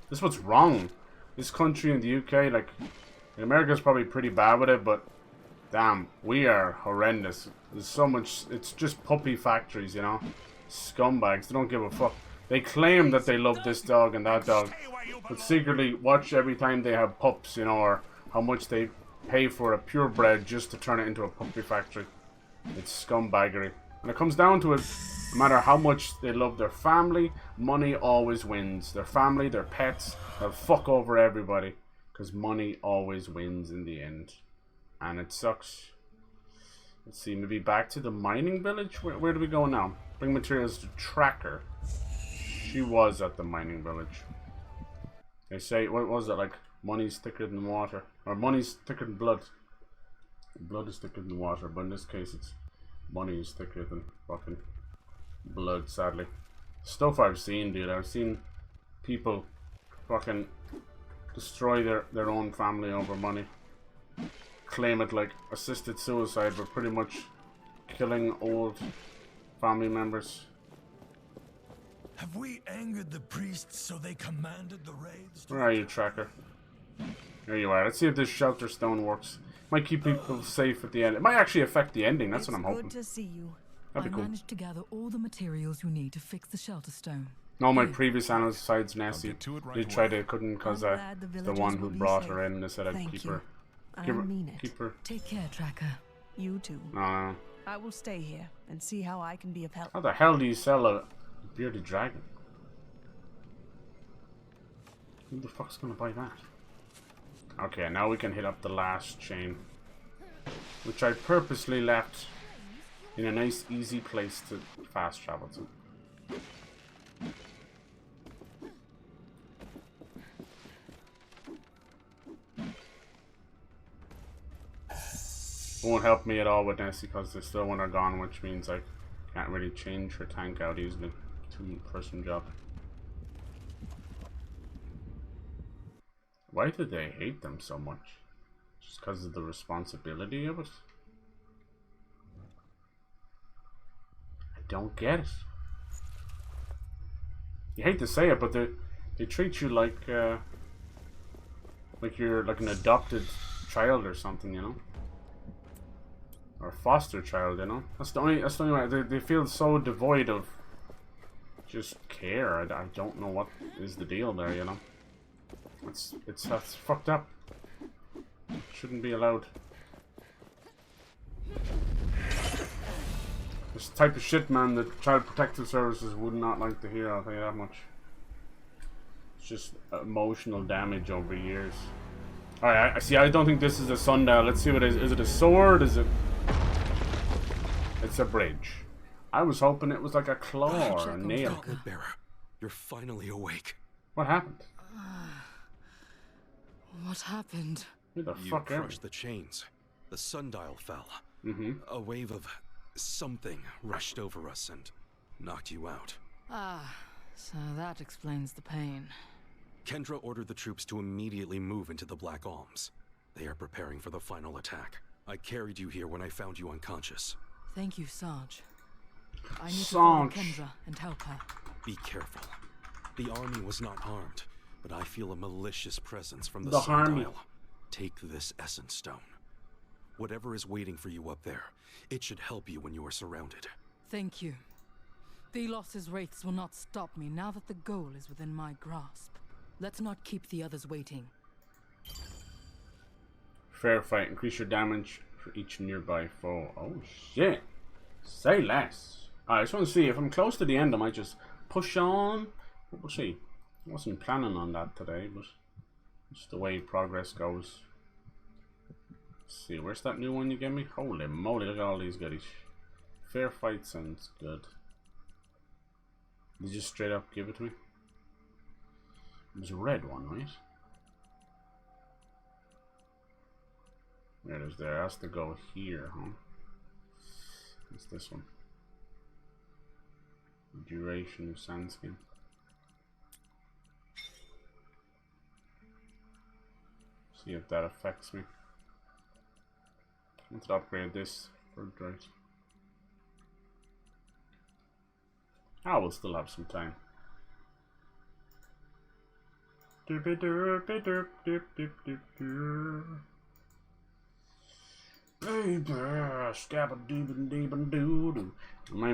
This is what's wrong. This country in the UK, like, in America is probably pretty bad with it, but damn, we are horrendous. There's so much, it's just puppy factories, Scumbags, they don't give a fuck. They claim that they love this dog and that dog, but secretly watch every time they have pups, or how much they pay for a purebred just to turn it into a puppy factory. It's scumbaggery. When it comes down to it, no matter how much they love their family, money always wins. Their family, their pets, they'll fuck over everybody. Because money always wins in the end. And it sucks. Let's see, maybe back to the mining village? Where do we go now? Bring materials to Tracker. She was at the mining village. They say, what was it, like, money's thicker than water. Or money's thicker than blood. Blood is thicker than water, but in this case it's money is thicker than fucking blood, sadly. Stuff I've seen, dude. I've seen people fucking destroy their own family over money. Claim it like assisted suicide, but pretty much killing old family members. Have we angered the priests so they commanded the raids? Where are you, Tracker? There you are. Let's see if this shelter stone works. Might keep people safe at the end. It might actually affect the ending. That's what I'm hoping. Good to see you. That'd be cool. I managed to gather all the materials you need to fix the shelter stone. All my previous animals besides Nessie, they tried it, couldn't, because the one who brought her in, they said I'd keep her. I mean it. Keep her. Take care, Tracker. You too. No. I will stay here and see how I can be of help. How the hell do you sell a bearded dragon? Who the fuck's gonna buy that? Okay, now we can hit up the last chain, which I purposely left in a nice, easy place to fast travel to. Won't help me at all with Nessie because they still when they're gone, which means I can't really change her tank out easily. Two-person job. Why do they hate them so much? Just because of the responsibility of it? I don't get it. You hate to say it, but they treat you like you're like an adopted child or something, or a foster child, That's the only way. They feel so devoid of just care. I don't know what is the deal there, That's fucked up. It shouldn't be allowed. This type of shit, man, that Child Protective Services would not like to hear, I'll tell you that much. It's just emotional damage over years. Alright, I see, I don't think this is a sundial. Let's see what it is. Is it a sword? Is it... It's a bridge. I was hoping it was like a claw or a nail. Bearer, you're finally awake. What happened? What happened? Who the You fuck are crushed the chains. The sundial fell. Mm-hmm. A wave of something rushed over us and knocked you out. Ah, so that explains the pain. Kendra ordered the troops to immediately move into the Black Alms. They are preparing for the final attack. I carried you here when I found you unconscious. Thank you, Sarge. I need to follow Kendra and help her. Be careful. The army was not harmed, but I feel a malicious presence from the sundial. Take this essence stone. Whatever is waiting for you up there, it should help you when you are surrounded. Thank you. THELOS' wraiths will not stop me now that the goal is within my grasp. Let's not keep the others waiting. Fair fight. Increase your damage for each nearby foe. Oh shit. Say less. I just want to see if I'm close to the end. I might just push on. We'll see. I wasn't planning on that today, but it's the way progress goes. Let's see, where's that new one you gave me? Holy moly, look at all these goodies. Fair fight sounds good. You just straight up give it to me? There's a red one, right? Yeah, it is there. It has to go here, huh? What's this one? Duration of sandskin. See if that affects me. I want to upgrade this for right. I will still have some time. Remind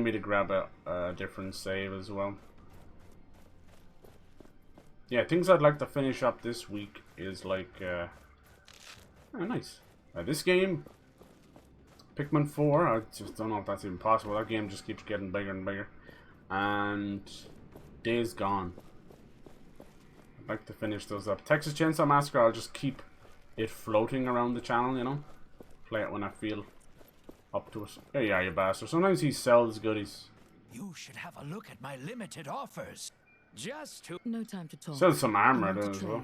me to grab a different save as well. Yeah, things I'd like to finish up this week is like, oh, nice. This game, Pikmin 4, I just don't know if that's even possible. That game just keeps getting bigger and bigger. And Days Gone. I'd like to finish those up. Texas Chainsaw Massacre, I'll just keep it floating around the channel, you know? Play it when I feel up to it. There you are, you bastard. Sometimes he sells goodies. You should have a look at my limited offers. Just to... No time to talk. Sells some armor though as well.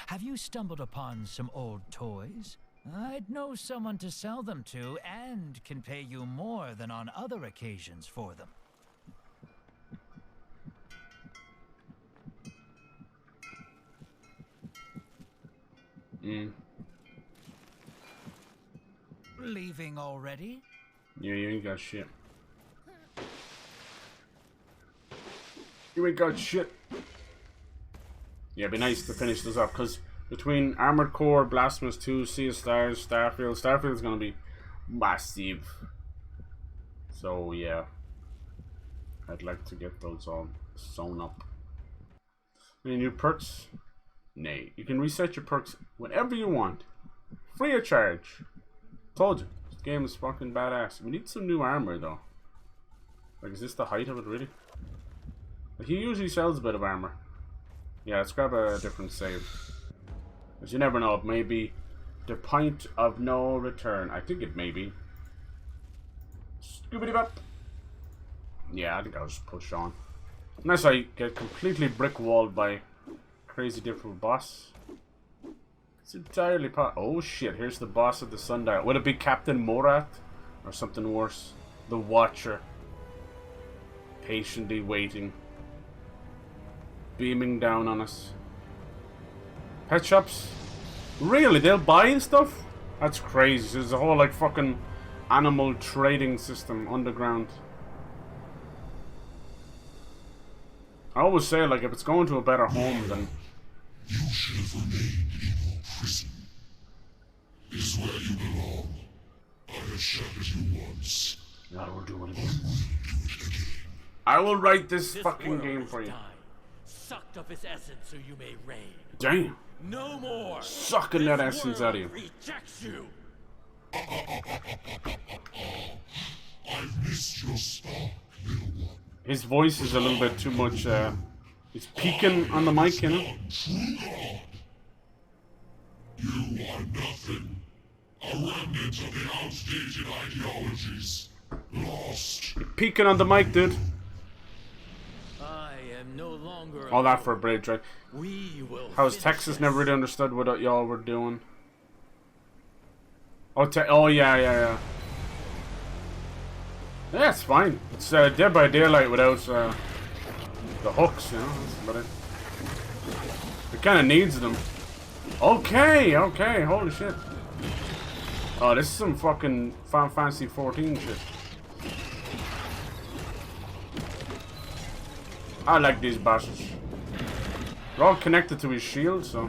Have you stumbled upon some old toys? I'd know someone to sell them to and can pay you more than on other occasions for them. Leaving already? Yeah, you ain't got shit. You ain't got shit. Yeah, it'd be nice to finish this up, because between Armored Core, Blasphemous 2, Sea of Stars, Starfield's gonna be massive. So, yeah. I'd like to get those all sewn up. Any new perks? Nay. You can reset your perks whenever you want. Free of charge. Told you. This game is fucking badass. We need some new armor, though. Like, is this the height of it, really? Like, he usually sells a bit of armor. Yeah, let's grab a different save. Because you never know, it may be the point of no return. I think it may be. Scoobity-bop. Yeah, I think I'll just push on. Unless I get completely brick-walled by crazy difficult boss. It's entirely oh shit, here's the boss of the Sundial. Would it be Captain Morat? Or something worse? The Watcher. Patiently waiting. Beaming down on us. Pet shops? Really? They'll buy stuff? That's crazy. There's a whole like fucking animal trading system underground. I always say, like, if it's going to a better home, then... You should have remained in your prison. This is where you belong. I have shattered you once. I will do it again. I will write this fucking game for you. Sucked of its essence so you may reign. Damn. No more. Sucking that essence out of you. Rejects you. I've missed your spark, little one. His voice is a little bit too much, it's peaking on the mic, you know? You are nothing. A remnant of the outdated ideologies. Lost. You're peaking on the mic, dude. I am no longer All that for a bridge, right? We will How's Texas never really understood what y'all were doing? Oh, yeah. Yeah, it's fine. It's Dead by Daylight without the hooks, you know. That's about it. It kind of needs them. Okay, okay, holy shit. Oh, this is some fucking Final Fantasy 14 shit. I like these bastards. They're all connected to his shield, so...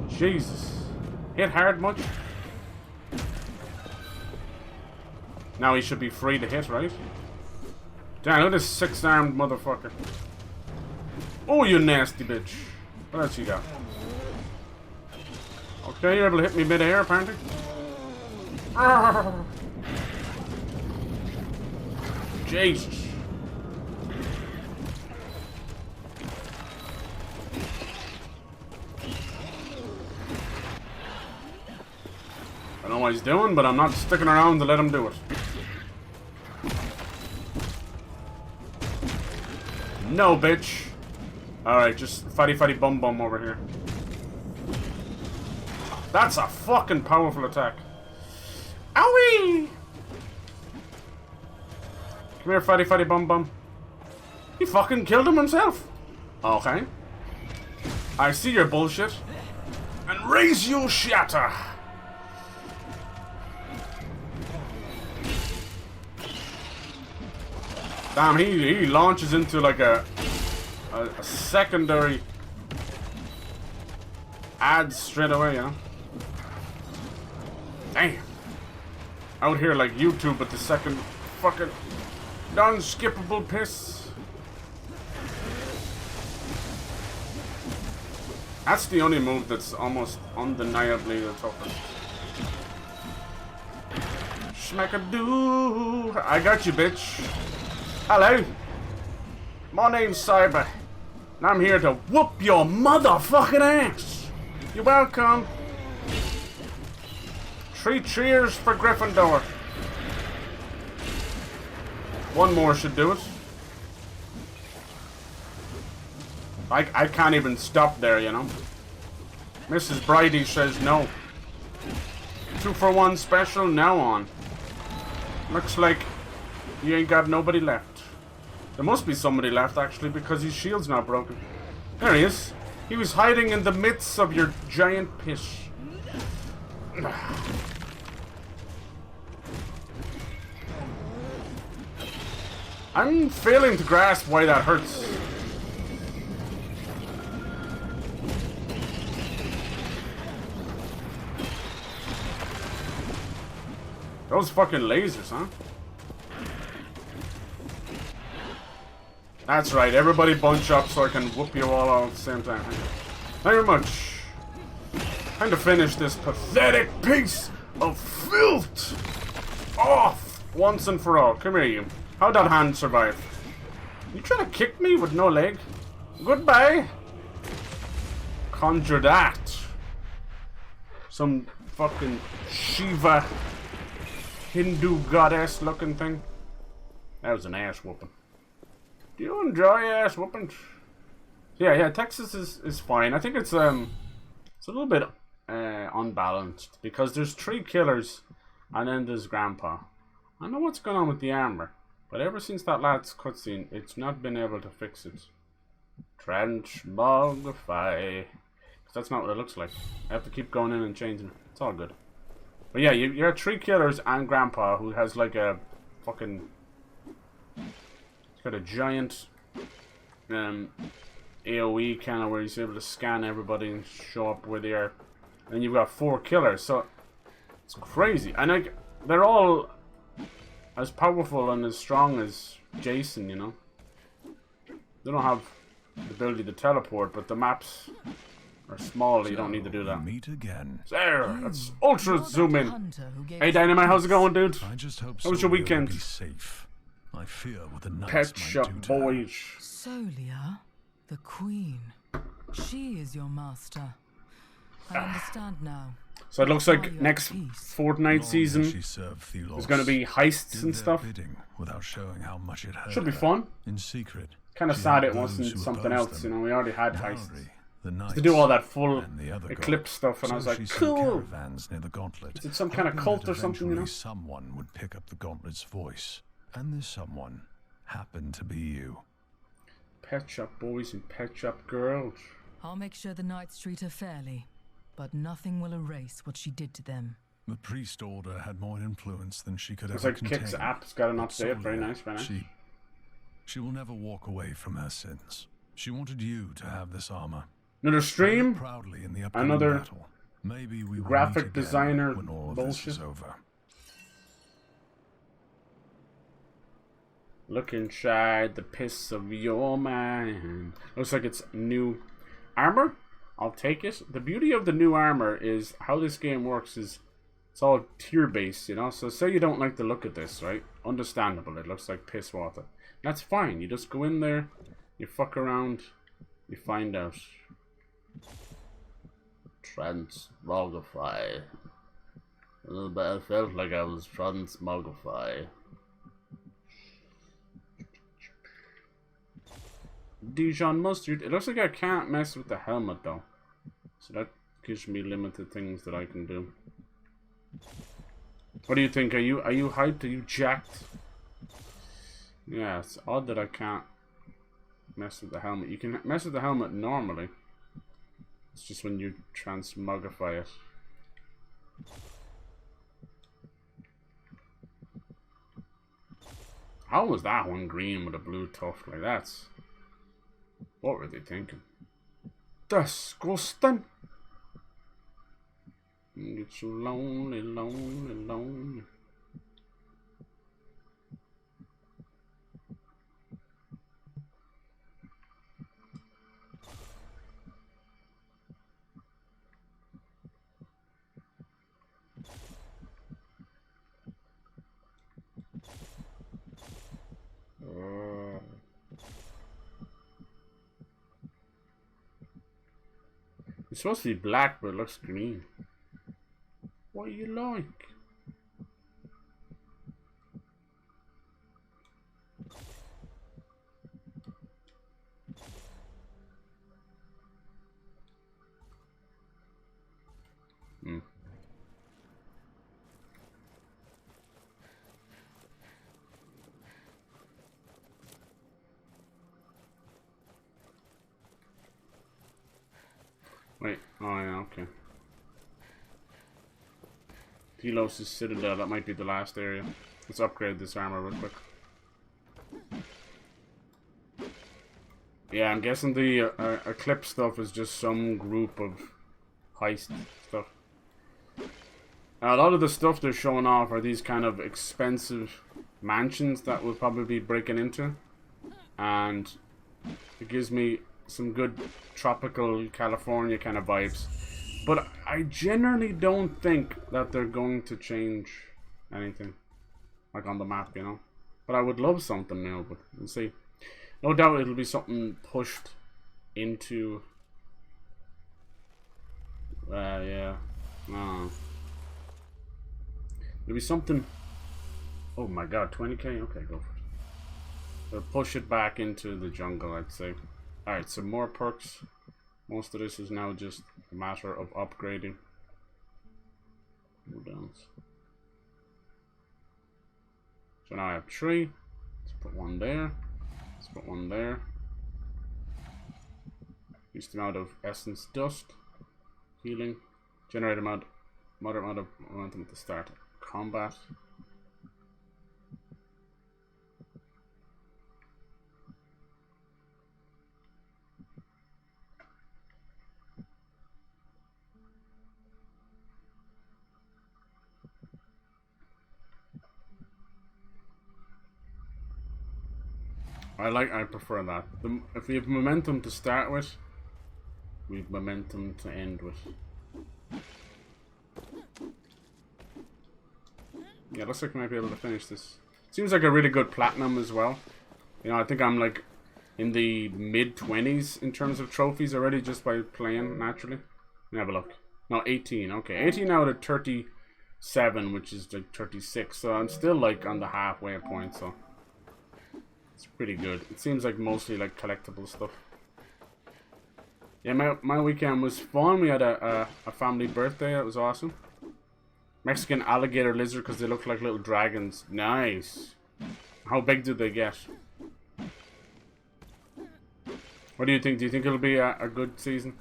Jesus. Hit hard much? Now he should be free to hit, right? Damn, look at this six-armed motherfucker. Oh, you nasty bitch. What else you got? Okay, you're able to hit me mid-air, apparently. Jesus. I don't know what he's doing, but I'm not sticking around to let him do it. No, bitch. Alright, just fatty bum bum over here. That's a fucking powerful attack. Owie! Come here, fatty bum bum. He fucking killed him himself. Okay. I see your bullshit. And raise you shatter. Damn, he launches into like a secondary ad straight away, you know? Damn. Out here like YouTube with the second fucking non-skippable piss. That's the only move that's almost undeniably the toughest. Schmack-a-doo. I got you, bitch. Hello. My name's Cyber. And I'm here to whoop your motherfucking ass. You're welcome. 3 cheers for Gryffindor. One more should do it. I can't even stop there, you know. Mrs. Bridie says no. 2 for 1 special now on. Looks like you ain't got nobody left. There must be somebody left, actually, because his shield's not broken. There he is. He was hiding in the midst of your giant piss. I'm failing to grasp why that hurts. Those fucking lasers, huh? That's right, everybody bunch up so I can whoop you all at the same time. Thank you very much. Time to finish this pathetic piece of filth off once and for all. Come here, you. How'd that hand survive? You trying to kick me with no leg? Goodbye. Conjure that. Some fucking Shiva Hindu goddess looking thing. That was an ass whooping. Do you enjoy ass whoopings? Yeah, Texas is fine. I think it's a little bit unbalanced because there's 3 killers and then there's Grandpa. I know what's going on with the armor, but ever since that last cutscene, it's not been able to fix it. Transmogrify. That's not what it looks like. I have to keep going in and changing it. It's all good. But yeah, you have 3 killers and Grandpa, who has like a fucking... He's got a giant AoE kind of where he's able to scan everybody and show up where they are. And you've got 4 killers, so it's crazy. And like, they're all as powerful and as strong as Jason, you know. They don't have the ability to teleport, but the maps are small, so you don't need to do that. Meet again. There, let's ultra zoom in. Hey Dynamite, how's it going, dude? I just hope how was your weekend? Be safe. I fear what the knights Pet Shop Boys. Solia, the queen. She is your master. I understand now. So it looks like next Fortnite season there's going to be heists and stuff. Without showing how much it hurt. Should be fun. In secret. Kind of sad it wasn't something else, you know. We already had heists. To do all that full Eclipse stuff, and I was like, cool. Near the gauntlet, is it some kind of cult or something, you know? Someone would pick up the gauntlet's voice, and this someone happened to be you. Pet Shop Boys and Pet Shop Girls. I'll make sure the knights treat her fairly. but nothing will erase what she did to them. The priest order had more influence than she could It's ever like contain. Kicks app's got an But update. Very Solia, nice, very nice. She will never walk away from her sins. She wanted you to have this armor. Another stream. Proudly in the upcoming Another battle. Maybe we will graphic meet again designer when all of bullshit. this is over. Look inside the piss of your mind. Looks like it's new armor. I'll take it. The beauty of the new armor is how this game works is it's all tier based, you know. So say you don't like the look of this, right? Understandable. It looks like piss water. That's fine. You just go in there, you fuck around, you find out. Transmogrify. A little bit. I felt like I was transmogrify. Dijon mustard. It looks like I can't mess with the helmet though, so that gives me limited things that I can do. What do you think? Are you hyped? Are you jacked? Yeah, it's odd that I can't mess with the helmet. You can mess with the helmet normally. It's just when you transmogrify it. How was that one green with a blue tuft? Like that's... What were they thinking? Disgusting. Get so lonely, lonely, lonely. It's supposed to be black, but it looks green. What do you like? Wait, oh yeah, okay. THELOS' Citadel, that might be the last area. Let's upgrade this armor real quick. Yeah, I'm guessing the Eclipse stuff is just some group of heist stuff. A lot of the stuff they're showing off are these kind of expensive mansions that we'll probably be breaking into. And it gives me some good tropical California kind of vibes. But I generally don't think that they're going to change anything, like on the map, you know. But I would love something new, but we'll see. No doubt it'll be something pushed into... yeah. No. It'll be something... Oh my god, 20k? Okay, go for it. They'll push it back into the jungle, I'd say. Alright, some more perks. Most of this is now just a matter of upgrading. Cooldowns. So now I have 3. Let's put one there. Let's put one there. Increased amount of essence dust. Healing. Generate amount, moderate amount of momentum at the start of combat. I prefer that. If we have momentum to start with, we have momentum to end with. Yeah, looks like we might be able to finish this. Seems like a really good platinum as well. You know, I think I'm like in the mid-20s in terms of trophies already just by playing naturally. Let me have a look. No, 18. Okay, 18 out of 37, which is like 36. So I'm still like on the halfway point, so it's pretty good. It seems like mostly like collectible stuff. Yeah, my weekend was fun. We had a family birthday. It was awesome. Mexican alligator lizard because they look like little dragons. Nice. How big did they get? What do you think? Do you think it'll be a good season?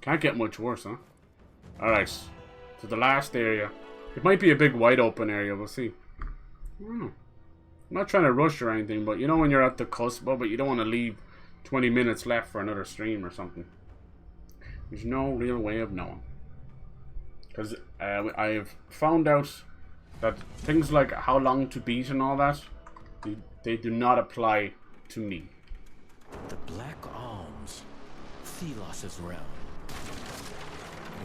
Can't get much worse, huh? Alright. So the last area. It might be a big wide open area, we'll see. I don't know. I'm not trying to rush or anything, but you know when you're at the cusp, but you don't want to leave 20 minutes left for another stream or something. There's no real way of knowing. Because I've found out that things like how long to beat and all that, they do not apply to me. The Black Alms, THELOS' realm.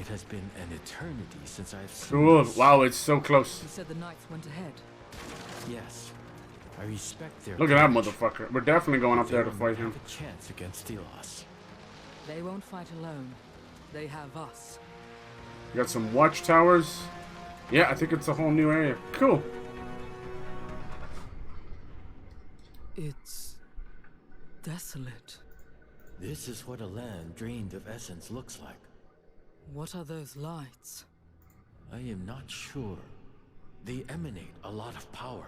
It has been an eternity since I've seen Cool. this. Wow, it's so close. You said the knights went ahead. Yes. I respect their Look at that courage. motherfucker. We're definitely going up there to fight him. Have a chance against THELOS. They won't fight alone. They have us. We got some watchtowers. Yeah, I think it's a whole new area. Cool. It's desolate. This is what a land drained of essence looks like. What are those lights? I am not sure. They emanate a lot of power.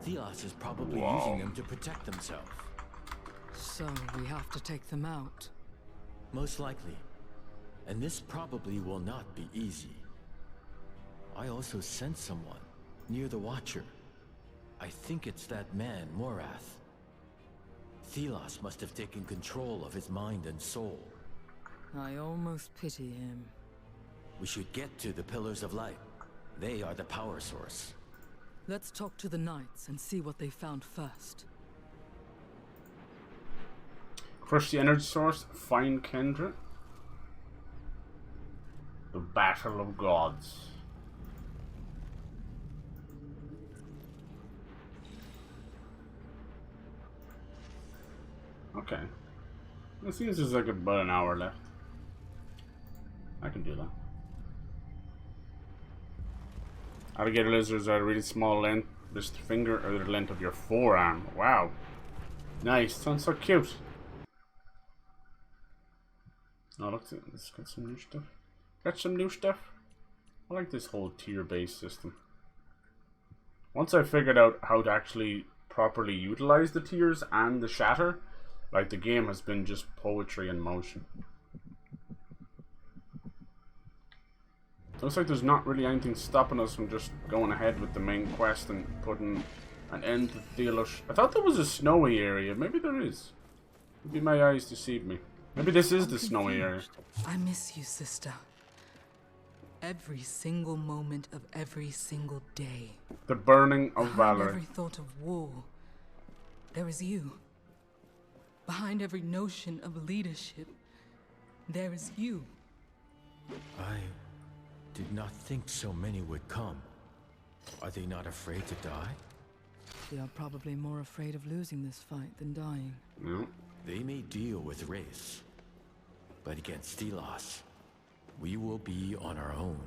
THELOS is probably using them to protect themselves. So we have to take them out. Most likely. And this probably will not be easy. I also sense someone near the Watcher. I think it's that man, Morath. THELOS must have taken control of his mind and soul. I almost pity him. We should get to the Pillars of Light. They are the power source. Let's talk to the knights and see what they found first. Crush the energy source. Find Kendra. The Battle of Gods. Okay. It seems there's like about an hour left. I can do that. Alligator lizards are a really small length, just finger or the length of your forearm. Wow. Nice. Sounds so cute. Oh, look, let's get some new stuff. Got some new stuff. I like this whole tier-based system. Once I figured out how to actually properly utilize the tiers and the shatter, like the game has been just poetry in motion. Looks like there's not really anything stopping us from just going ahead with the main quest and putting an end to THELOS. I thought there was a snowy area. Maybe there is. Maybe my eyes deceive me. Maybe this is the snowy area. I miss you, sister. Every single moment of every single day. The burning of Behind Valerie. every thought of war, there is you. Behind every notion of leadership, there is you. I did not think so many would come. Are they not afraid to die? They are probably more afraid of losing this fight than dying. No. They may deal with race, but against THELOS, we will be on our own.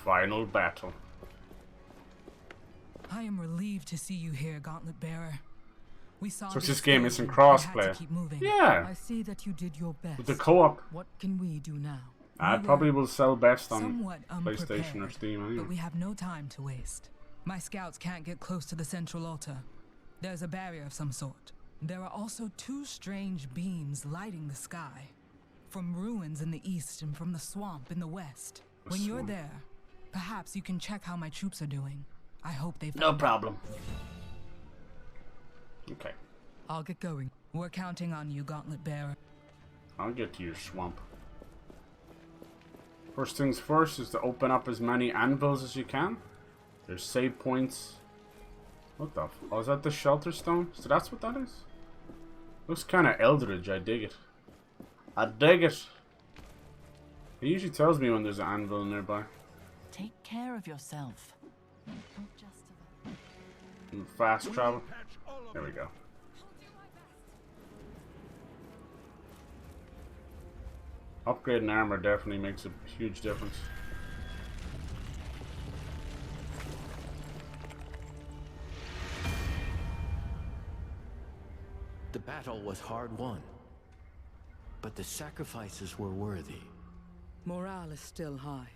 Final battle. I am relieved to see you here, Gauntlet Bearer. We saw So this this game isn't failure. We had to crossplay. keep moving. Yeah. I see that you did your best. With the co-op. What can we do now? I We probably were will sell best on somewhat PlayStation or unprepared, Steam anyway. But we have no time to waste. My scouts can't get close to the central altar. There's a barrier of some sort. There are also two strange beams lighting the sky. From ruins in the east and from the swamp in the west. When you're there, perhaps you can check how my troops are doing. I hope they've... No problem. Okay. I'll get going. We're counting on you, Gauntlet Bearer. I'll get to your swamp. First things first is to open up as many anvils as you can. There's save points. What the f... Oh, is that the shelter stone? So that's what that is? Looks kind of eldritch. I dig it. I dig it. It usually tells me when there's an anvil nearby. Take care of yourself. Fast travel. There we go. Upgrading armor definitely makes a huge difference. The battle was hard won, but the sacrifices were worthy. Morale is still high.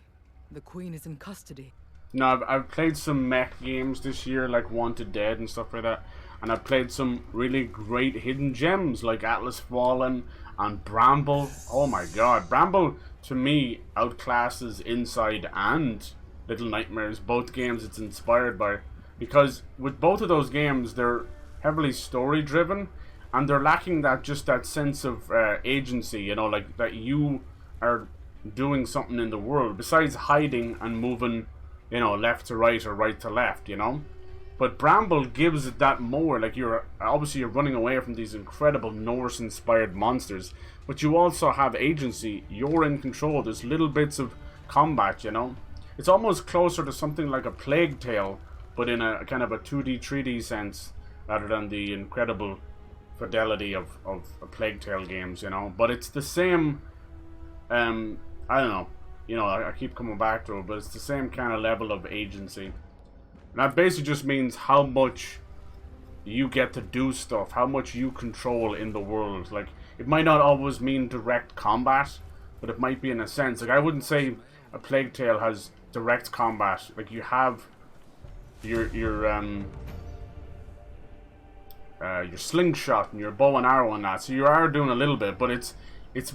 The Queen is in custody. No, I've played some mech games this year, like Wanted Dead and stuff like that. And I've played some really great hidden gems, like Atlas Fallen And Bramble, oh my god, Bramble to me outclasses Inside and Little Nightmares, both games it's inspired by. Because with both of those games, they're heavily story driven, and they're lacking that sense of agency, you know, like that you are doing something in the world besides hiding and moving, you know, left to right or right to left, you know. But Bramble gives it that more, like you're running away from these incredible Norse inspired monsters, but you also have agency. You're in control. There's little bits of combat, you know. It's almost closer to something like a Plague Tale, but in a kind of a 2D 3D sense rather than the incredible fidelity of Plague Tale games, you know. But it's the same, I don't know, you know, I keep coming back to it, but it's the same kind of level of agency. And that basically just means how much you get to do stuff, how much you control in the world. Like, it might not always mean direct combat, but it might be in a sense. Like, I wouldn't say a Plague Tale has direct combat. Like, you have your slingshot and your bow and arrow and that, so you are doing a little bit, but it's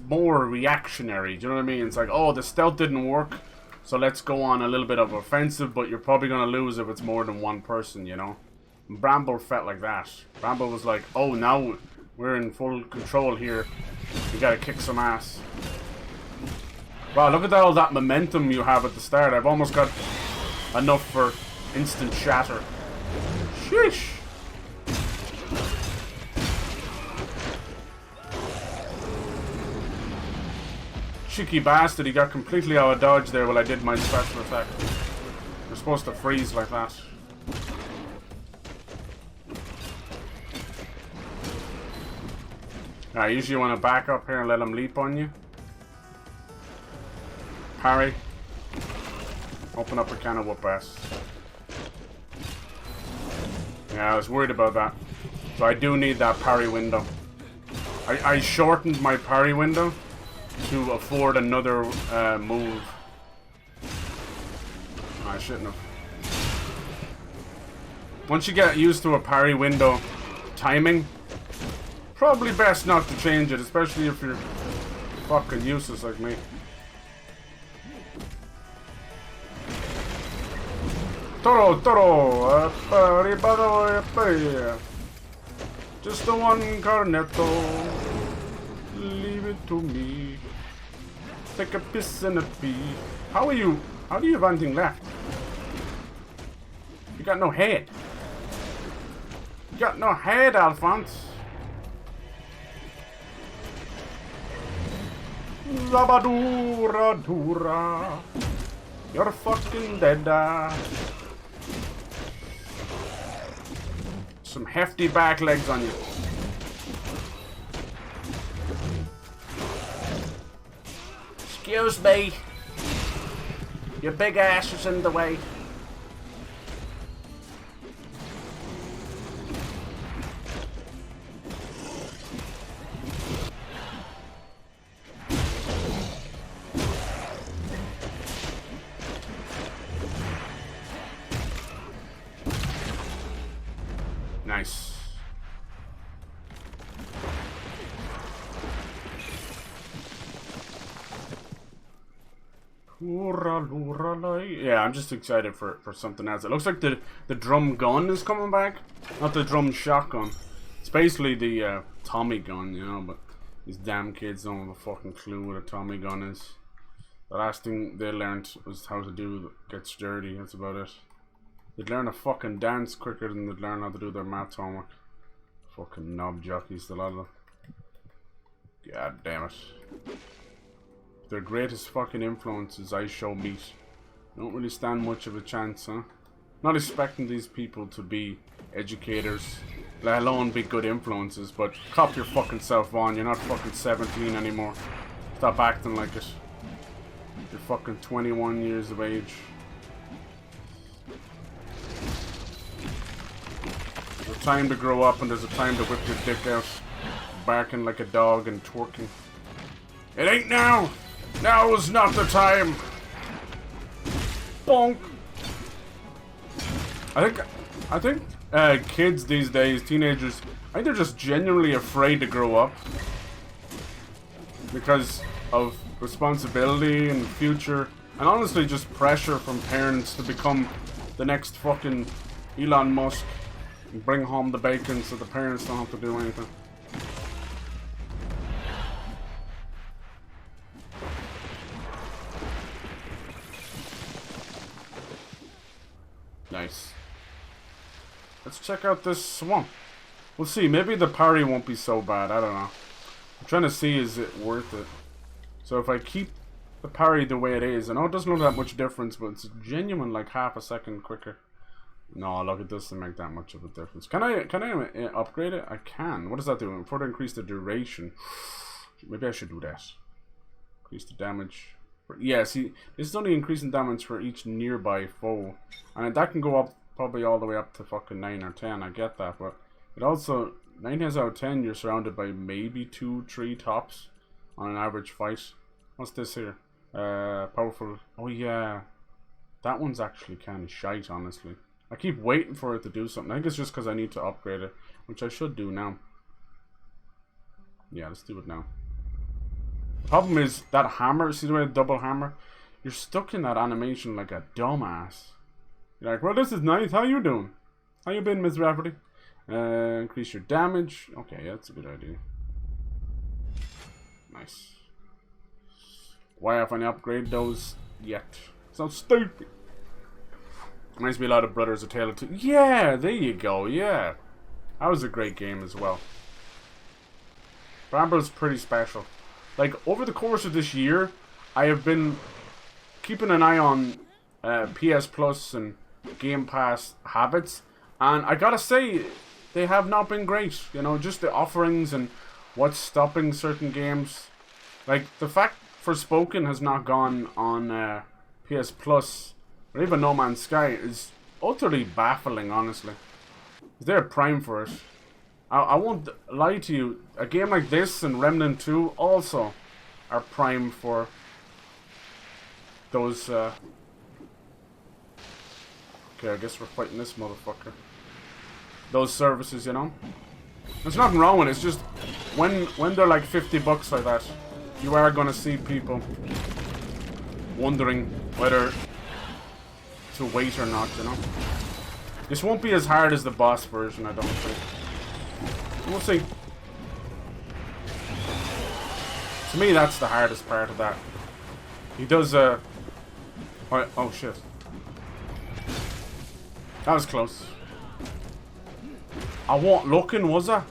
more reactionary. Do you know what I mean? It's like, oh, the stealth didn't work, so let's go on a little bit of offensive, but you're probably gonna lose if it's more than one person, you know. And Bramble felt like that. Bramble was like, oh, now we're in full control here, we gotta kick some ass. Wow, look at all that momentum you have at the start. I've almost got enough for instant shatter. Sheesh. Cheeky bastard, he got completely out of dodge there while I did my special attack. You're supposed to freeze like that. I usually want to back up here and let him leap on you. Parry. Open up a can of whoop ass. Yeah, I was worried about that. So I do need that parry window. I shortened my parry window to afford another move. I shouldn't have. Once you get used to a parry window timing, probably best not to change it, especially if you're fucking useless like me. Toro, just the one cornetto. Leave it to me. Take a piss and a pee. How do you have anything left? You got no head. You got no head, Alphonse. Zabadura dura. You're fucking dead. Some hefty back legs on you. Excuse me. Your big ass is in the way. Nice. Yeah, I'm just excited for something else. It looks like the drum gun is coming back. Not the drum shotgun. It's basically the Tommy gun, you know, but these damn kids don't have a fucking clue what a Tommy gun is. The last thing they learned was how to get sturdy, that's about it. They'd learn to fucking dance quicker than they'd learn how to do their math homework. Fucking knob jockeys, a lot of them. God damn it. Their greatest fucking influence is I show meat. Don't really stand much of a chance, huh? Not expecting these people to be educators, let alone be good influences, but cop your fucking self on. You're not fucking 17 anymore. Stop acting like it. You're fucking 21 years of age. There's a time to grow up and there's a time to whip your dick out, barking like a dog and twerking. It ain't now! Now is not the time! Bonk! I think kids these days, teenagers, I think they're just genuinely afraid to grow up. because of responsibility and future, and honestly just pressure from parents to become the next fucking Elon Musk and bring home the bacon so the parents don't have to do anything. Nice. Let's check out this swamp. We'll see. Maybe the parry won't be so bad. I don't know. I'm trying to see, is it worth it? So if I keep the parry the way it is, I know it doesn't look that much difference, but it's genuine like half a second quicker. No, look, it doesn't make that much of a difference. Can I upgrade it? I can. What does that do? Further increase the duration. Maybe I should do that. Increase the damage. Yeah, see, this is only increasing damage for each nearby foe. And that can go up probably all the way up to fucking 9 or 10, I get that, but it also, 9 times out of 10, you're surrounded by maybe 2-3 tops on an average fight. What's this here? Powerful. Oh yeah, that one's actually kind of shite, honestly. I keep waiting for it to do something. I think it's just because I need to upgrade it, which I should do now. Yeah, let's do it now. The problem is that hammer, see the way I double hammer? You're stuck in that animation like a dumbass. You're like, well, this is nice. How you doing? How you been, Miss Rafferty? Increase your damage. Okay, yeah, that's a good idea. Nice. Why haven't I upgraded those yet? So stupid. Reminds me a lot of Brothers of Tale of Two. Yeah, there you go. Yeah, that was a great game as well. Brambles pretty special. Like, over the course of this year, I have been keeping an eye on PS Plus and Game Pass habits, and I gotta say, they have not been great. You know, just the offerings and what's stopping certain games. Like, the fact Forspoken has not gone on PS Plus, or even No Man's Sky, is utterly baffling, honestly. They're prime for it. I won't lie to you, a game like this and Remnant 2 also are prime for those, okay, I guess we're fighting this motherfucker. Those services, you know? There's nothing wrong with it, it's just, when they're like $50 like that, you are gonna see people wondering whether to wait or not, you know? This won't be as hard as the boss version, I don't think. We'll see. To me, that's the hardest part of that. He does, oh shit. That was close. I wasn't looking, was I?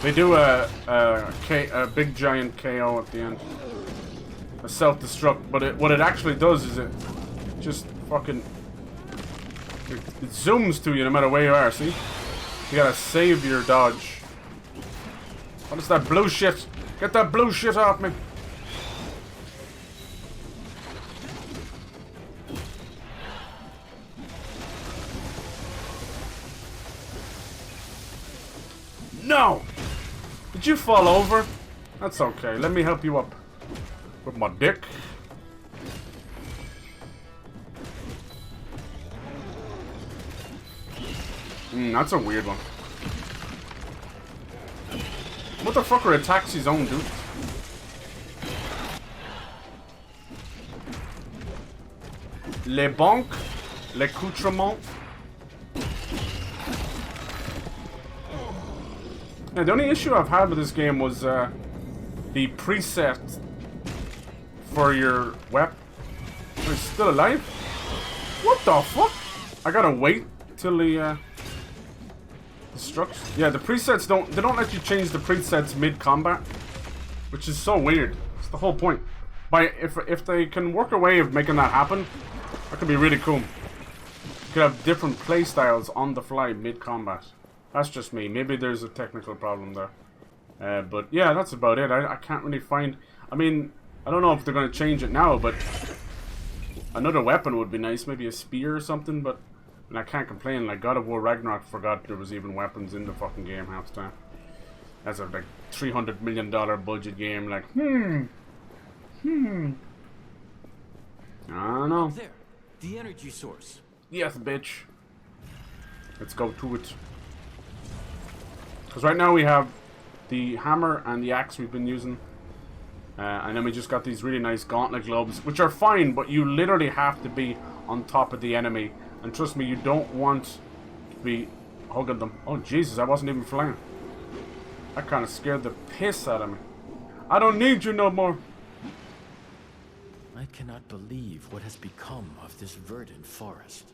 They do a big giant KO at the end. A self-destruct, but what it actually does is it just fucking... It zooms to you no matter where you are, see? You gotta save your dodge. What is that blue shit? Get that blue shit off me! No! Did you fall over? That's okay. Let me help you up. With my dick. That's a weird one. What the fuck are attacks his own, dude? Les banques, l'accoutrement. Yeah, the only issue I've had with this game was the preset for your weapon. Oh, he's still alive? What the fuck? I gotta wait till the destruction. Yeah, the presets don't let you change the presets mid-combat, which is so weird. It's the whole point. If they can work a way of making that happen, that could be really cool. You could have different playstyles on the fly mid-combat. That's just me. Maybe there's a technical problem there. But yeah, that's about it. I can't really find... I mean, I don't know if they're going to change it now, but another weapon would be nice. Maybe a spear or something, but and I can't complain. Like, God of War Ragnarok forgot there was even weapons in the fucking game half the time. That's a like $300 million budget game. Like, I don't know. There, the energy source. Yes, bitch. Let's go to it. Because right now we have the hammer and the axe we've been using. And then we just got these really nice gauntlet gloves, which are fine, but you literally have to be on top of the enemy. And trust me, you don't want to be hugging them. Oh, Jesus, I wasn't even flying. That kind of scared the piss out of me. I don't need you no more. I cannot believe what has become of this verdant forest.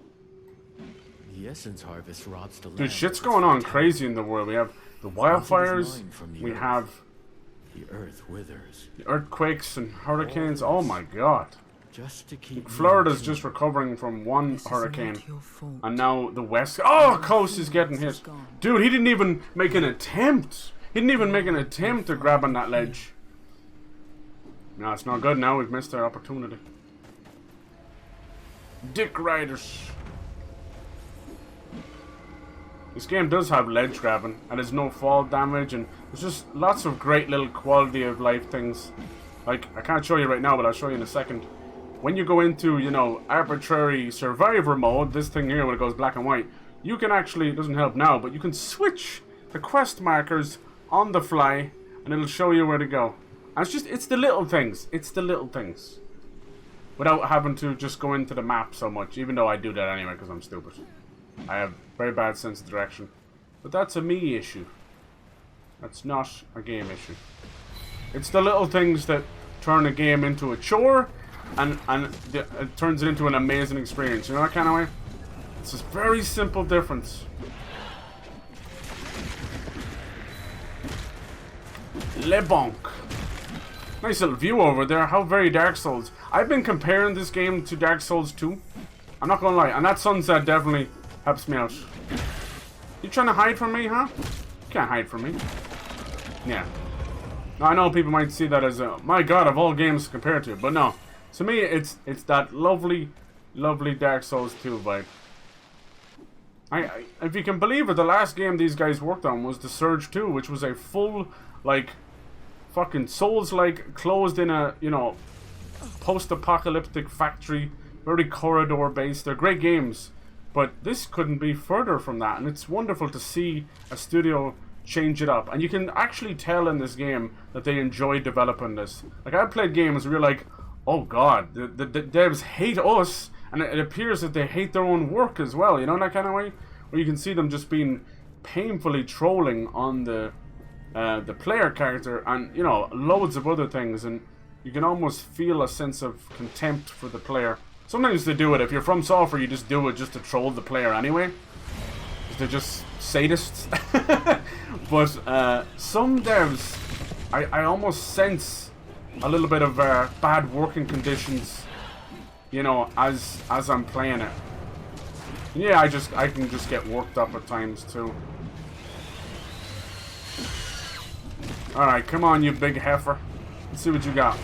The essence harvest robs the land. Dude, shit's going on crazy in the world. We have the wildfires, we have the earth withers, the earthquakes and hurricanes. Oh my god. Just to keep Florida's just recovering from one hurricane. And now the west... Oh, Coast is getting hit. Dude, he didn't even make an attempt. He didn't even make an attempt to grab on that ledge. No, it's not good now. We've missed our opportunity. Dick Riders. This game does have ledge grabbing, and there's no fall damage, and there's just lots of great little quality of life things. Like, I can't show you right now, but I'll show you in a second. When you go into, you know, arbitrary survivor mode, this thing here when it goes black and white, you can actually, it doesn't help now, but you can switch the quest markers on the fly, and it'll show you where to go. And it's just, it's the little things. It's the little things. Without having to just go into the map so much, even though I do that anyway because I'm stupid. I have very bad sense of direction. But that's a me issue. That's not a game issue. It's the little things that turn a game into a chore and it turns it into an amazing experience. You know that kind of way? It's this very simple difference. Le Bonk. Nice little view over there. How very Dark Souls. I've been comparing this game to Dark Souls 2. I'm not gonna lie. And that sunset definitely helps me out. You trying to hide from me, huh? You can't hide from me. Yeah. Now, I know people might see that as a, my god, of all games to compare to. But no. To me, it's that lovely, lovely Dark Souls 2 vibe. If you can believe it, the last game these guys worked on was The Surge 2, which was a full, like, fucking Souls-like, closed in a, you know, post-apocalyptic factory, very corridor-based. They're great games, but this couldn't be further from that, and it's wonderful to see a studio change it up. And you can actually tell in this game that they enjoy developing this. Like, I've played games where you're like, oh god, the devs hate us, and it appears that they hate their own work as well, you know, that kind of way? Where you can see them just being painfully trolling on the player character and, you know, loads of other things, and you can almost feel a sense of contempt for the player. Sometimes they do it. If you're from software, you just do it just to troll the player anyway. They're just sadists. But some devs, I almost sense a little bit of bad working conditions, you know, as I'm playing it. Yeah, I can just get worked up at times too. Alright, come on, you big heifer. Let's see what you got.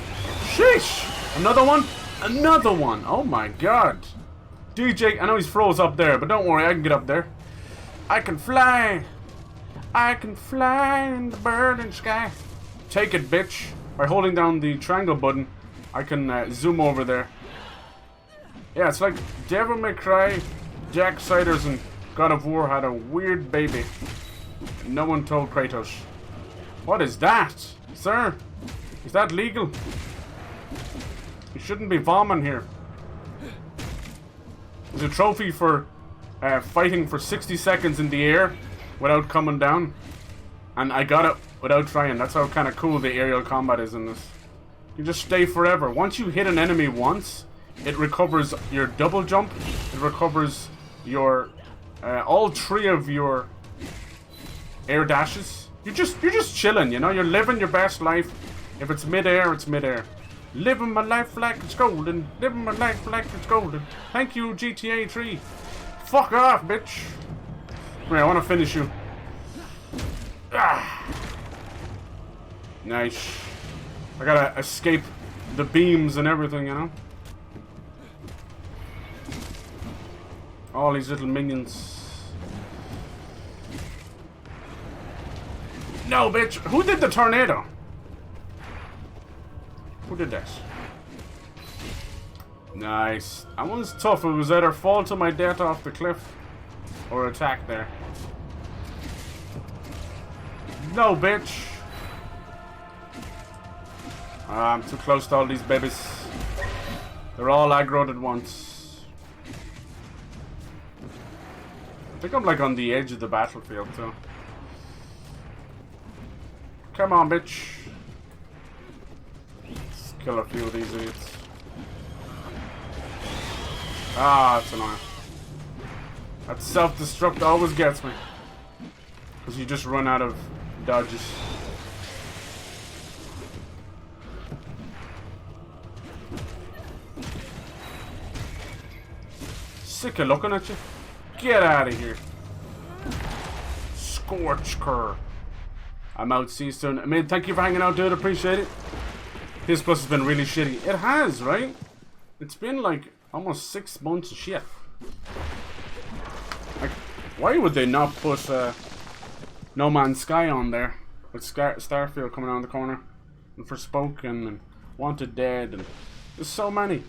Sheesh! Another one? Another one! Oh my god. DJ, I know he's froze up there, but don't worry, I can get up there. I can fly! I can fly in the bird and sky. Take it, bitch. By holding down the triangle button, I can zoom over there. Yeah, it's like Devil May Cry, Jack Siders, and God of War had a weird baby. No one told Kratos. What is that, sir? Is that legal? You shouldn't be vomiting here. There's a trophy for fighting for 60 seconds in the air without coming down. And I got it without trying. That's how kind of cool the aerial combat is in this. You just stay forever. Once you hit an enemy once, it recovers your double jump. It recovers your all three of your air dashes. You're just chilling, you know. You're living your best life. If it's midair, it's midair. Living my life like it's golden. Living my life like it's golden. Thank you, GTA 3. Fuck off, bitch. Wait, I want to finish you. Ah. Nice. I gotta escape the beams and everything, you know. All these little minions. No, bitch. Who did the tornado? Who did this? Nice. That one's tough. It was either fall to my death off the cliff or attack there. No, bitch. I'm too close to all these babies. They're all aggroed at once. I think I'm like on the edge of the battlefield too. Come on, bitch. Let's kill a few of these idiots. Ah, that's annoying. That self-destruct always gets me. Because you just run out of dodges. Sick of looking at you. Get out of here. Scorch cur. I'm out. See you soon. I mean, thank you for hanging out, dude. Appreciate it. This Plus has been really shitty. It has, right? It's been like almost 6 months of shit. Like, why would they not put No Man's Sky on there? With Starfield coming around the corner. And Forspoken and Wanted Dead and there's so many.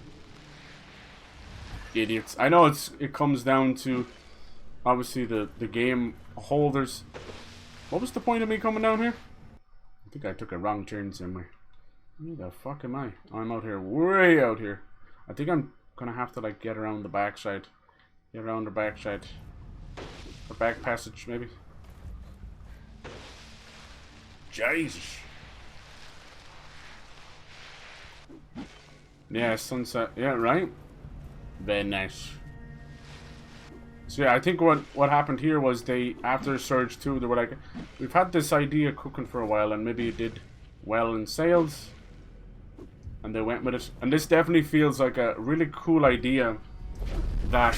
Idiots. I know it comes down to obviously the game holders. What was the point of me coming down here? I think I took a wrong turn somewhere. Where the fuck am I? Oh, I'm out here, way out here. I think I'm gonna have to like get around the backside. Get around the backside. Or back passage maybe. Jesus. Yeah, sunset. Yeah, right? Very nice. So yeah, I think what happened here was they, after Surge 2, they were like, we've had this idea cooking for a while and maybe it did well in sales. And they went with it. And this definitely feels like a really cool idea that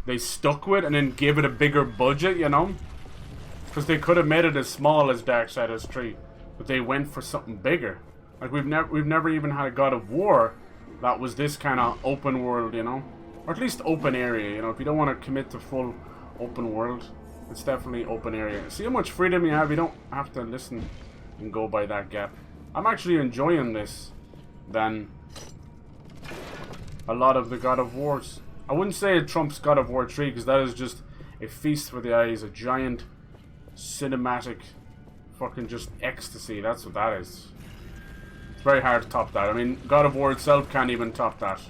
they stuck with and then gave it a bigger budget, you know? Because they could have made it as small as Darksiders 3, but they went for something bigger. Like we've never even had a God of War that was this kind of open world, you know? Or at least open area, you know? If you don't want to commit to full open world, it's definitely open area. See how much freedom you have? You don't have to listen and go by that gap. I'm actually enjoying this than a lot of the God of Wars. I wouldn't say it trumps God of War 3 because that is just a feast for the eyes, a giant cinematic fucking just ecstasy. That's what that is. It's very hard to top that. I mean, God of War itself can't even top that.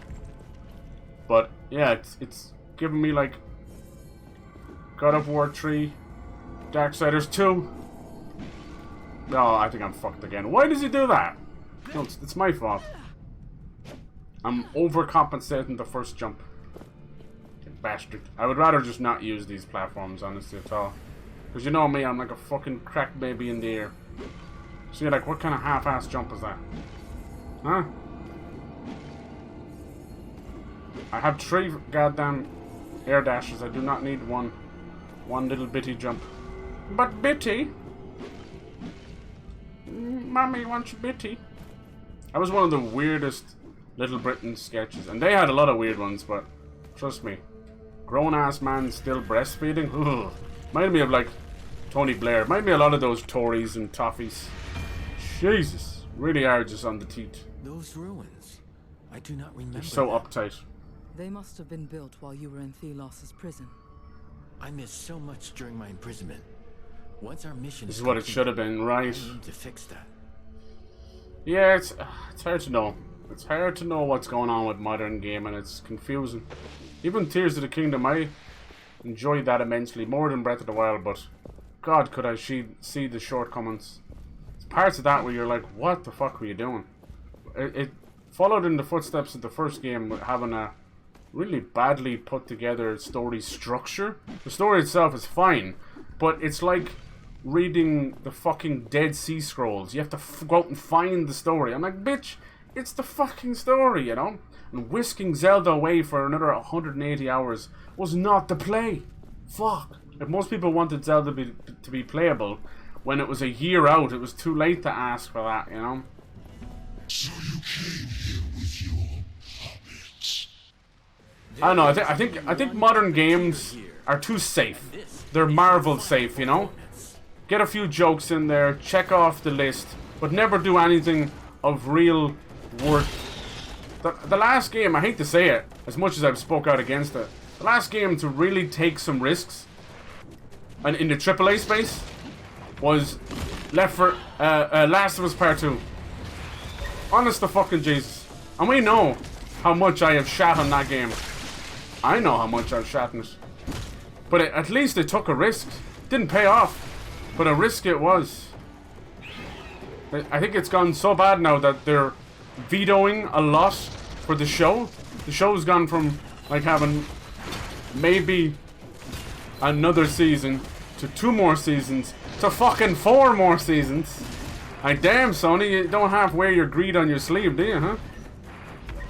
But yeah, it's giving me like God of War 3, Darksiders 2. No, I think I'm fucked again. Why does he do that? No, it's my fault. I'm overcompensating the first jump. Bastard. I would rather just not use these platforms, honestly, at all. Because you know me, I'm like a fucking crack baby in the air. So you're like, what kind of half-ass jump is that? Huh? I have 3 goddamn air dashes. I do not need one little bitty jump. But bitty? Mommy wants bitty. That was one of the weirdest Little Britain sketches. And they had a lot of weird ones, but trust me. Grown-ass man still breastfeeding? Ugh. Reminded me of like Tony Blair. Reminded me a lot of those Tories and Toffees. Jesus. Really are just on the teeth. Those ruins. I do not remember. They're so uptight. They must have been built while you were in THELOS' prison. I missed so much during my imprisonment. Once our mission This is what it should have been, right? I need to fix that. Yeah, it's hard to know. It's hard to know what's going on with modern gaming. It's confusing. Even Tears of the Kingdom, I enjoyed that immensely, more than Breath of the Wild, but God, could I see the shortcomings. There's parts of that where you're like, what the fuck were you doing? It followed in the footsteps of the first game with having a really badly put together story structure. The story itself is fine, but it's like reading the fucking Dead Sea Scrolls. You have to go out and find the story. I'm like, bitch, it's the fucking story, you know? And whisking Zelda away for another 180 hours was not the play. Fuck. If most people wanted Zelda to be playable, when it was a year out, it was too late to ask for that, you know? So you came here with your puppets. I don't know, I think modern games are too safe. They're Marvel safe, you know? Get a few jokes in there, check off the list, but never do anything of real worth. The last game, I hate to say it, as much as I've spoke out against it, the last game to really take some risks, and in the AAA space, was Last of Us Part 2. Honest to fucking Jesus. And we know how much I have shat on that game. I know how much I've shat on it. But at least they took a risk. Didn't pay off. But a risk it was. I think it's gone so bad now that they're vetoing a lot for the show. The show's gone from like having maybe another season to 2 more seasons to fucking 4 more seasons. Like, damn, Sony, you don't have wear your greed on your sleeve, do you, huh?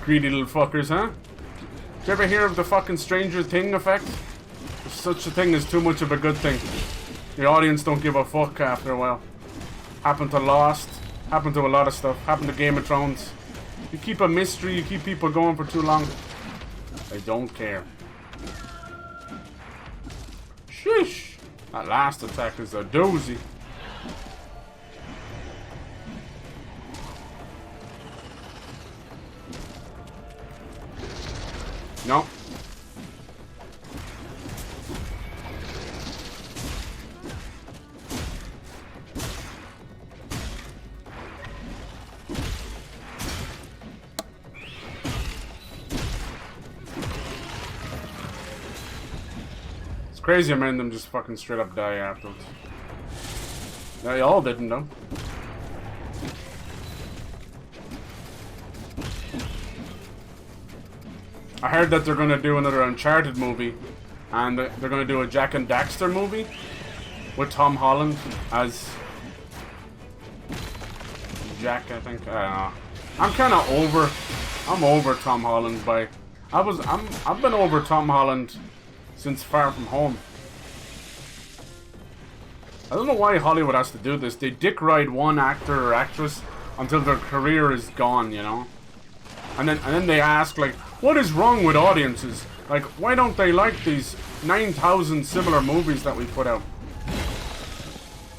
Greedy little fuckers, huh? Did you ever hear of the fucking Stranger Thing effect? There's such a thing as too much of a good thing. The audience don't give a fuck after a while. Happened to Lost. Happened to a lot of stuff. Happened to Game of Thrones. You keep a mystery, you keep people going for too long. They don't care. Sheesh. That last attack is a doozy. No. It's crazy how many of them just fucking straight up die afterwards. They all didn't though. I heard that they're gonna do another Uncharted movie, and they're gonna do a Jack and Daxter movie with Tom Holland as Jack, I think. I don't know. I'm over Tom Holland I've been over Tom Holland since Far From Home. I don't know why Hollywood has to do this. They dick ride one actor or actress until their career is gone, you know? And then they ask, like, what is wrong with audiences? Like, why don't they like these 9,000 similar movies that we put out?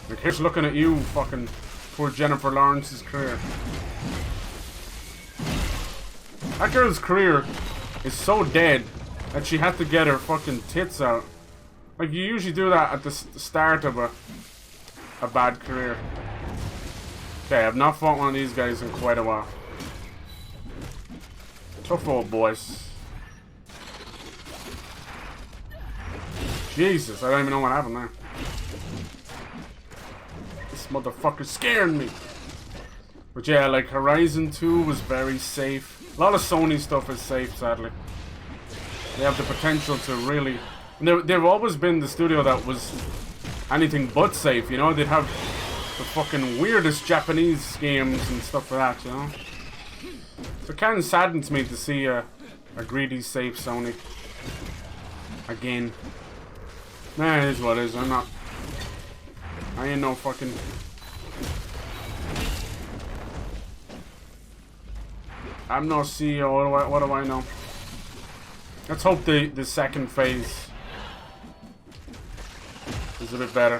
Like, here's looking at you, fucking poor Jennifer Lawrence's career. That girl's career is so dead that she had to get her fucking tits out. Like, you usually do that at the start of a bad career. Okay, I've not fought one of these guys in quite a while. Tough old boys. Jesus, I don't even know what happened there. This motherfucker's scaring me. But yeah, like Horizon 2 was very safe. A lot of Sony stuff is safe, sadly. They have the potential to really... They've always been the studio that was anything but safe, you know? They'd have the fucking weirdest Japanese games and stuff like that, you know? So it kind of saddens me to see a greedy, safe Sony. Again. Nah, it is what it is. I ain't no fucking... I'm no CEO, what do I know? Let's hope the second phase is a bit better.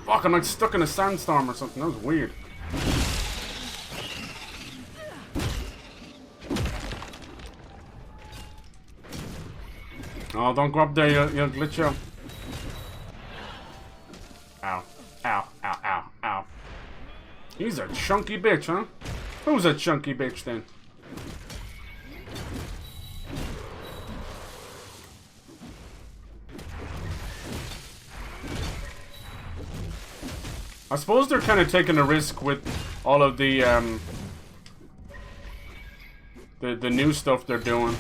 Fuck, I'm like stuck in a sandstorm or something. That was weird. Oh, don't go up there, you'll glitch out. Ow. Ow, ow, ow, ow. He's a chunky bitch, huh? Who's a chunky bitch then? I suppose they're kind of taking a risk with all of the new stuff they're doing.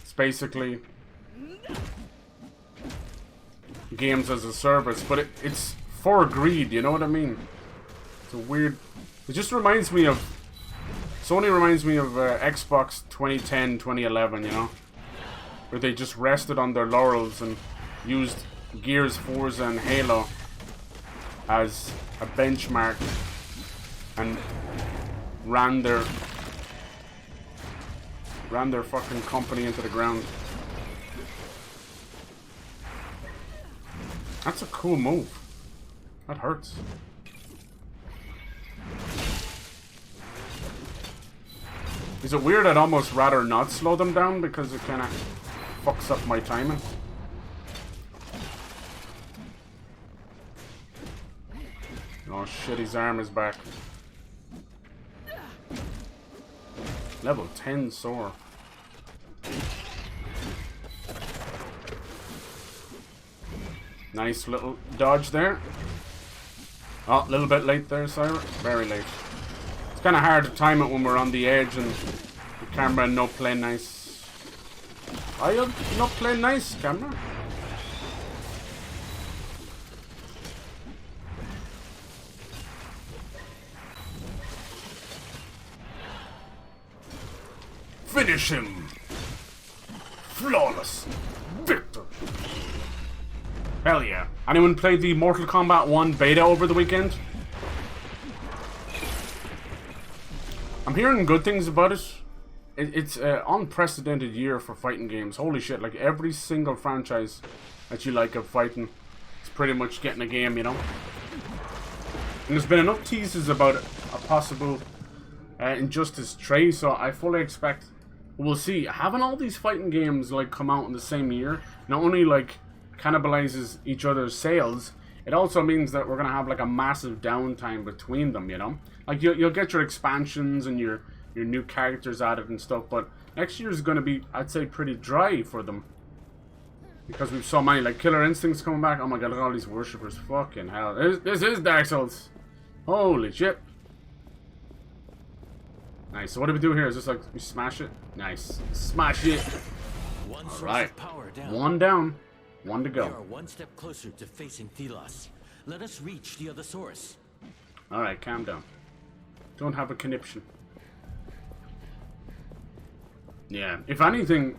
It's basically games as a service, but it's for greed, you know what I mean? It's a weird... It just reminds me of... Sony reminds me of Xbox 2010, 2011, you know? Where they just rested on their laurels and used Gears, Forza, and Halo as a benchmark and ran their fucking company into the ground. That's a cool move. That hurts. Is it weird? I'd almost rather not slow them down because it kind of fucks up my timing. shit, his arm is back. Level 10 sword. Nice little dodge there. Oh, a little bit late there, Cyrus. Very late. It's kind of hard to time it when we're on the edge and the camera not playing nice. Are you not playing nice, camera? Finish him! Flawless! Victor! Hell yeah. Anyone played the Mortal Kombat 1 beta over the weekend? I'm hearing good things about it. It's an unprecedented year for fighting games. Holy shit, like every single franchise that you like of fighting is pretty much getting a game, you know? And there's been enough teases about a possible Injustice 3, so I fully expect we'll see. Having all these fighting games like come out in the same year not only like cannibalizes each other's sales, it also means that we're gonna have like a massive downtime between them, you know? Like you'll get your expansions and your new characters added and stuff, but next year is gonna be, I'd say, pretty dry for them. Because we've so many, like Killer Instinct's coming back. Oh my god, look at all these worshippers. Fucking hell. This is Dark Souls. Holy shit. Nice. So what do we do here? Is this like, we smash it? Nice. Smash it. Alright. One down. One to go. We are one step closer to facing THELOS. Let us reach the other source. Alright, calm down. Don't have a conniption. Yeah, if anything,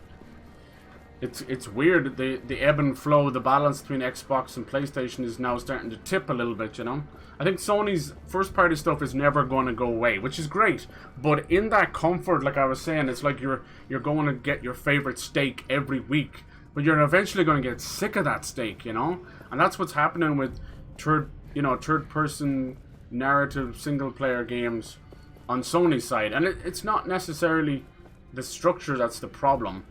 it's weird. The ebb and flow, the balance between Xbox and PlayStation is now starting to tip a little bit, you know? I think Sony's first party stuff is never going to go away, which is great. But in that comfort, like I was saying, it's like you're going to get your favorite steak every week. But you're eventually going to get sick of that steak, you know? And that's what's happening with third-person narrative single-player games on Sony's side. And it's not necessarily the structure that's the problem.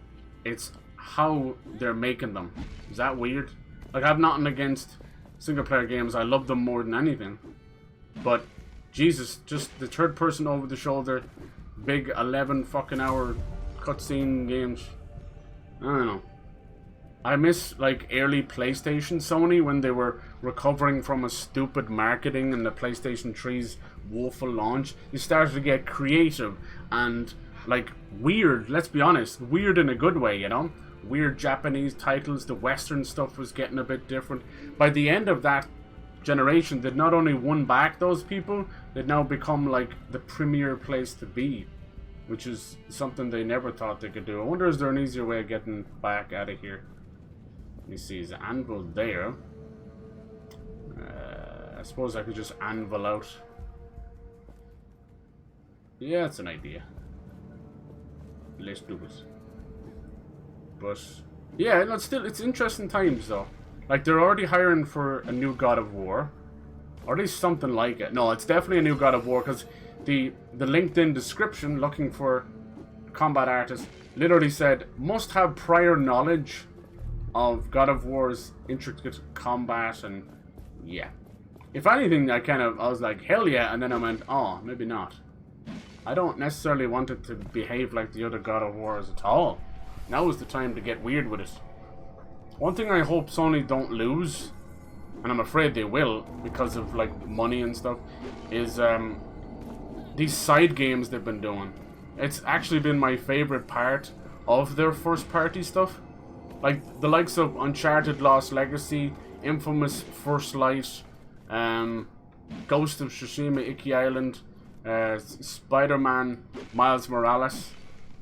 It's how they're making them. Is that weird? Like, I have nothing against single-player games. I love them more than anything. But, Jesus, just the third-person over-the-shoulder, big 11 fucking hour cutscene games. I don't know. I miss, like, early PlayStation Sony when they were recovering from a stupid marketing and the PlayStation 3's woeful launch. They started to get creative and, like, weird, let's be honest. Weird in a good way, you know? Weird Japanese titles, the Western stuff was getting a bit different. By the end of that generation, they'd not only won back those people, they'd now become, like, the premier place to be. Which is something they never thought they could do. I wonder, is there an easier way of getting back out of here? Let me see, is the anvil there? I suppose I could just anvil out. Yeah, it's an idea. Let's do it. But yeah, no, it's interesting times though. Like they're already hiring for a new God of War, or at least something like it. No, it's definitely a new God of War because the LinkedIn description looking for combat artist literally said must have prior knowledge of God of War's intricate combat, and yeah. If anything, I was like, hell yeah, and then I went, oh, maybe not. I don't necessarily want it to behave like the other God of Wars at all. Now is the time to get weird with it. One thing I hope Sony don't lose, and I'm afraid they will, because of like money and stuff, is these side games they've been doing. It's actually been my favorite part of their first party stuff. Like the likes of Uncharted Lost Legacy, Infamous First Light, Ghost of Tsushima Iki Island, Spider-Man Miles Morales.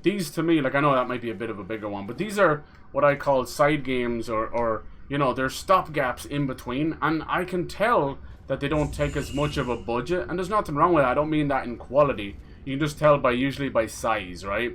These to me, like I know that might be a bit of a bigger one, but these are what I call side games or you know, there's stopgaps in between, and I can tell that they don't take as much of a budget, and there's nothing wrong with that. I don't mean that in quality. You can just tell usually by size, right?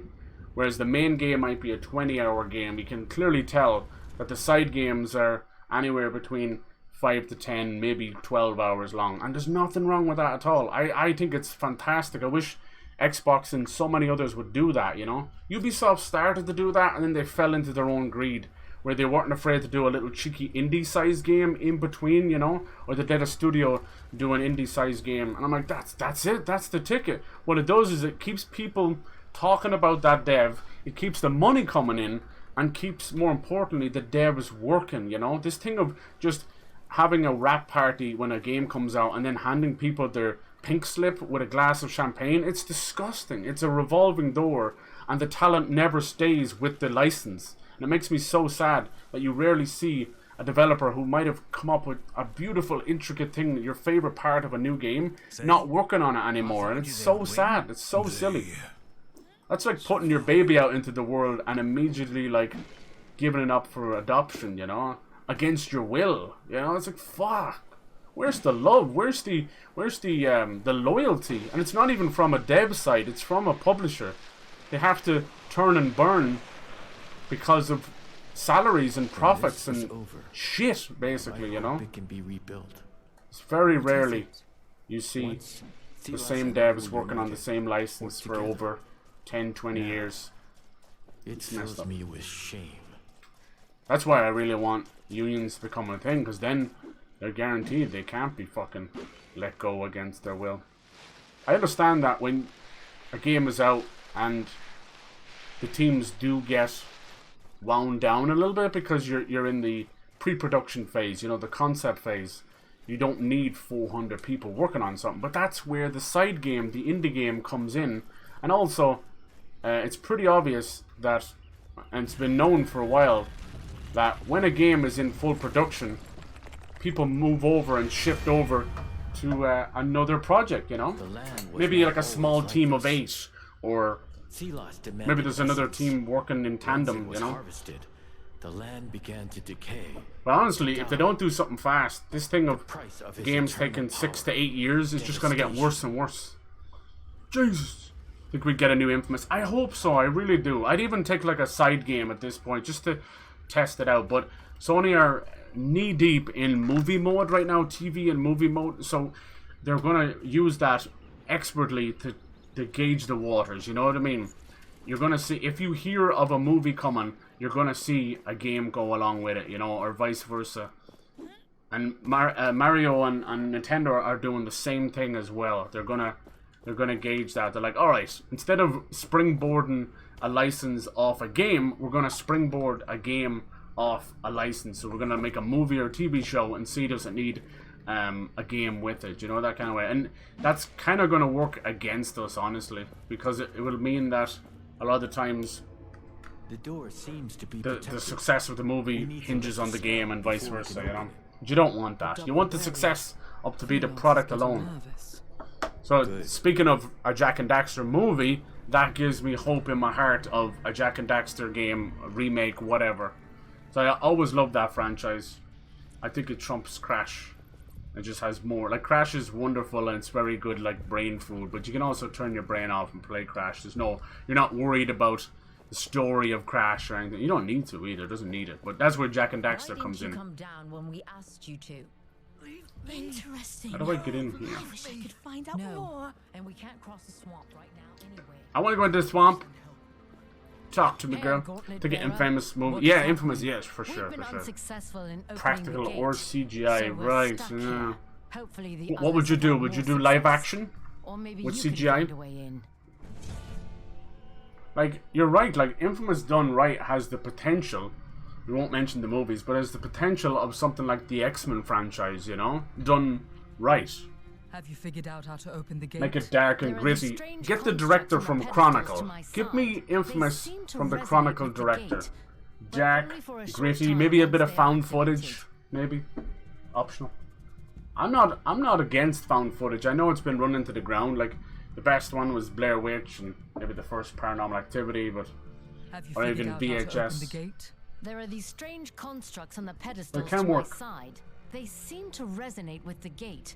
Whereas the main game might be a 20-hour game, you can clearly tell that the side games are anywhere between 5 to 10, maybe 12 hours long. And there's nothing wrong with that at all. I think it's fantastic. I wish Xbox and so many others would do that, you know? Ubisoft started to do that, and then they fell into their own greed, where they weren't afraid to do a little cheeky indie-sized game in between, you know, or they let a studio do an indie-sized game, and I'm like, that's it, that's the ticket. What it does is it keeps people talking about that dev, it keeps the money coming in, and keeps, more importantly, the devs working, you know. This thing of just having a wrap party when a game comes out and then handing people their pink slip with a glass of champagne, it's disgusting. It's a revolving door, and the talent never stays with the license. And it makes me so sad that you rarely see a developer who might have come up with a beautiful, intricate thing, your favorite part of a new game, not working on it anymore. And it's so sad. It's so silly. That's like putting your baby out into the world and immediately, like, giving it up for adoption, you know, against your will. You know, it's like, fuck. Where's the love? Where's the loyalty? And it's not even from a dev side. It's from a publisher. They have to turn and burn because of salaries and profits and shit, basically, you know. It can be rebuilt. It's very rarely you see the same devs working on the same license for over 10, 20 years. It fills me with shame. That's why I really want unions to become a thing, because then they're guaranteed they can't be fucking let go against their will. I understand that when a game is out and the teams do get wound down a little bit because you're in the pre-production phase, you know, the concept phase. You don't need 400 people working on something, but that's where the side game, the indie game, comes in. And also, it's pretty obvious that, and it's been known for a while, that when a game is in full production, people move over and shift over to another project, you know? Maybe like a small team of 8, or maybe there's another team working in tandem, you know? The land began to decay. But honestly, if they don't do something fast, this thing of games taking 6 to 8 years is just going to get worse and worse. Jesus. Think we'd get a new Infamous? I hope so, I really do. I'd even take like a side game at this point just to test it out. But Sony are knee deep in movie mode right now, TV and movie mode, so they're going to use that expertly to gauge the waters, you know what I mean? You're going to see, if you hear of a movie coming, you're going to see a game go along with it, you know, or vice versa. And Mario and Nintendo are doing the same thing as well. They're gonna gauge that. They're like, all right, instead of springboarding a license off a game, we're gonna springboard a game off a license. So we're gonna make a movie or TV show and see does it need a game with it, you know, that kind of way. And that's kind of gonna work against us, honestly, because it will mean that a lot of the times the door seems to be the success of the movie hinges on the game and vice versa, you know. But you don't want that. You want the success up to be the product alone. So speaking of a Jak and Daxter movie, that gives me hope in my heart of a Jak and Daxter game, a remake, whatever. So I always loved that franchise. I think it trumps Crash. It just has more. Like, Crash is wonderful and it's very good, like brain food, but you can also turn your brain off and play Crash. You're not worried about the story of Crash or anything. You don't need to either. It doesn't need it. But that's where Jak and Daxter comes in. Come down when we asked you to. Interesting. How do I get in here? I wish I could find out more. And we can't cross the swamp right now anyway. I want to go into the swamp. Talk to me, girl. To get Infamous movie. Yeah, Infamous, yes, for sure, for sure. Practical or CGI, right? Yeah. What would you do? Would you do live action with CGI? Like, you're right. Like, Infamous done right has the potential. We won't mention the movies, but has the potential of something like the X-Men franchise, you know, done right. Have you figured out how to open the gate? Make it dark and gritty. Get the director from Chronicle. Give me Infamous from the Chronicle director. Dark, gritty, maybe a bit of found footage, maybe optional. I'm not against found footage. I know it's been run into the ground. Like, the best one was Blair Witch and maybe the first Paranormal Activity, but or even VHS. There are these strange constructs on the pedestals to my side. They seem to resonate with the gate,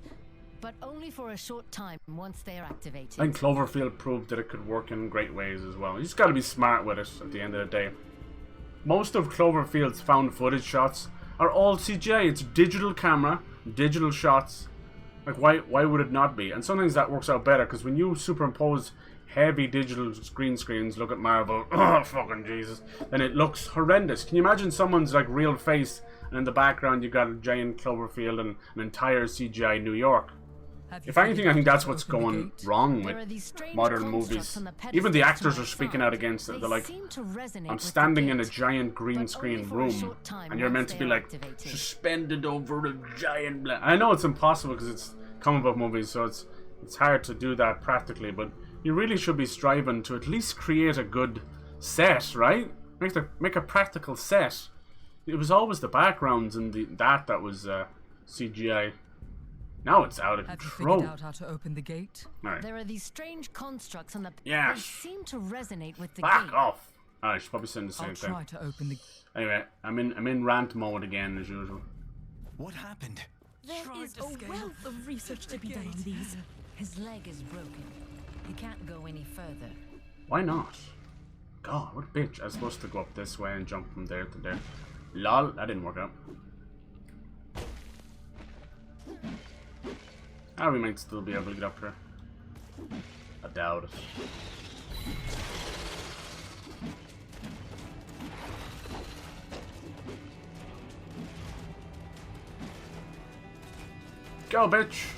but only for a short time once they are activated. I think Cloverfield proved that it could work in great ways as well. You just gotta be smart with it at the end of the day. Most of Cloverfield's found footage shots are all CGI. It's digital camera, digital shots. Like, why would it not be? And sometimes that works out better, because when you superimpose heavy digital green screens, look at Marvel, oh fucking Jesus, then it looks horrendous. Can you imagine someone's like real face and in the background you've got a giant Cloverfield and an entire CGI New York? If anything, I think that's what's going wrong with modern movies. Even the actors are speaking out against it. They're like, I'm standing in a giant green screen room, and you're meant to be like suspended over a giant. I know it's impossible because it's comic book movies, so it's hard to do that practically. But you really should be striving to at least create a good set, right? Make a practical set. It was always the backgrounds and that was CGI. Now it's out of control. Have you figured out how to open the gate? Right. There are these strange constructs on the... Yes. They seem to resonate with the Back gate. off. I should probably saying the same thing. I'll try to open the... Anyway, I'm in rant mode again as usual. What happened? There is a wealth of research to be done on these. His leg is broken. He can't go any further. Why not? God, what a bitch. I was supposed to go up this way and jump from there to there. Lol, that didn't work out. Ah, we might still be able to get up here. I doubt it. Go, bitch!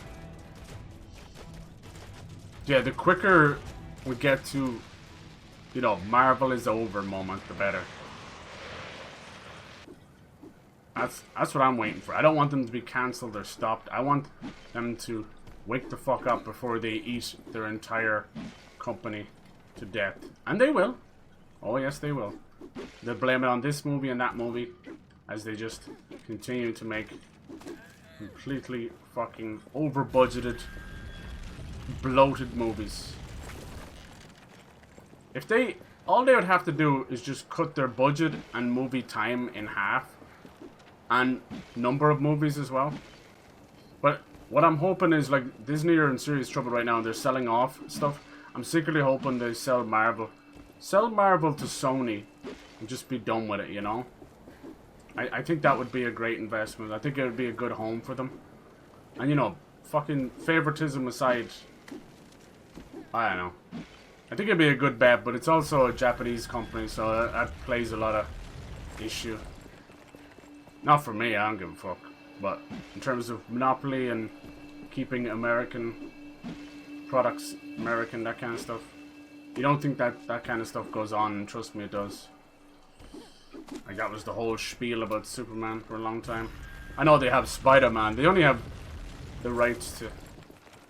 Yeah, the quicker we get to, you know, Marvel is over moment, the better. That's what I'm waiting for. I don't want them to be cancelled or stopped. I want them to wake the fuck up before they eat their entire company to death. And they will. Oh yes, they will. They'll blame it on this movie and that movie as they just continue to make completely fucking over-budgeted, bloated movies. If they... all they would have to do is just cut their budget and movie time in half. And number of movies as well. But what I'm hoping is, like, Disney are in serious trouble right now and they're selling off stuff. I'm secretly hoping they sell Marvel. Sell Marvel to Sony and just be done with it, you know? I think that would be a great investment. I think it would be a good home for them. And, you know, fucking favoritism aside, I don't know. I think it'd be a good bet, but it's also a Japanese company, so that plays a lot of issue. Not for me, I don't give a fuck. But in terms of monopoly and keeping American products, American, that kind of stuff, you don't think that kind of stuff goes on, and trust me, it does. Like, that was the whole spiel about Superman for a long time. I know they have Spider-Man. They only have the rights to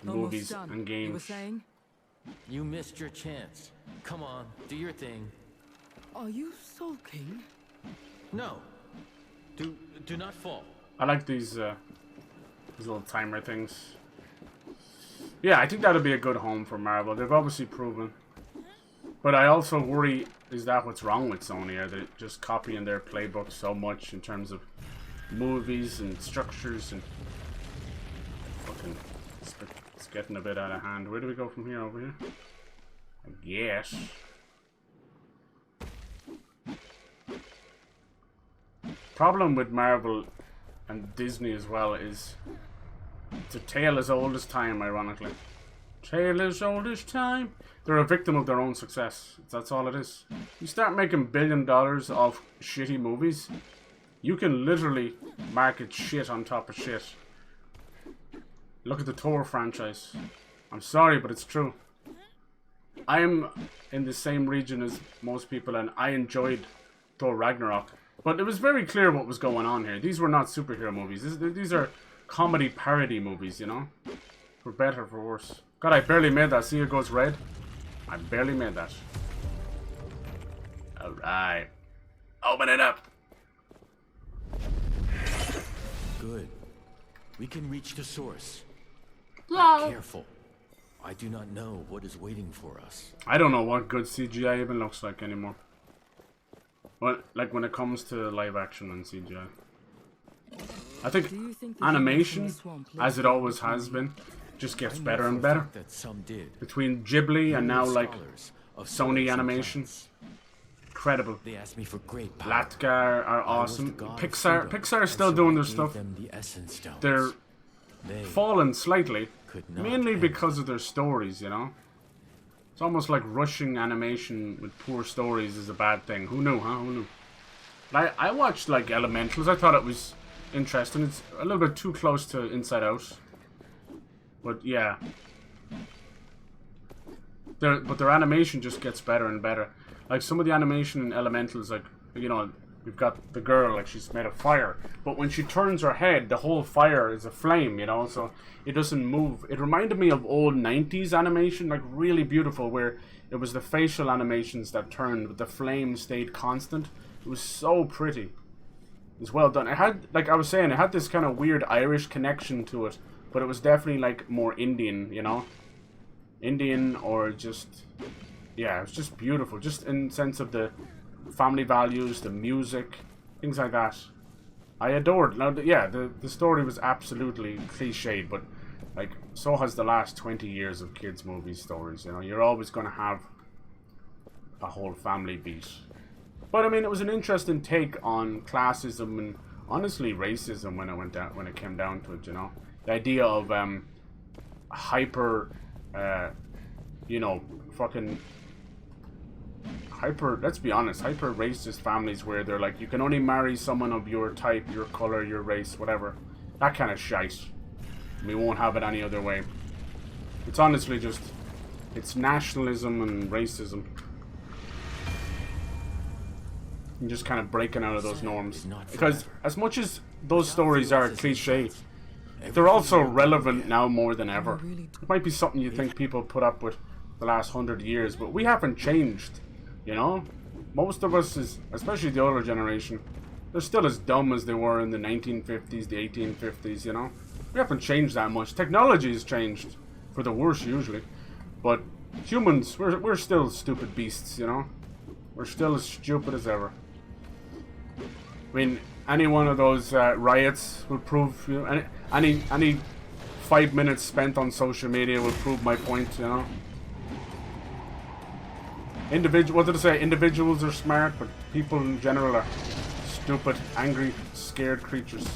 movies and games. You were saying? You missed your chance. Come on, do your thing. Are you sulking? No. Do not fall. I like these little timer things. Yeah, I think that'll be a good home for Marvel. They've obviously proven. But I also worry, is that what's wrong with Sony? Are they just copying their playbook so much in terms of movies and structures and fucking it's getting a bit out of hand. Where do we go from here? Over here? I guess. Problem with Marvel and Disney as well is it's a tale as old as time, ironically. Tale as old as time. They're a victim of their own success. That's all it is. You start making $1 billion off shitty movies, you can literally market shit on top of shit. Look at the Thor franchise. I'm sorry, but it's true. I'm in the same region as most people, and I enjoyed Thor Ragnarok. But it was very clear what was going on here. These were not superhero movies. These are comedy parody movies, you know? For better, for worse. God, I barely made that. See, it goes red. I barely made that. Alright. Open it up. Good. We can reach the source. Lol. Be careful. I do not know what is waiting for us. I don't know what good CGI even looks like anymore. Well, like when it comes to live action and CGI. I think animation, as it always has been, just gets better and better. That some did. Between Ghibli and now like Sony Animation. Incredible. They asked me for great power. Latgar are awesome. Pixar is still doing their stuff. They're fallen slightly, mainly because of their stories, you know. It's almost like rushing animation with poor stories is a bad thing. Who knew, huh? Who knew? But I watched, like, Elementals. I thought it was interesting. It's a little bit too close to Inside Out. But, yeah. But their animation just gets better and better. Like, some of the animation in Elementals, like, you know, we've got the girl, like, she's made of fire. But when she turns her head, the whole fire is a flame, you know? So it doesn't move. It reminded me of old 90s animation, like, really beautiful, where it was the facial animations that turned, but the flame stayed constant. It was so pretty. It was well done. It had, like I was saying, it had this kind of weird Irish connection to it. But it was definitely, like, more Indian, you know? Indian or just... Yeah, it was just beautiful. Just in the sense of the family values, the music, things like that. I adored. Now, yeah, the story was absolutely cliched, but, like, so has the last 20 years of kids' movie stories, you know? You're always going to have a whole family beat. But, I mean, it was an interesting take on classism and, honestly, racism when it came down to it, you know? The idea of hyper, you know, fucking let's be honest, hyper racist families where they're like, you can only marry someone of your type, your color, your race, whatever. That kind of shite. We won't have it any other way. It's honestly just, it's nationalism and racism. And just kind of breaking out of those norms. Because as much as those stories are cliche, they're also relevant now more than ever. It might be something you think people put up with the last 100 years, but we haven't changed, you know? Most of us, especially the older generation, they're still as dumb as they were in the 1950s, the 1850s, you know? We haven't changed that much. Technology has changed, for the worse usually, but humans, we're still stupid beasts, you know? We're still as stupid as ever. I mean, any one of those riots will prove, you know, any 5 minutes spent on social media will prove my point, you know. What did I say? Individuals are smart, but people in general are stupid, angry, scared creatures.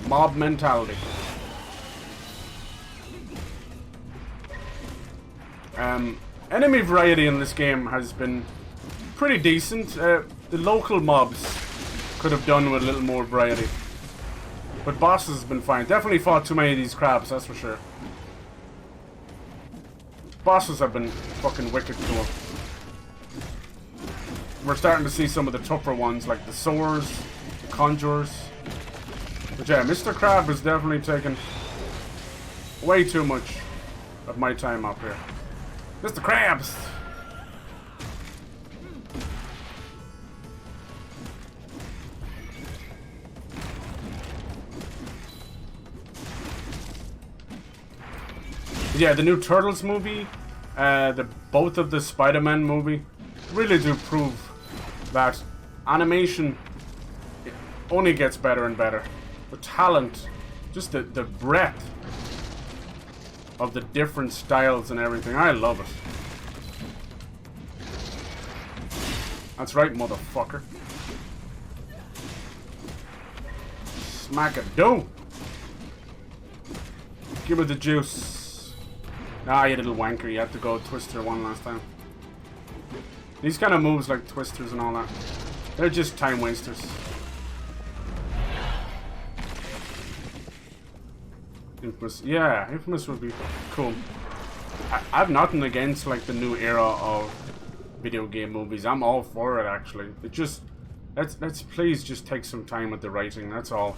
Mob mentality. Enemy variety in this game has been pretty decent. The local mobs could have done with a little more variety. But bosses has been fine. Definitely fought too many of these crabs, that's for sure. Bosses have been fucking wicked cool. We're starting to see some of the tougher ones, like the Sores, the Conjurers. But yeah, Mr. Crab has definitely taken way too much of my time up here. Mr. Krabs! Yeah, the new Turtles movie, both of the Spider-Man movie, really do prove that animation only gets better and better. The talent, just the breadth of the different styles and everything, I love it. That's right, motherfucker. Smack a do. Give her the juice. Ah, you little wanker, you had to go Twister one last time. These kind of moves like Twisters and all that, they're just time wasters. Infamous, yeah, Infamous would be cool. I have nothing against like the new era of video game movies. I'm all for it actually. It just, let's please just take some time with the writing, that's all.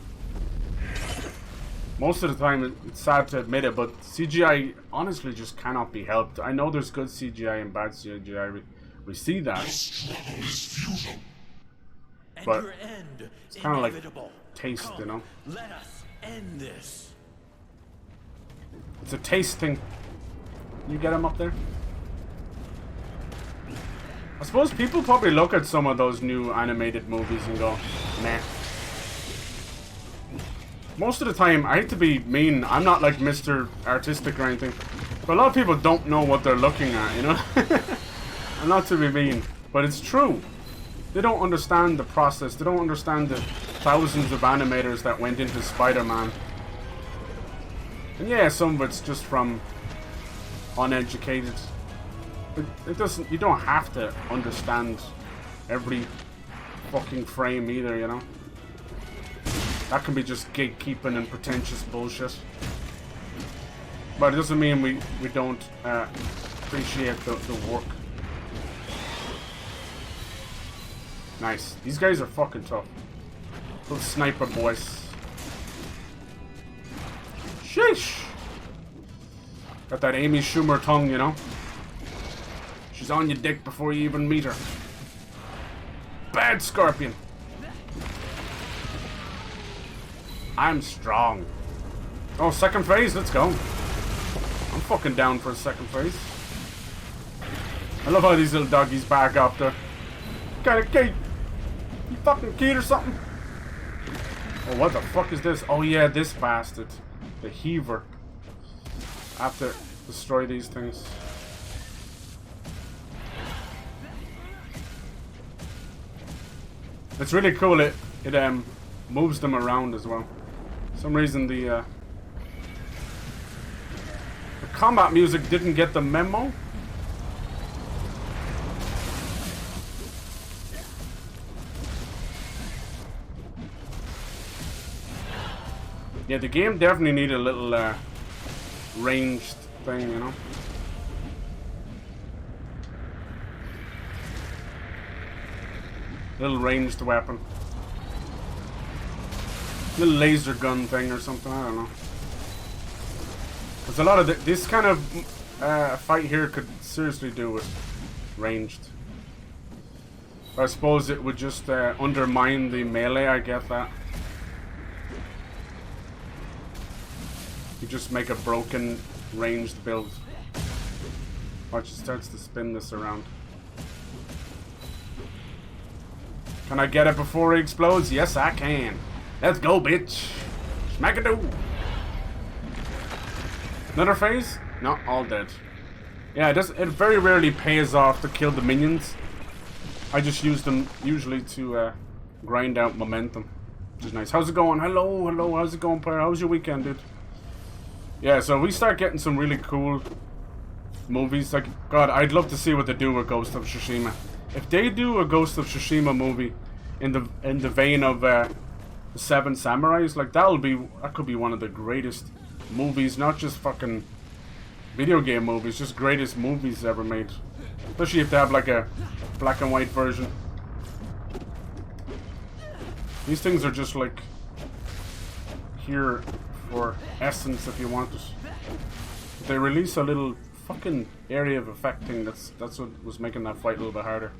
Most of the time, it's sad to admit it, but CGI honestly just cannot be helped. I know there's good CGI and bad CGI. We see that. But it's kind of like taste, you know? Let us end this. It's a taste thing. You get him up there? I suppose people probably look at some of those new animated movies and go, meh. Most of the time, I hate to be mean, I'm not like Mr. Artistic or anything, but a lot of people don't know what they're looking at, you know? And not to be mean, but it's true. They don't understand the process, they don't understand the thousands of animators that went into Spider-Man. And yeah, some of it's just from uneducated. It doesn't. You don't have to understand every fucking frame either, you know. That can be just gatekeeping and pretentious bullshit. But it doesn't mean we don't appreciate the work. Nice. These guys are fucking tough. Little sniper boys. Sheesh. Got that Amy Schumer tongue, you know. She's on your dick before you even meet her. Bad Scorpion. I'm strong. Oh, second phase, let's go. I'm fucking down for a second phase. I love how these little doggies back up there. Got a key. You fucking keyed or something? Oh, what the fuck is this? Oh yeah, this bastard. The Heaver. I have to destroy these things. It's really cool. It moves them around as well. For some reason the combat music didn't get the memo. Yeah, the game definitely needed a little ranged thing, you know. Little ranged weapon. Little laser gun thing or something, I don't know. Because a lot of this kind of fight here could seriously do with ranged. I suppose it would just undermine the melee, I get that. You just make a broken ranged build. Watch, it starts to spin this around. Can I get it before it explodes? Yes, I can. Let's go, bitch. Smack-a-doo. Another phase? No, all dead. Yeah, it very rarely pays off to kill the minions. I just use them usually to grind out momentum, which is nice. How's it going? Hello, hello. How's it going, player? How's your weekend, dude? Yeah, so we start getting some really cool movies. Like, God, I'd love to see what they do with Ghost of Tsushima. If they do a Ghost of Tsushima movie in the vein of the Seven Samurais, like that could be one of the greatest movies, not just fucking video game movies, just greatest movies ever made. Especially if they have like a black and white version. These things are just like here for essence if you want it. If they release a little fucking area of effect thing, that's what was making that fight a little bit harder.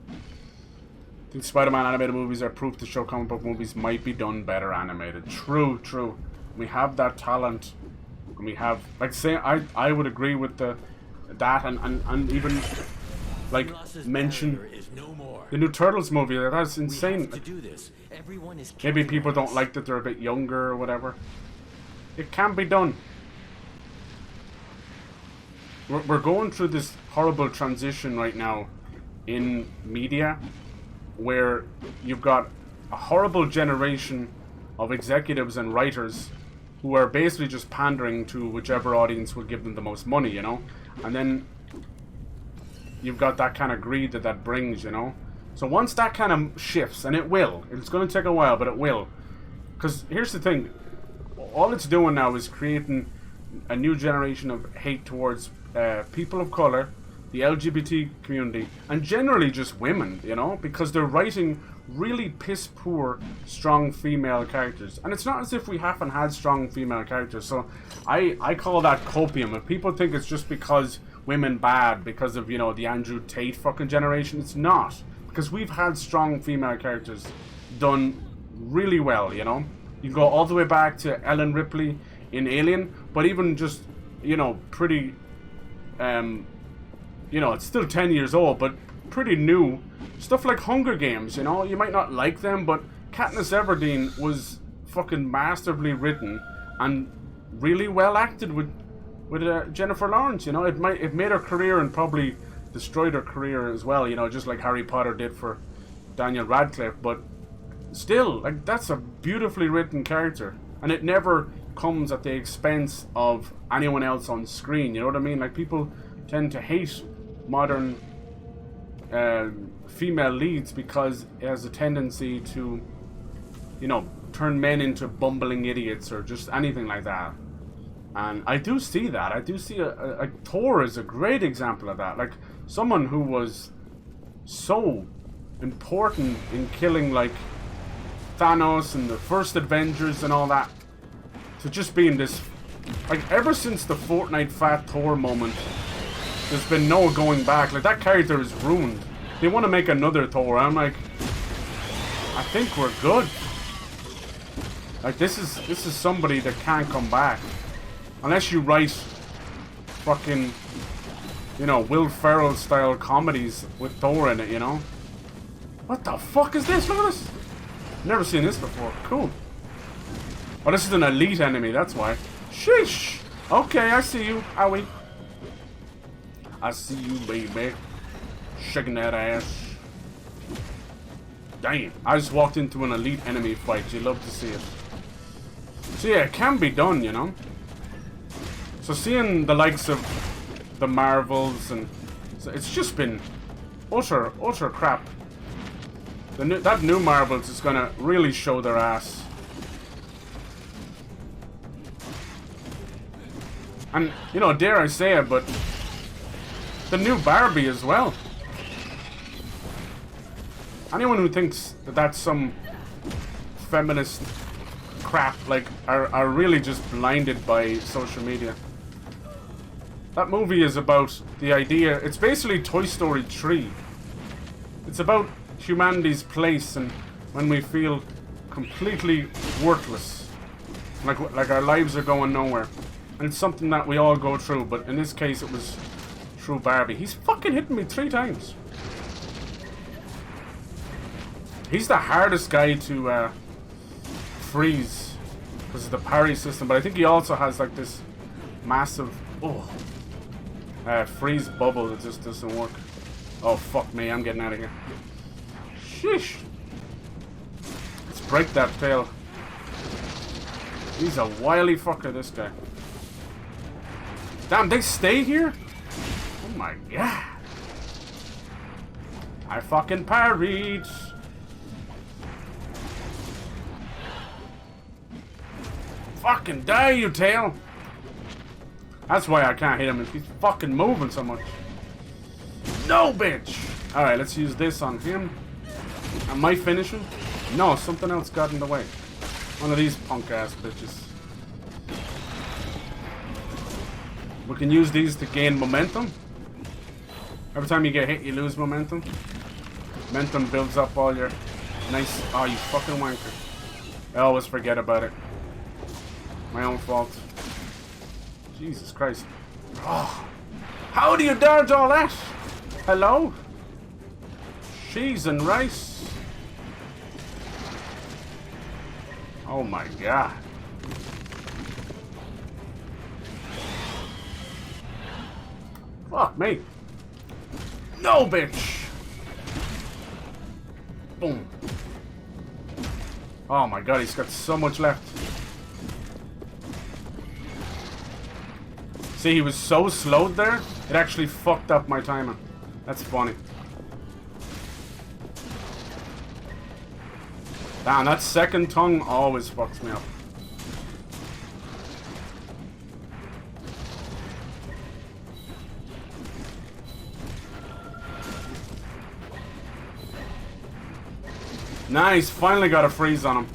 I think Spider-Man animated movies are proof to show comic book movies might be done better animated. True, true. We have that talent. And we have, like, say, I would agree with that and even like mention the new Turtles movie. That's insane. Maybe people don't like that they're a bit younger or whatever. It can be done. We're going through this horrible transition right now in media where you've got a horrible generation of executives and writers who are basically just pandering to whichever audience will give them the most money, you know? And then you've got that kind of greed that brings, you know? So once that kind of shifts, and it will, it's going to take a while, but it will. Because here's the thing, all it's doing now is creating a new generation of hate towards people of color, the LGBT community, and generally just women, you know, because they're writing really piss poor strong female characters. And it's not as if we haven't had strong female characters. So I call that copium. If people think it's just because women bad because of, you know, the Andrew Tate fucking generation, it's not. Because we've had strong female characters done really well, you know. You go all the way back to Ellen Ripley in Alien, but even just, you know, pretty you know, it's still 10 years old, but pretty new. Stuff like Hunger Games, you know, you might not like them, but Katniss Everdeen was fucking masterfully written and really well acted with Jennifer Lawrence, you know. It made her career and probably destroyed her career as well, you know, just like Harry Potter did for Daniel Radcliffe, but still, like, that's a beautifully written character, and it never comes at the expense of anyone else on screen. You know what I mean? Like, people tend to hate modern female leads because it has a tendency to, you know, turn men into bumbling idiots or just anything like that. And I do see that. I do see Thor is a great example of that. Like, someone who was so important in killing, like, Thanos and the first Avengers and all that, to just being this, like, ever since the Fortnite Fat Thor moment, there's been no going back. Like, that character is ruined. They want to make another Thor. I'm like, I think we're good. Like, this is somebody that can't come back. Unless you write fucking, you know, Will Ferrell style comedies with Thor in it, you know? What the fuck is this? Look at this. Never seen this before. Cool. Oh, this is an elite enemy, that's why. Sheesh. Okay, I see you, Owie. I see you, baby. Shaking that ass. Damn. I just walked into an elite enemy fight. You love to see it. So yeah, it can be done, you know? So seeing the likes of the Marvels and... So it's just been utter crap. That new Marvels is gonna really show their ass. And, you know, dare I say it, but the new Barbie as well. Anyone who thinks that that's some feminist crap, like, are really just blinded by social media. That movie is about the idea... It's basically Toy Story 3. It's about humanity's place and when we feel completely worthless. Like our lives are going nowhere. And it's something that we all go through, but in this case it was through Barbie. He's fucking hitting me 3 times. He's the hardest guy to freeze because of the parry system, but I think he also has like this massive freeze bubble that just doesn't work. Oh fuck me, I'm getting out of here. Sheesh. Let's break that tail. He's a wily fucker, this guy. Damn, they stay here? Oh my god. I fucking parried. Fucking die, you tail. That's why I can't hit him if he's fucking moving so much. No, bitch. Alright, let's use this on him. I might finish him. No, something else got in the way. One of these punk ass bitches. We can use these to gain momentum. Every time you get hit, you lose momentum. Momentum builds up all your nice... Oh, you fucking wanker. I always forget about it. My own fault. Jesus Christ. Oh, how do you dodge all that? Hello? Cheese and rice. Oh my god. Fuck me. No, bitch. Boom. Oh my god, he's got so much left. See, he was so slowed there, it actually fucked up my timing. That's funny. Damn, that second tongue always fucks me up. Nice, finally got a freeze on him.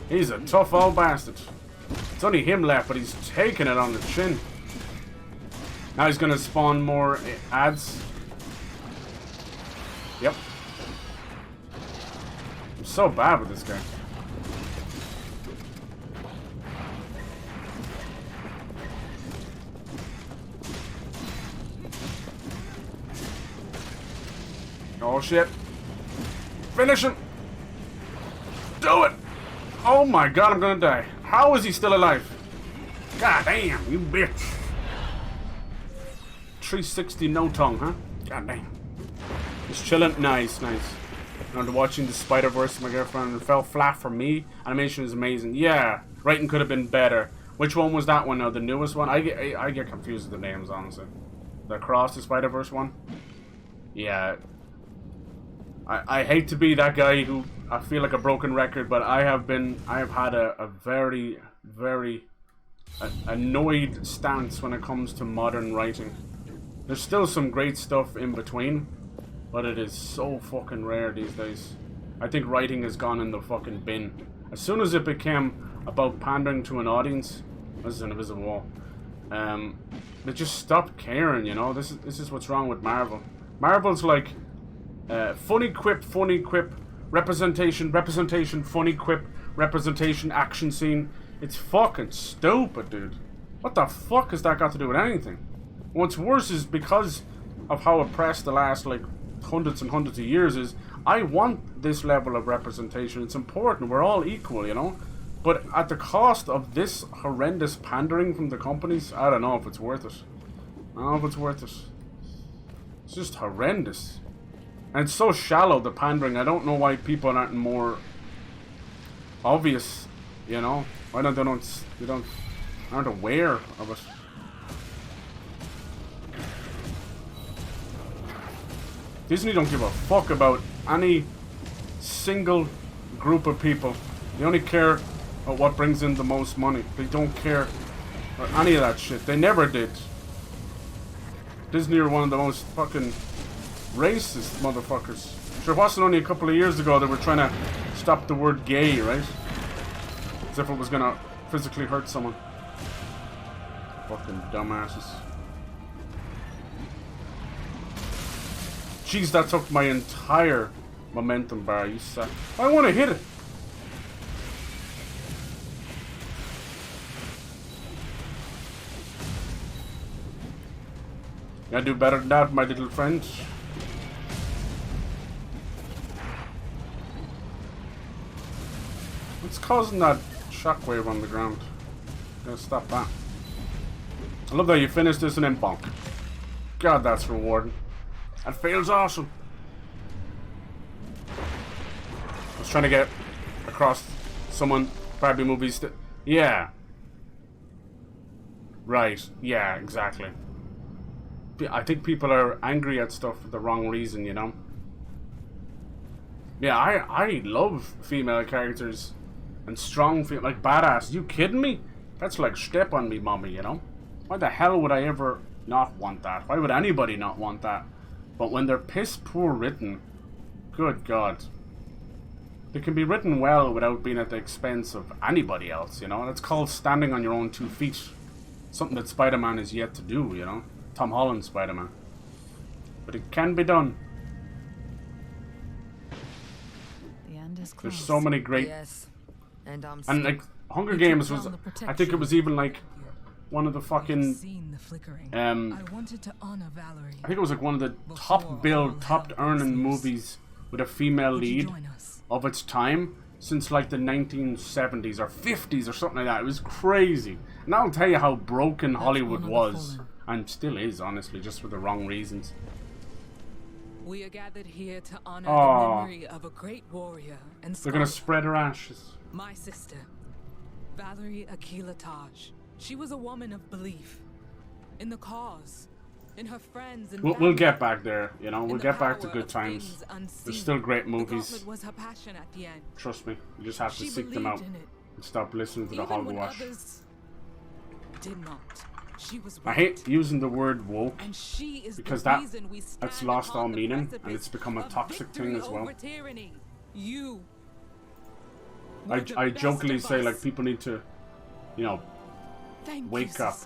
He's a tough old bastard. It's only him left, but he's taking it on the chin. Now he's gonna spawn more ads. Yep. I'm so bad with this guy. Oh shit. Finish him! Do it! Oh my god, I'm gonna die. How is he still alive? God damn, you bitch. 360 no tongue, huh? God damn. Just chilling. Nice, nice. After watching the Spider-Verse, my girlfriend, it fell flat for me. Animation is amazing. Yeah, writing could have been better. Which one was that one now? The newest one? I get confused with the names, honestly. The Across the Spider-Verse one? Yeah. I hate to be that guy who I feel like a broken record, but I have had a very, very annoyed stance when it comes to modern writing. There's still some great stuff in between, but it is so fucking rare these days. I think writing has gone in the fucking bin. As soon as it became about pandering to an audience, this is an invisible wall, they just stopped caring, you know? This is what's wrong with Marvel. Marvel's like, funny quip, representation, funny quip, representation, action scene. It's fucking stupid, dude. What the fuck has that got to do with anything? What's worse is because of how oppressed the last, like, hundreds and hundreds of years is, I want this level of representation. It's important. We're all equal, you know? But at the cost of this horrendous pandering from the companies, I don't know if it's worth it. I don't know if it's worth it. It's just horrendous. And it's so shallow, the pandering. I don't know why people aren't more obvious, you know? Why don't they aren't aware of it. Disney don't give a fuck about any single group of people. They only care about what brings in the most money. They don't care about any of that shit. They never did. Disney are one of the most fucking racist motherfuckers. Sure, it wasn't only a couple of years ago they were trying to stop the word gay, right? As if it was gonna physically hurt someone. Fucking dumbasses. Jeez, that took my entire momentum bar, you said. I want to hit it. Gotta do better than that, my little friend. What's causing that shockwave on the ground? Gotta stop that. I love that you finish this and then bonk. God, that's rewarding. That feels awesome. I was trying to get across someone Barbie movies. Yeah. Right. Yeah, exactly. I think people are angry at stuff for the wrong reason, you know? Yeah, I love female characters and strong female, like badass. You kidding me? That's like step on me, mommy, you know? Why the hell would I ever not want that? Why would anybody not want that? But when they're piss poor written, good God. They can be written well without being at the expense of anybody else, you know? That's called standing on your own 2 feet. Something that Spider-Man is yet to do, you know? Tom Holland's Spider-Man. But it can be done. The end is close. There's so many great... Yes. And like, Hunger Games was... I think it was even like... one of the fucking I wanted to honor Valerie. I think it was like one of the top billed, top earning movies with a female lead of its time since like the 1970s or 50s or something like that. It was crazy. And that'll tell you how broken Hollywood was and still is, honestly, just for the wrong reasons. We are gathered here to honor the memory of a great warrior and they're gonna spread her ashes. My sister, Valerie Akila Taj. She was a woman of belief in the cause, in her friends and we'll get back there, you know. We'll get back to good times. There's still great movies. Was her passion at the end. Trust me, you just have to seek them out and stop listening to the hogwash. Did not. She was I hate using the word woke because that's lost all meaning and it's become a toxic thing as well. I jokingly say like people need to, you know, wake up.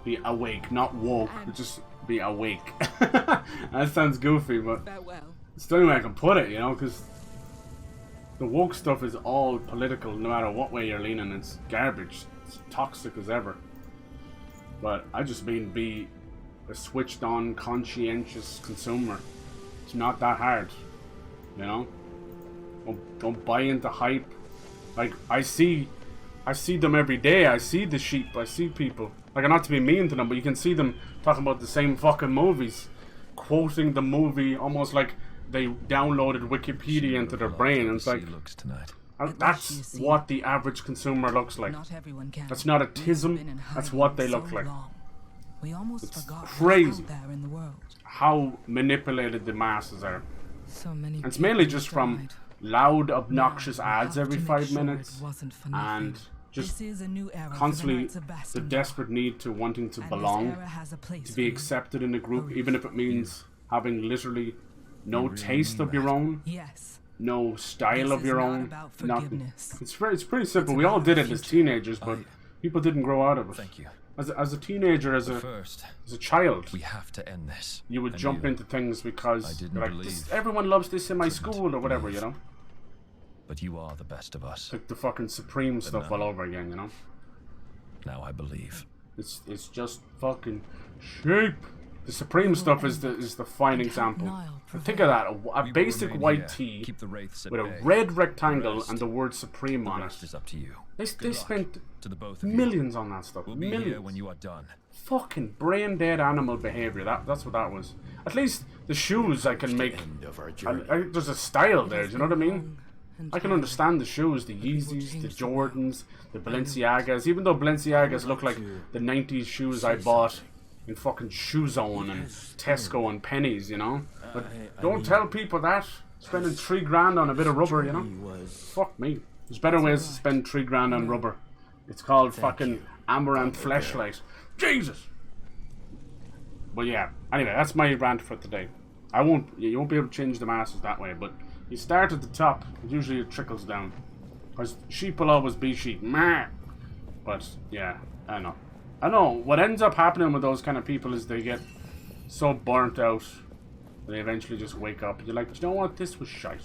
Be awake, not woke, but just be awake. That sounds goofy, but it's the only way I can put it, you know, because the woke stuff is all political, no matter what way you're leaning. It's garbage. It's toxic as ever. But I just mean be a switched on, conscientious consumer. It's not that hard, you know? Don't buy into hype. Like, I see them every day. I see the sheep. I see people. Like, not to be mean to them, but you can see them talking about the same fucking movies. Quoting the movie almost like they downloaded Wikipedia into their brain, and it's like, that's what the average consumer looks like. That's not a tism, that's what they look like. It's crazy how manipulated the masses are. And it's mainly just from loud, obnoxious ads every 5 minutes, and just constantly the desperate need to wanting to belong, to be accepted in a group, even if it means having literally no taste of your own, no style of your own. Nothing. It's pretty simple. We all did it as teenagers, but people didn't grow out of it. Thank you. As a teenager, as a child, we have to end this. You would jump into things because like, everyone loves this in my school or whatever, you know. But you are the best of us. Like the fucking Supreme stuff all over again, you know. Now I believe. It's just fucking shape. The Supreme stuff is the fine example. Think of that, a basic white tee with a red rectangle and the word Supreme on it. Is up to you. They spent millions on that stuff. We'll be here when you are done. Fucking brain dead animal behavior. That's what that was. At least the shoes I can make. There's a style there. Do you know what I mean? I can understand the shoes, the Yeezys, the Jordans, the Balenciagas. Even though Balenciagas look like the 90s shoes I bought in fucking Shoe Zone and Tesco and Pennies, you know. But don't tell people that. Spending $3 on a bit of rubber, you know. Fuck me. There's better ways to spend $3 on rubber. It's called fucking Amaranth Fleshlight. Jesus. But yeah. Anyway, that's my rant for today. You won't be able to change the masses that way, but you start at the top. Usually it trickles down. Because sheep will always be sheep. Meh. But yeah, I know. What ends up happening with those kind of people is they get so burnt out they eventually just wake up and you're like, you know what, this was shite.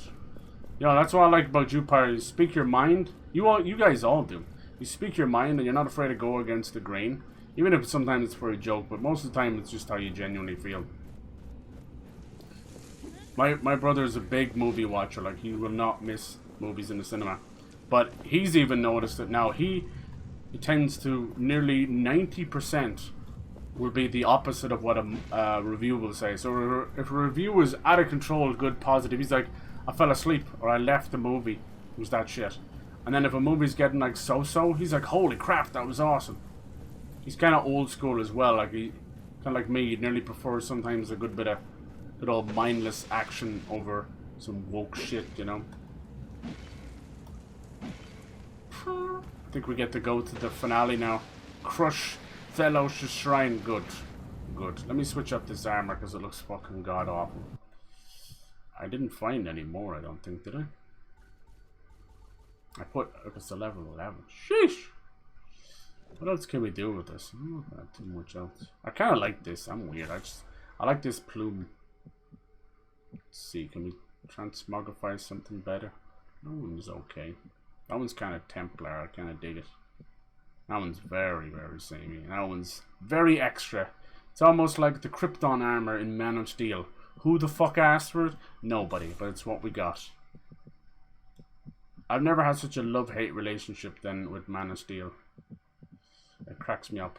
You know, that's what I like about you, Pyre. You speak your mind. You guys all do. You speak your mind and you're not afraid to go against the grain. Even if sometimes it's for a joke, but most of the time it's just how you genuinely feel. My brother is a big movie watcher. Like, he will not miss movies in the cinema. But he's even noticed that now he tends to nearly 90% will be the opposite of what a review will say. So if a review is out of control, good, positive, he's like, I fell asleep or I left the movie. It was that shit. And then if a movie's getting like so-so, he's like, holy crap, that was awesome. He's kind of old school as well. Like, he kind of like me, he'd nearly prefer sometimes a good bit of good old mindless action over some woke shit, you know. I think we get to go to the finale now. Crush THELOS' shrine. Good. Let me switch up this armor because it looks fucking god awful. I didn't find any more, I don't think, did I? It's a level 11. Sheesh! What else can we do with this? Not too much else. I kind of like this. I'm weird. I like this plume. Let's see, can we transmogrify something better? That one's okay. That one's kind of Templar. I kind of dig it. That one's very, very samey. That one's very extra. It's almost like the Krypton armor in Man of Steel. Who the fuck asked for it? Nobody, but it's what we got. I've never had such a love-hate relationship then with Man of Steel. It cracks me up.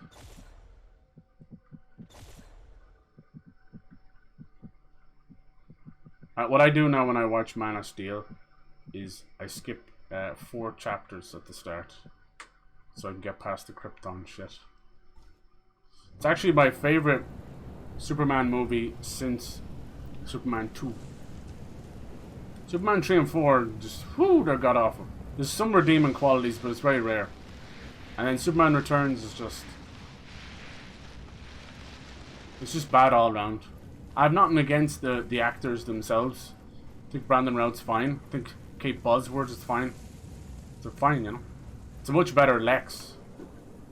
What I do now when I watch Man of Steel is I skip 4 chapters at the start so I can get past the Krypton shit. It's actually my favorite Superman movie since Superman 2. Superman 3 and 4 just, whoo, they're god awful. There's some redeeming qualities, but it's very rare. And then Superman Returns is just, it's just bad all around. I have nothing against the actors themselves. I think Brandon Routh's fine. I think Kate Bosworth is fine. They're fine, you know. It's a much better Lex.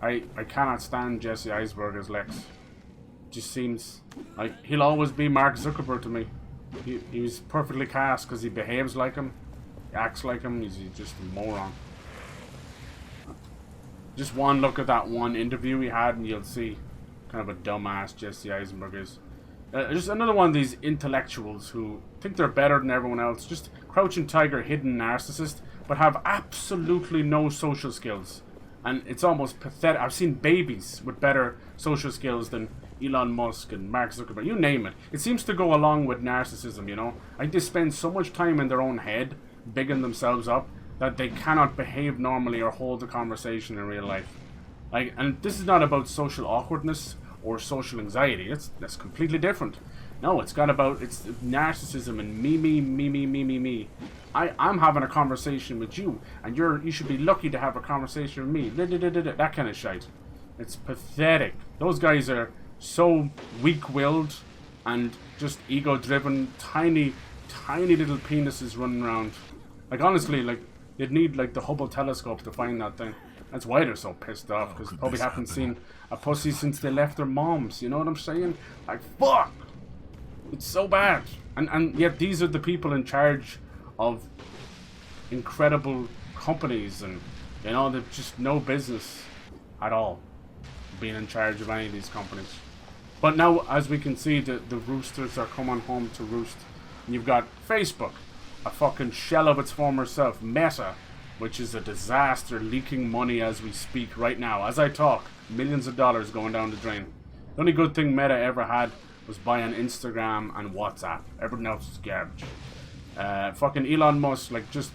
I cannot stand Jesse Eisenberg as Lex. It just seems like he'll always be Mark Zuckerberg to me. He was perfectly cast because he behaves like him, he acts like him. He's just a moron. Just one look at that one interview he had and you'll see kind of a dumbass Jesse Eisenberg is. Just another one of these intellectuals who think they're better than everyone else. Just crouching tiger, hidden narcissist, but have absolutely no social skills. And it's almost pathetic. I've seen babies with better social skills than Elon Musk and Mark Zuckerberg, you name it. It seems to go along with narcissism, you know? Like, they spend so much time in their own head, bigging themselves up, that they cannot behave normally or hold a conversation in real life. Like, and this is not about social awkwardness or social anxiety. That's completely different. No, it's narcissism and me. I'm having a conversation with you, and you should be lucky to have a conversation with me. That kind of shit. It's pathetic. Those guys are so weak-willed and just ego-driven, tiny little penises running around. Like, honestly, like, they'd need, like, the Hubble telescope to find that thing. That's why they're so pissed off, because they probably haven't seen a pussy since they left their moms, you know what I'm saying? Like, fuck! It's so bad. And yet these are the people in charge of incredible companies, and, you know, they've just no business at all being in charge of any of these companies. But now, as we can see, the roosters are coming home to roost. And you've got Facebook, a fucking shell of its former self. Meta, which is a disaster, leaking money as we speak right now. As I talk, millions of dollars going down the drain. The only good thing Meta ever had was buying Instagram and WhatsApp. Everything else is garbage. Fucking Elon Musk, like, just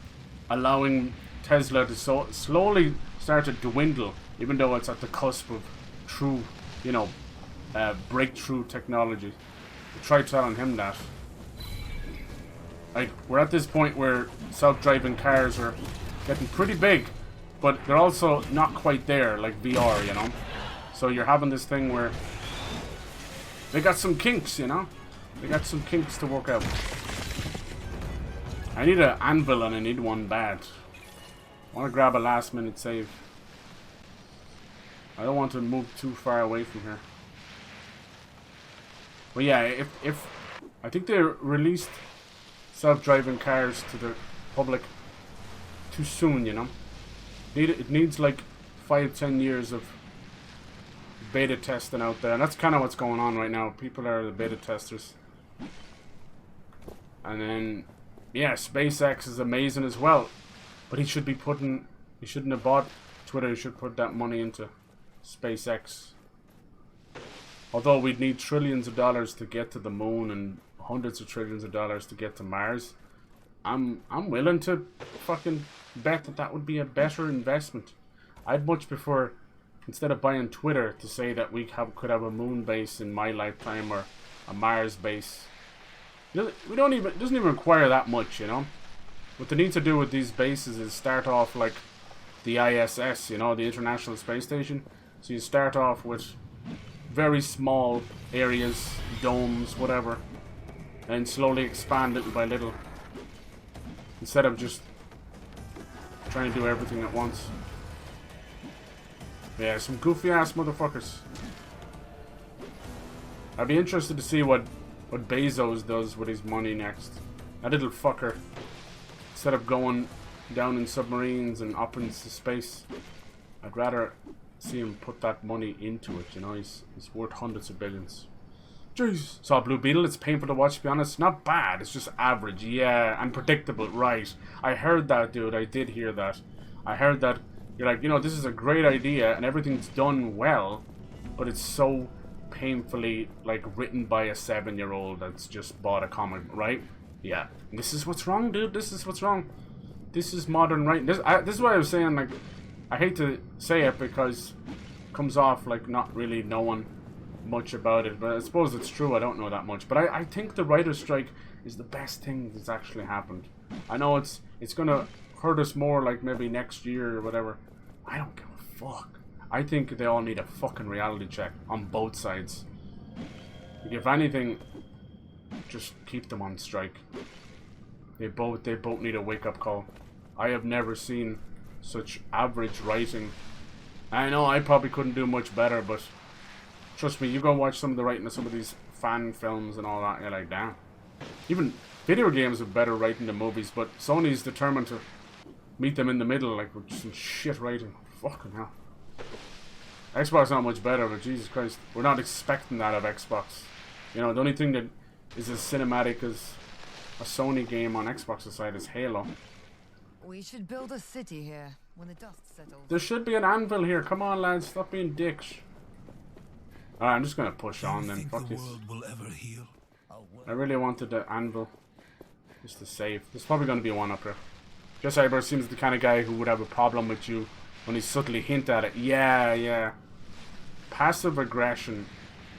allowing Tesla to slowly start to dwindle, even though it's at the cusp of true, you know, breakthrough technology. Try telling him that. Like, we're at this point where self-driving cars are getting pretty big, but they're also not quite there, like VR, you know? So you're having this thing where they got some kinks, you know? They got some kinks to work out. I need an anvil, and I need one bad. I want to grab a last-minute save. I don't want to move too far away from here. But yeah, if I think they released self-driving cars to the public too soon, you know? It needs like 5-10 years of beta testing out there, and that's kind of what's going on right now. People are the beta testers. And then, yeah, SpaceX is amazing as well, but he shouldn't have bought Twitter. He should put that money into SpaceX. Although we'd need trillions of dollars to get to the moon and hundreds of trillions of dollars to get to Mars, I'm willing to fucking bet that would be a better investment. I'd much prefer, instead of buying Twitter, to say that we could have a moon base in my lifetime, or a Mars base. It doesn't even require that much, you know. What they need to do with these bases is start off like the ISS, you know, the International Space Station. So you start off with very small areas, domes, whatever, and slowly expand little by little, instead of just trying to do everything at once. Yeah, some goofy ass motherfuckers. I'd be interested to see what Bezos does with his money next. That little fucker, instead of going down in submarines and up into space, I'd rather see him put that money into it, you know. He's worth hundreds of billions. Jeez. Saw Blue Beetle. It's painful to watch, to be honest. Not bad, it's just average. Yeah, and predictable. Right. I heard that, dude. I did hear that. I heard that you're like, you know, this is a great idea and everything's done well, but it's so painfully, like, written by a 7-year-old that's just bought a comic, right? Yeah. And this is what's wrong, dude. This is what's wrong. This is modern writing. This is what I was saying, like, I hate to say it because it comes off like not really knowing much about it, but I suppose it's true. I don't know that much, but I think the writer's strike is the best thing that's actually happened. I know it's gonna hurt us more, like maybe next year or whatever. I don't give a fuck. I think they all need a fucking reality check on both sides. Like, if anything, just keep them on strike. They both need a wake-up call. I have never seen such average writing. I know I probably couldn't do much better, but trust me, you go watch some of the writing of some of these fan films and all that, you're like, damn. Even video games have better writing than movies, but Sony's determined to meet them in the middle, like, with some shit writing. Fucking hell. Xbox not much better, but Jesus Christ, we're not expecting that of Xbox. You know, the only thing that is as cinematic as a Sony game on Xbox's side is Halo. We should build a city here when the dust settles. There should be an anvil here. Come on, lads, stop being dicks. Alright, I'm just gonna push on then. Fuck this. I really wanted the anvil. Just to save. There's probably gonna be one up here. Jesse Eisenberg seems the kind of guy who would have a problem with you when he subtly hint at it. Yeah. Passive aggression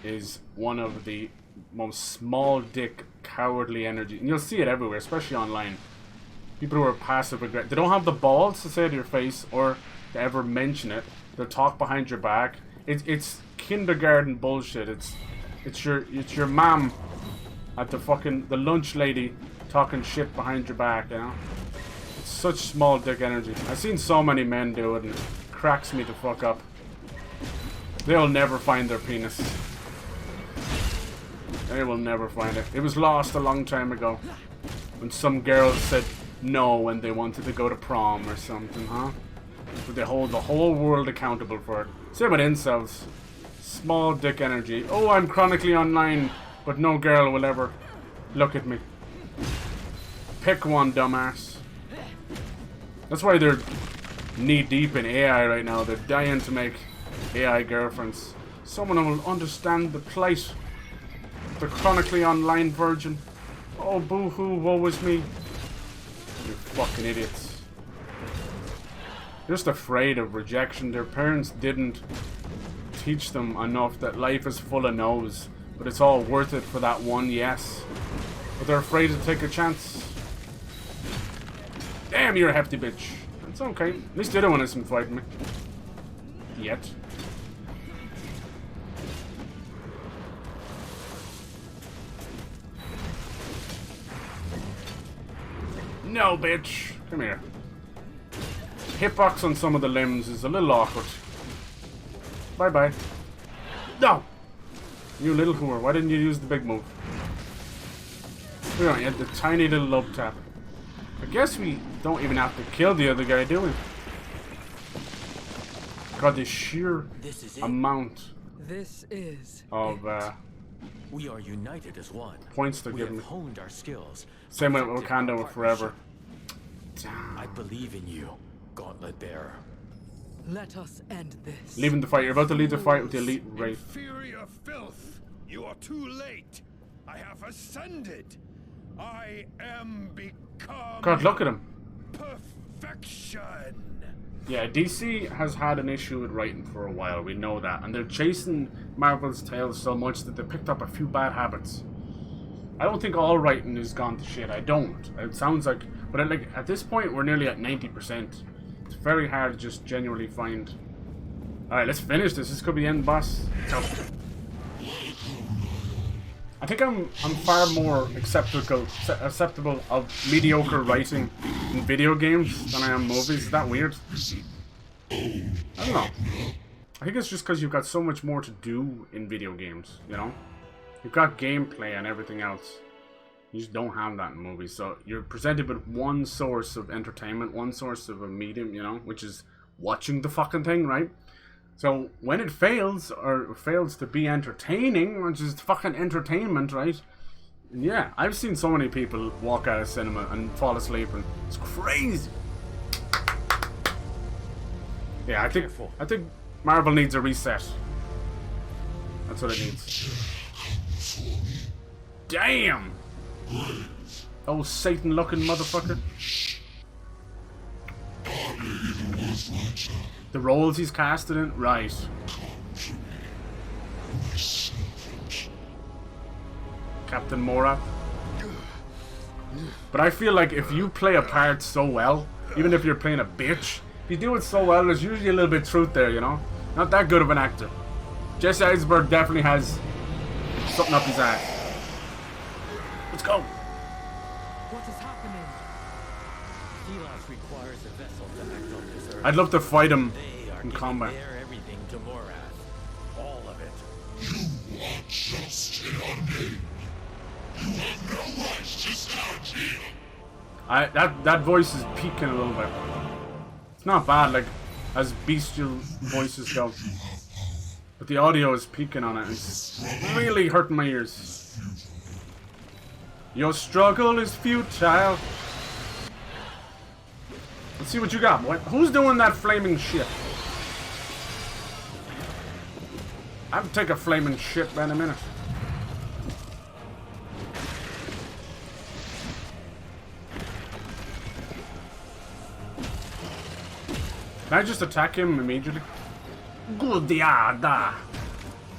is one of the most small dick, cowardly energy. And you'll see it everywhere, especially online. People who are passive aggressive. They don't have the balls to say it to your face or to ever mention it. They'll talk behind your back. It's kindergarten bullshit. It's your mom at the lunch lady talking shit behind your back, you know? It's such small dick energy. I've seen so many men do it and it cracks me the fuck up. They'll never find their penis. They will never find it. It was lost a long time ago. When some girls said no when they wanted to go to prom or something, huh? But they hold the whole world accountable for it. Same with incels. Small dick energy. Oh, I'm chronically online, but no girl will ever look at me. Pick one, dumbass. That's why they're knee deep in AI right now. They're dying to make AI girlfriends. Someone who will understand the plight. The chronically online virgin. Oh, boo-hoo, woe is me. You fucking idiots. Just afraid of rejection. Their parents didn't teach them enough that life is full of no's, but it's all worth it for that one yes. But they're afraid to take a chance. Damn, you're a hefty bitch. It's okay. At least the other one isn't fighting me. Yet. No, bitch. Come here. Hitbox on some of the limbs is a little awkward. Bye-bye. No! You little whore. Why didn't you use the big move? We don't get the tiny little love tap. I guess we don't even have to kill the other guy, do we? God, the sheer amount of we are united as one. Points they're giving me. Honed our skills. Same with Wakanda forever. I believe in you, Gauntlet Bearer. Let us end this. Leaving the fight. You're about to lead the fight with the elite race. Inferior filth! You are too late. I have ascended. I am become. God, look at him. Perfection. Yeah, DC has had an issue with writing for a while. We know that, and they're chasing Marvel's tail so much that they picked up a few bad habits. I don't think all writing is gone to shit. I don't. It sounds like, but at this point, we're nearly at 90%. It's very hard to just genuinely find. All right, let's finish this. This could be the end boss. I think I'm far more acceptable of mediocre writing in video games than I am movies. Is that weird? I don't know. I think it's just because you've got so much more to do in video games, you know? You've got gameplay and everything else. You just don't have that in movies. So you're presented with one source of entertainment, one source of a medium, you know, which is watching the fucking thing, right? So when it fails, or fails to be entertaining, which is fucking entertainment, right? Yeah, I've seen so many people walk out of cinema and fall asleep, and it's crazy. Yeah, I think Marvel needs a reset. That's what it needs. Damn! Oh, Satan-looking motherfucker. The roles he's casted in? Right. Captain Mora. But I feel like if you play a part so well, even if you're playing a bitch, if you do it so well, there's usually a little bit of truth there, you know? Not that good of an actor. Jesse Eisenberg definitely has something up his ass. Let's go. What is happening? THELOS requires a vessel to act on this earth. I'd love to fight him in combat. Everything to Morath. All of it. You are just an unnamed. You have no right to stand here. That voice is peaking a little bit. It's not bad, like as bestial voices go. But the audio is peaking on it. It's really hurting my ears. Your struggle is futile. Let's see what you got, boy. Who's doing that flaming shit? I'll take a flaming shit in a minute. Can I just attack him immediately? Gudiada!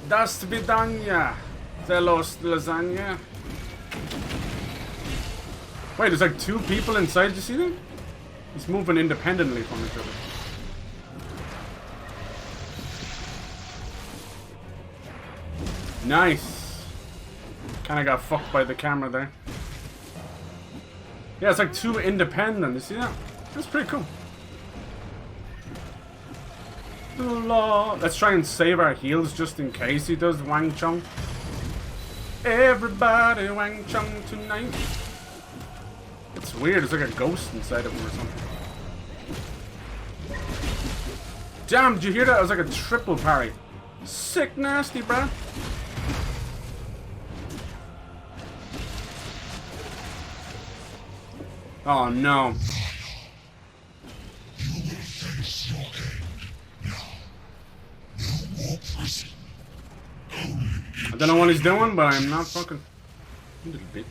Das vidanya! THELOS lasagna! Wait, there's like 2 people inside, you see them? He's moving independently from each other. Nice! Kinda got fucked by the camera there. Yeah, it's like 2 independent, you see that? That's pretty cool. Let's try and save our heals just in case he does Wang Chung. Everybody Wang Chung tonight. It's weird, it's like a ghost inside of him or something. Damn, did you hear that? It was like a triple parry. Sick nasty, bruh. Oh no. I don't know what he's doing, but I'm not fucking... You little bitch.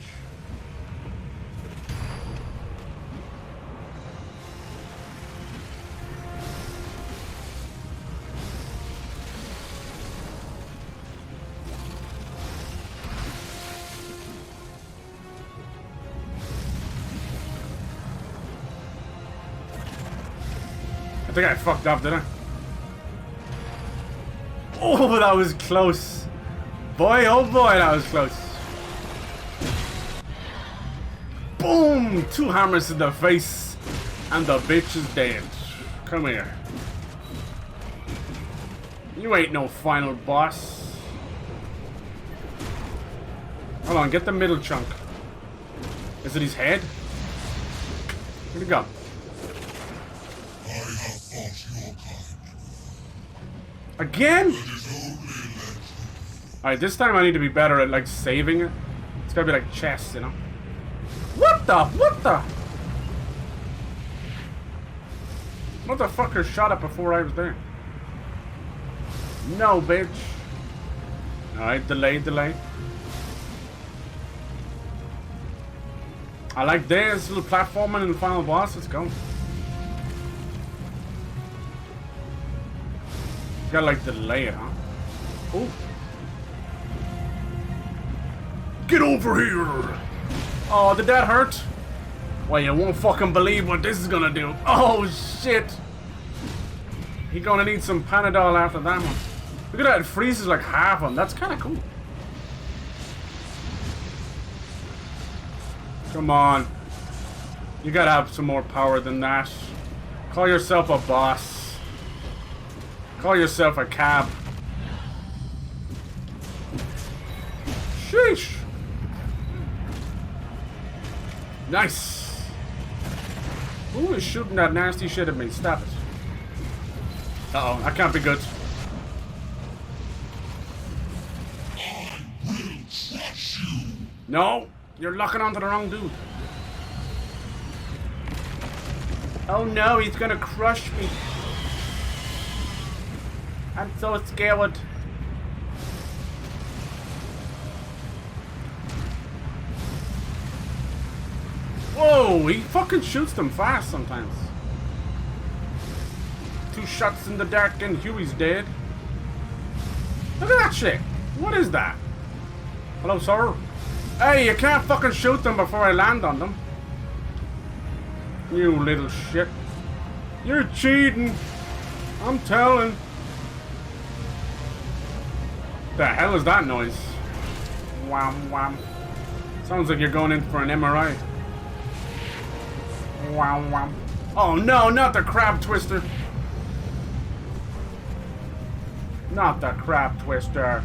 I think I fucked up, didn't I? Oh, that was close. Boy, oh boy, that was close. Boom! 2 hammers to the face, and the bitch is dead. Come here. You ain't no final boss. Hold on, get the middle chunk. Is it his head? Where'd he go? Again? Alright, this time I need to be better at, like, saving it. It's gotta be like chess, you know? What the? What the? Motherfucker shot it before I was there. No, bitch. Alright, delay, delay. I like this little platforming in the final boss. Let's go. Gotta, like, delay it, huh? Oh. Get over here! Oh, did that hurt? Well, you won't fucking believe what this is gonna do. Oh, shit! He gonna need some Panadol after that one. Look at that, it freezes like half of them. That's kinda cool. Come on. You gotta have some more power than that. Call yourself a boss. Call yourself a cab. Sheesh! Nice! Who is shooting that nasty shit at me? Stop it. Uh-oh, I can't be good. I will crush you. No! You're locking onto the wrong dude. Oh no, he's gonna crush me. I'm so scared. Whoa, he fucking shoots them fast sometimes. 2 shots in the dark and Huey's dead. Look at that shit. What is that? Hello, sir? Hey, you can't fucking shoot them before I land on them. You little shit. You're cheating. I'm telling. The hell is that noise? Wham wham. Sounds like you're going in for an MRI. Wham wham. Oh no, not the crab twister. Not the crab twister.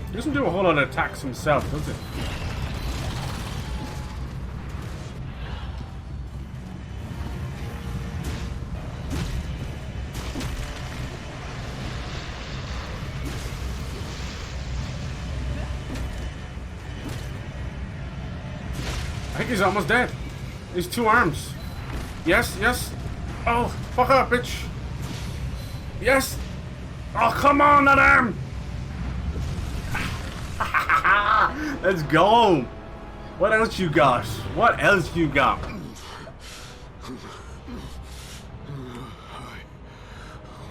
He doesn't do a whole lot of attacks himself, does it? I think he's almost dead. He's 2 arms. Yes, yes. Oh, fuck up, bitch. Yes. Oh, come on, that arm. Let's go. What else you got? What else you got?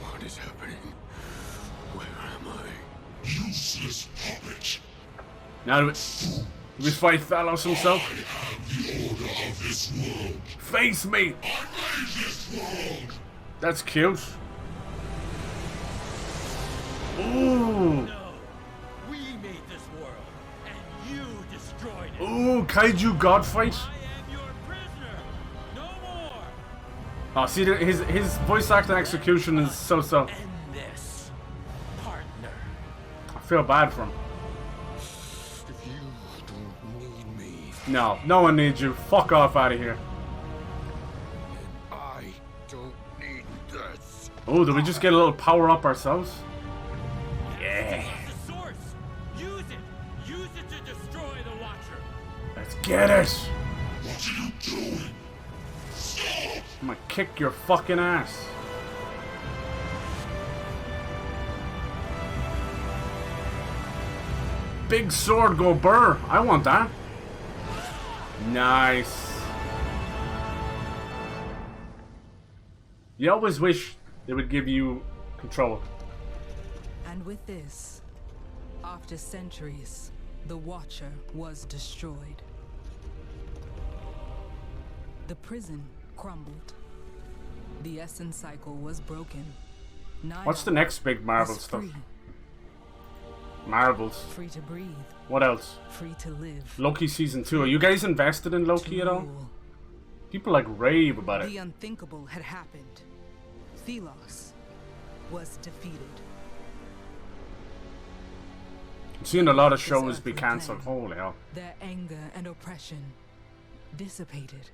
What is happening? Where am I? Useless puppet. Now do we fight THELOS himself? I have the order of this world. Face me. I made this world. That's cute. Ooh. No, we made this world, and you destroyed it. Ooh, kaiju god fight. I am your prisoner. No more. Oh, see, his voice acting execution is so. End this, partner. I feel bad for him. If you don't need me, No, no one needs you. Fuck off out of here. I don't need this. Oh, did we just get a little power up ourselves? Yeah. The source. Use it. Use it to destroy the Watcher. Let's get it. What are you doing? Stop! I'm gonna kick your fucking ass. Big sword go burr. I want that. Nice. You always wish they would give you control. And with this, after centuries, the Watcher was destroyed. The prison crumbled. The essence cycle was broken. What's the next big Marvel stuff? Free. Marvels. Free to breathe. What else? Free to live. Loki season 2. Are you guys invested in Loki at all? People like rave about it. The unthinkable had happened. THELOS was defeated. I'm seeing a lot of shows be cancelled. Holy hell. Their anger and oppression dissipated.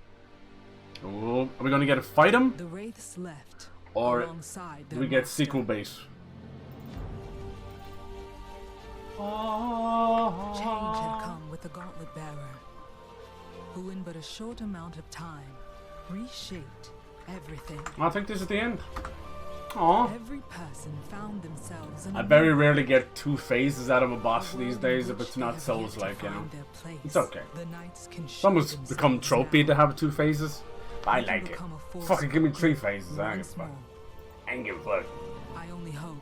Oh, are we gonna get to fight him? The wraiths left. Or alongside do we get sequel base? Change had come with the Gauntlet Bearer, who in but a short amount of time reshaped everything. I think this is the end. Aww. Every person found themselves in I very rarely get 2 phases out of a boss these days if it's not Souls-like, you know. It's okay. It's almost become tropey to have 2 phases. I like it. Fucking give me 3 phases. I ain't give a fuck. I ain't give a fuck. I only hope.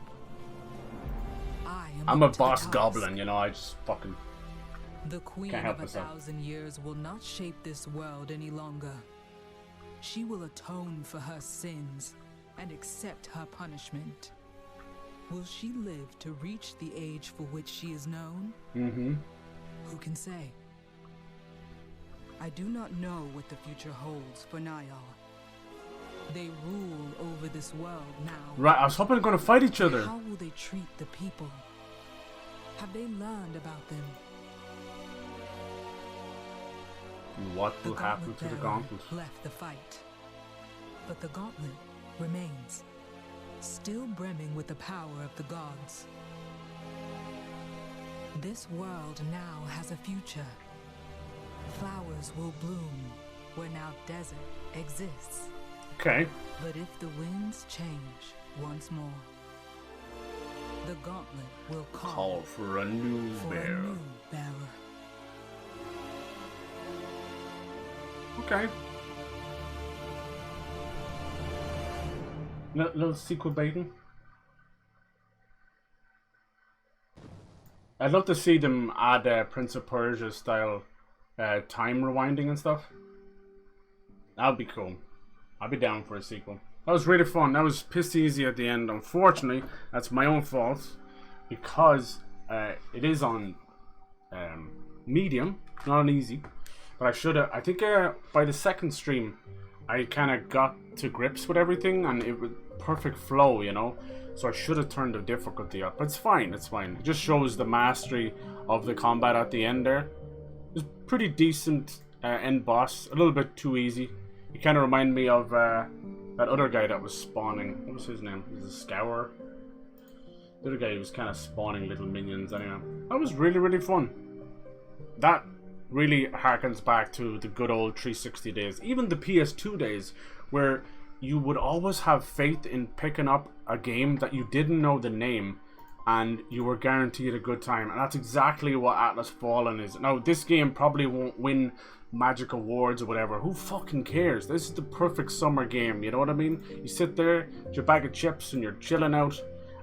I'm a boss goblin, you know, I just fucking The Queen can't help of myself. 1,000 years will not shape this world any longer. She will atone for her sins and accept her punishment. Will she live to reach the age for which she is known? Mm-hmm. Who can say? I do not know what the future holds for Niall. They rule over this world now. Right, I was hoping they're gonna fight each other. How will they treat the people? Have they learned about them? What will happen to the Gauntlet? Left the fight. But the Gauntlet remains, still brimming with the power of the gods. This world now has a future. Flowers will bloom where now desert exists. Okay. But if the winds change once more, the Gauntlet will Call for a new bearer. Okay. Little sequel baiting. I'd love to see them add Prince of Persia style time rewinding and stuff. That'd be cool. I'd be down for a sequel. That was really fun. That was pissed easy at the end. Unfortunately, that's my own fault because it is on medium, not on easy. But I should have. I think by the second stream, I kind of got to grips with everything and it was perfect flow, you know. So I should have turned the difficulty up. But it's fine. It's fine. It just shows the mastery of the combat at the end there. It was pretty decent end boss. A little bit too easy. It kind of reminded me of that other guy that was spawning. What was his name? He was a Scour. The other guy was kind of spawning little minions. Anyway, that was really, really fun. That really harkens back to the good old 360 days. Even the PS2 days, where you would always have faith in picking up a game that you didn't know the name and you were guaranteed a good time. And that's exactly what Atlas Fallen is. Now, this game probably won't win Magic Awards or whatever. Who fucking cares? This is the perfect summer game, you know what I mean? You sit there with your bag of chips and you're chilling out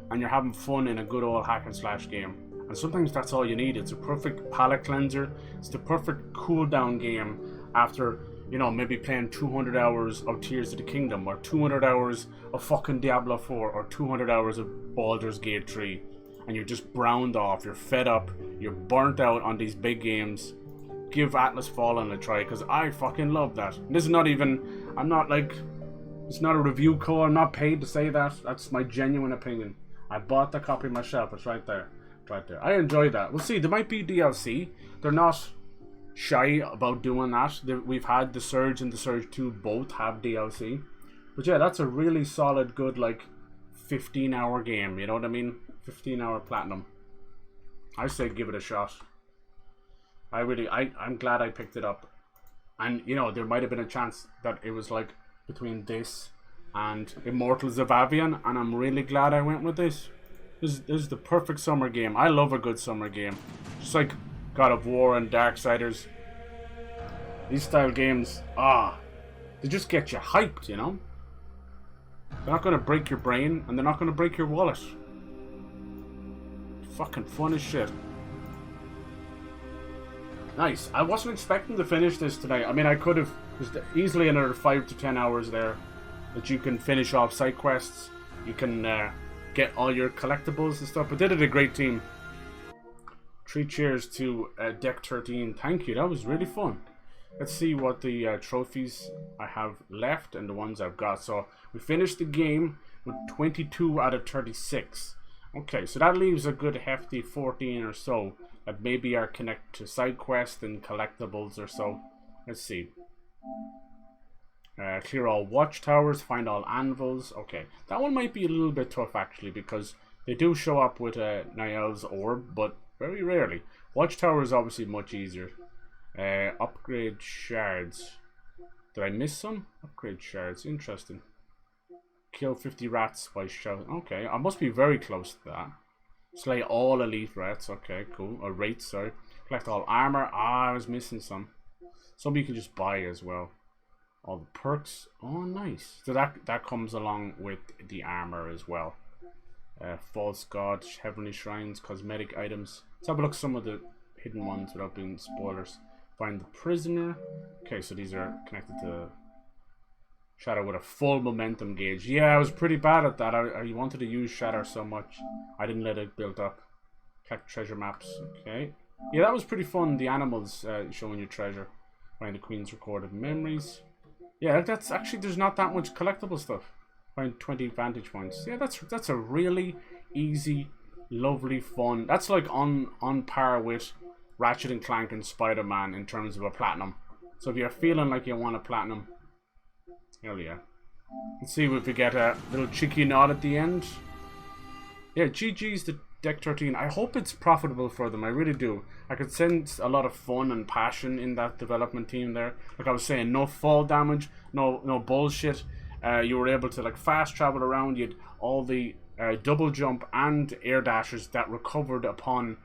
and you're having fun in a good old hack and slash game. And sometimes that's all you need. It's a perfect palate cleanser. It's the perfect cool down game after, you know, maybe playing 200 hours of Tears of the Kingdom, or 200 hours of fucking Diablo 4, or 200 hours of Baldur's Gate 3, and you're just browned off, you're fed up, you're burnt out on these big games. Give Atlas Fallen a try, because I fucking love that. And this is not even, I'm not like, it's not a review code, I'm not paid to say that, that's my genuine opinion. I bought the copy myself, it's right there. Right there. I enjoy that. We'll see, there might be DLC. They're not shy about doing that. We've had The Surge and The Surge 2 both have DLC. But yeah, that's a really solid, good, like, 15-hour game, you know what I mean? 15-hour platinum. I say give it a shot. I'm glad I picked it up. And, you know, there might have been a chance that it was, like, between this and Immortals of Avian, and I'm really glad I went with this. This is the perfect summer game. I love a good summer game. Just like God of War and Darksiders. These style games, they just get you hyped, you know? They're not going to break your brain, and they're not going to break your wallet. Fucking fun as shit. Nice. I wasn't expecting to finish this tonight. I mean, I could have. There's easily another 5 to 10 hours there that you can finish off side quests. You can get all your collectibles and stuff. But they did a great team. 3 cheers to Deck 13. Thank you. That was really fun. Let's see what the trophies I have left and the ones I've got. So we finished the game with 22 out of 36. Okay, so that leaves a good hefty 14 or so that maybe are connected to side quests and collectibles or so. Let's see. Clear all watchtowers, find all anvils. Okay, that one might be a little bit tough actually, because they do show up with Niall's orb, but very rarely. Watchtower is obviously much easier. Upgrade shards. Did I miss some? Upgrade shards, interesting. Kill 50 rats by shout. Okay, I must be very close to that. Slay all elite rats. Okay, cool. Or wraiths, sorry. Collect all armor. I was missing some. Some you can just buy as well. All the perks. Oh, nice. So that comes along with the armor as well. False god, heavenly shrines, cosmetic items. Let's have a look at some of the hidden ones without being spoilers. Find the prisoner. Okay, so these are connected to Shatter with a full momentum gauge. Yeah, I was pretty bad at that. I wanted to use Shatter so much. I didn't let it build up. Collect treasure maps. Okay. Yeah, that was pretty fun. The animals showing you treasure. Find the queen's recorded memories. Yeah, that's actually, there's not that much collectible stuff. Find 20 vantage points. Yeah, that's a really easy, lovely, fun. That's like on par with Ratchet and Clank and Spider-Man in terms of a platinum. So if you're feeling like you want a platinum, hell yeah. Let's see if we get a little cheeky nod at the end. Yeah, GG's to Deck 13. I hope it's profitable for them. I really do. I could sense a lot of fun and passion in that development team there. Like I was saying, no fall damage, no bullshit. You were able to like fast travel around. You had all the double jump and air dashes that recovered upon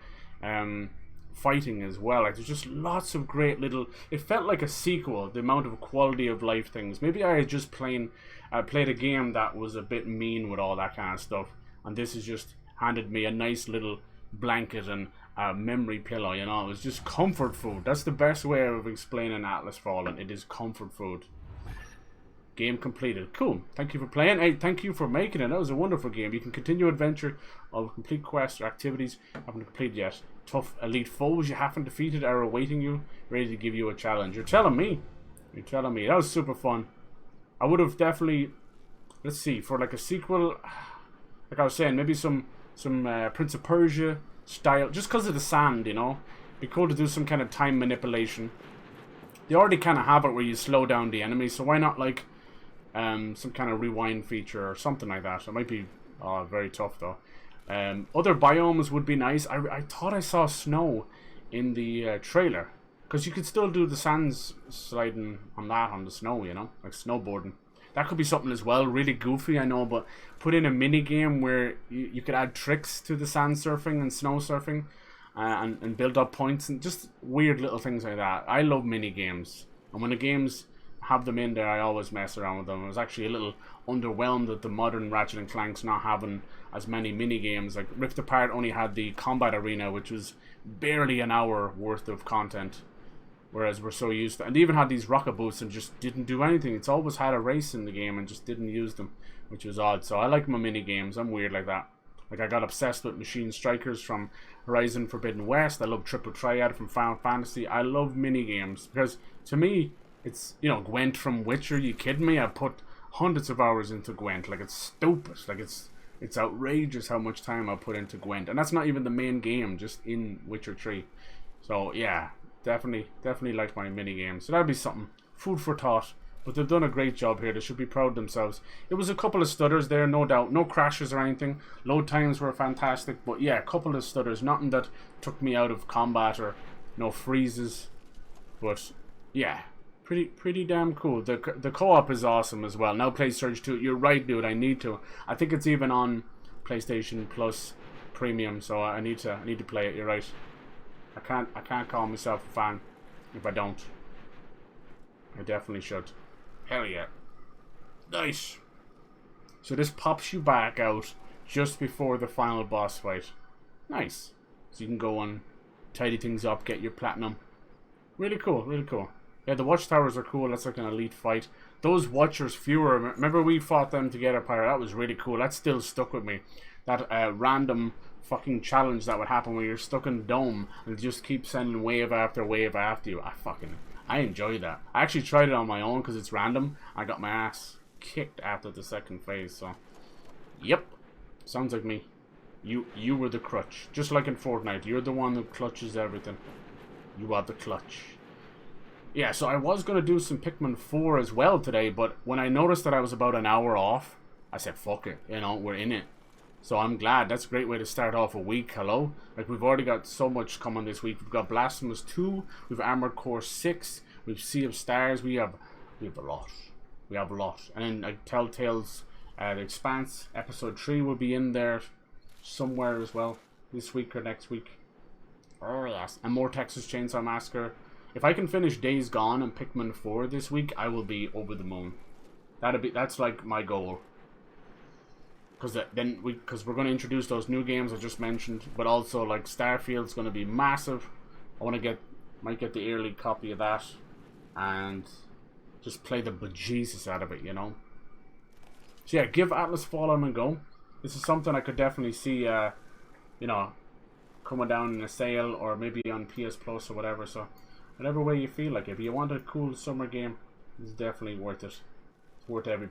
fighting as well. Like there's just lots of great little. It felt like a sequel. The amount of quality of life things. Maybe I had just played a game that was a bit mean with all that kind of stuff, and this is just handed me a nice little blanket and a memory pillow. You know, it was just comfort food. That's the best way of explaining Atlas Fallen. It is comfort food. Game completed. Cool. Thank you for playing. Hey, thank you for making it. That was a wonderful game. You can continue adventure of complete quests or activities you haven't completed yet. Tough elite foes you haven't defeated are awaiting you, ready to give you a challenge. You're telling me. You're telling me. That was super fun. I would have definitely, let's see, for like a sequel, like I was saying, maybe some Prince of Persia style, just because of the sand, you know. It'd be cool to do some kind of time manipulation. They already kind of have it where you slow down the enemy, so why not like some kind of rewind feature or something like that. It might be very tough though. Other biomes would be nice. I thought I saw snow in the trailer, because you could still do the sands sliding on the snow, you know, like snowboarding. that could be something as well. Really goofy, I know, but put in a mini game where you could add tricks to the sand surfing and snow surfing, and build up points and just weird little things like that. I love mini games, and when the games have them in there, I always mess around with them. I was actually a little underwhelmed at the modern Ratchet and Clank's not having as many mini games. Like Rift Apart only had the combat arena, which was barely an hour worth of content, whereas we're so used to, and they even had these rocket boots and just didn't do anything. It's always had a race in the game and just didn't use them, which was odd. So I like my mini games. I'm weird like that. Like I got obsessed with Machine Strikers from Horizon Forbidden West. I love Triple Triad from Final Fantasy. I love mini games because to me it's, you know, Gwent from Witcher. You kidding me? I put hundreds of hours into Gwent. Like it's stupid. Like it's outrageous how much time I put into Gwent, and that's not even the main game, just in Witcher 3. So yeah, definitely like my mini games. So that'd be something, food for thought. But they've done a great job here. They should be proud of themselves. It was a couple of stutters there, no doubt. No crashes or anything. Load times were fantastic. But yeah, a couple of stutters. Nothing that took me out of combat or no freezes. But yeah, pretty damn cool. The co-op is awesome as well. Now play Surge 2. You're right, dude. I need to. I think it's even on PlayStation Plus Premium. So I need to play it. You're right. I can't call myself a fan if I don't. I definitely should. Hell yeah. Nice. So this pops you back out just before the final boss fight. Nice. So you can go and tidy things up, get your platinum. Really cool, really cool. Yeah, the watchtowers are cool. That's like an elite fight. Those watchers fewer. Remember we fought them together, Pyre? That was really cool. That still stuck with me. That random fucking challenge that would happen where you're stuck in the dome and just keep sending wave after wave after you. I enjoy that. I actually tried it on my own because it's random. I got my ass kicked after the second phase, so yep. Sounds like me. You were the crutch. Just like in Fortnite. You're the one who clutches everything. You are the clutch. Yeah, so I was going to do some Pikmin 4 as well today, but when I noticed that I was about an hour off, I said, fuck it, you know, we're in it. So I'm glad. That's a great way to start off a week. Hello? Like, we've already got so much coming this week. We've got Blasphemous 2, we've Armored Core 6, we've Sea of Stars, we have a lot. We have a lot. And then like, Telltale's The Expanse, Episode 3 will be in there somewhere as well, this week or next week. Oh yes. And more Texas Chainsaw Massacre. If I can finish Days Gone and Pikmin 4 this week, I will be over the moon. That's like my goal. Because we're going to introduce those new games I just mentioned, but also like Starfield's going to be massive. I want to might get the early copy of that and just play the bejesus out of it, you know. So yeah, give Atlas Fallen a go. This is something I could definitely see, you know, coming down in a sale or maybe on PS Plus or whatever. So whatever way you feel like it. If you want a cool summer game, it's definitely worth it. It's worth every penny.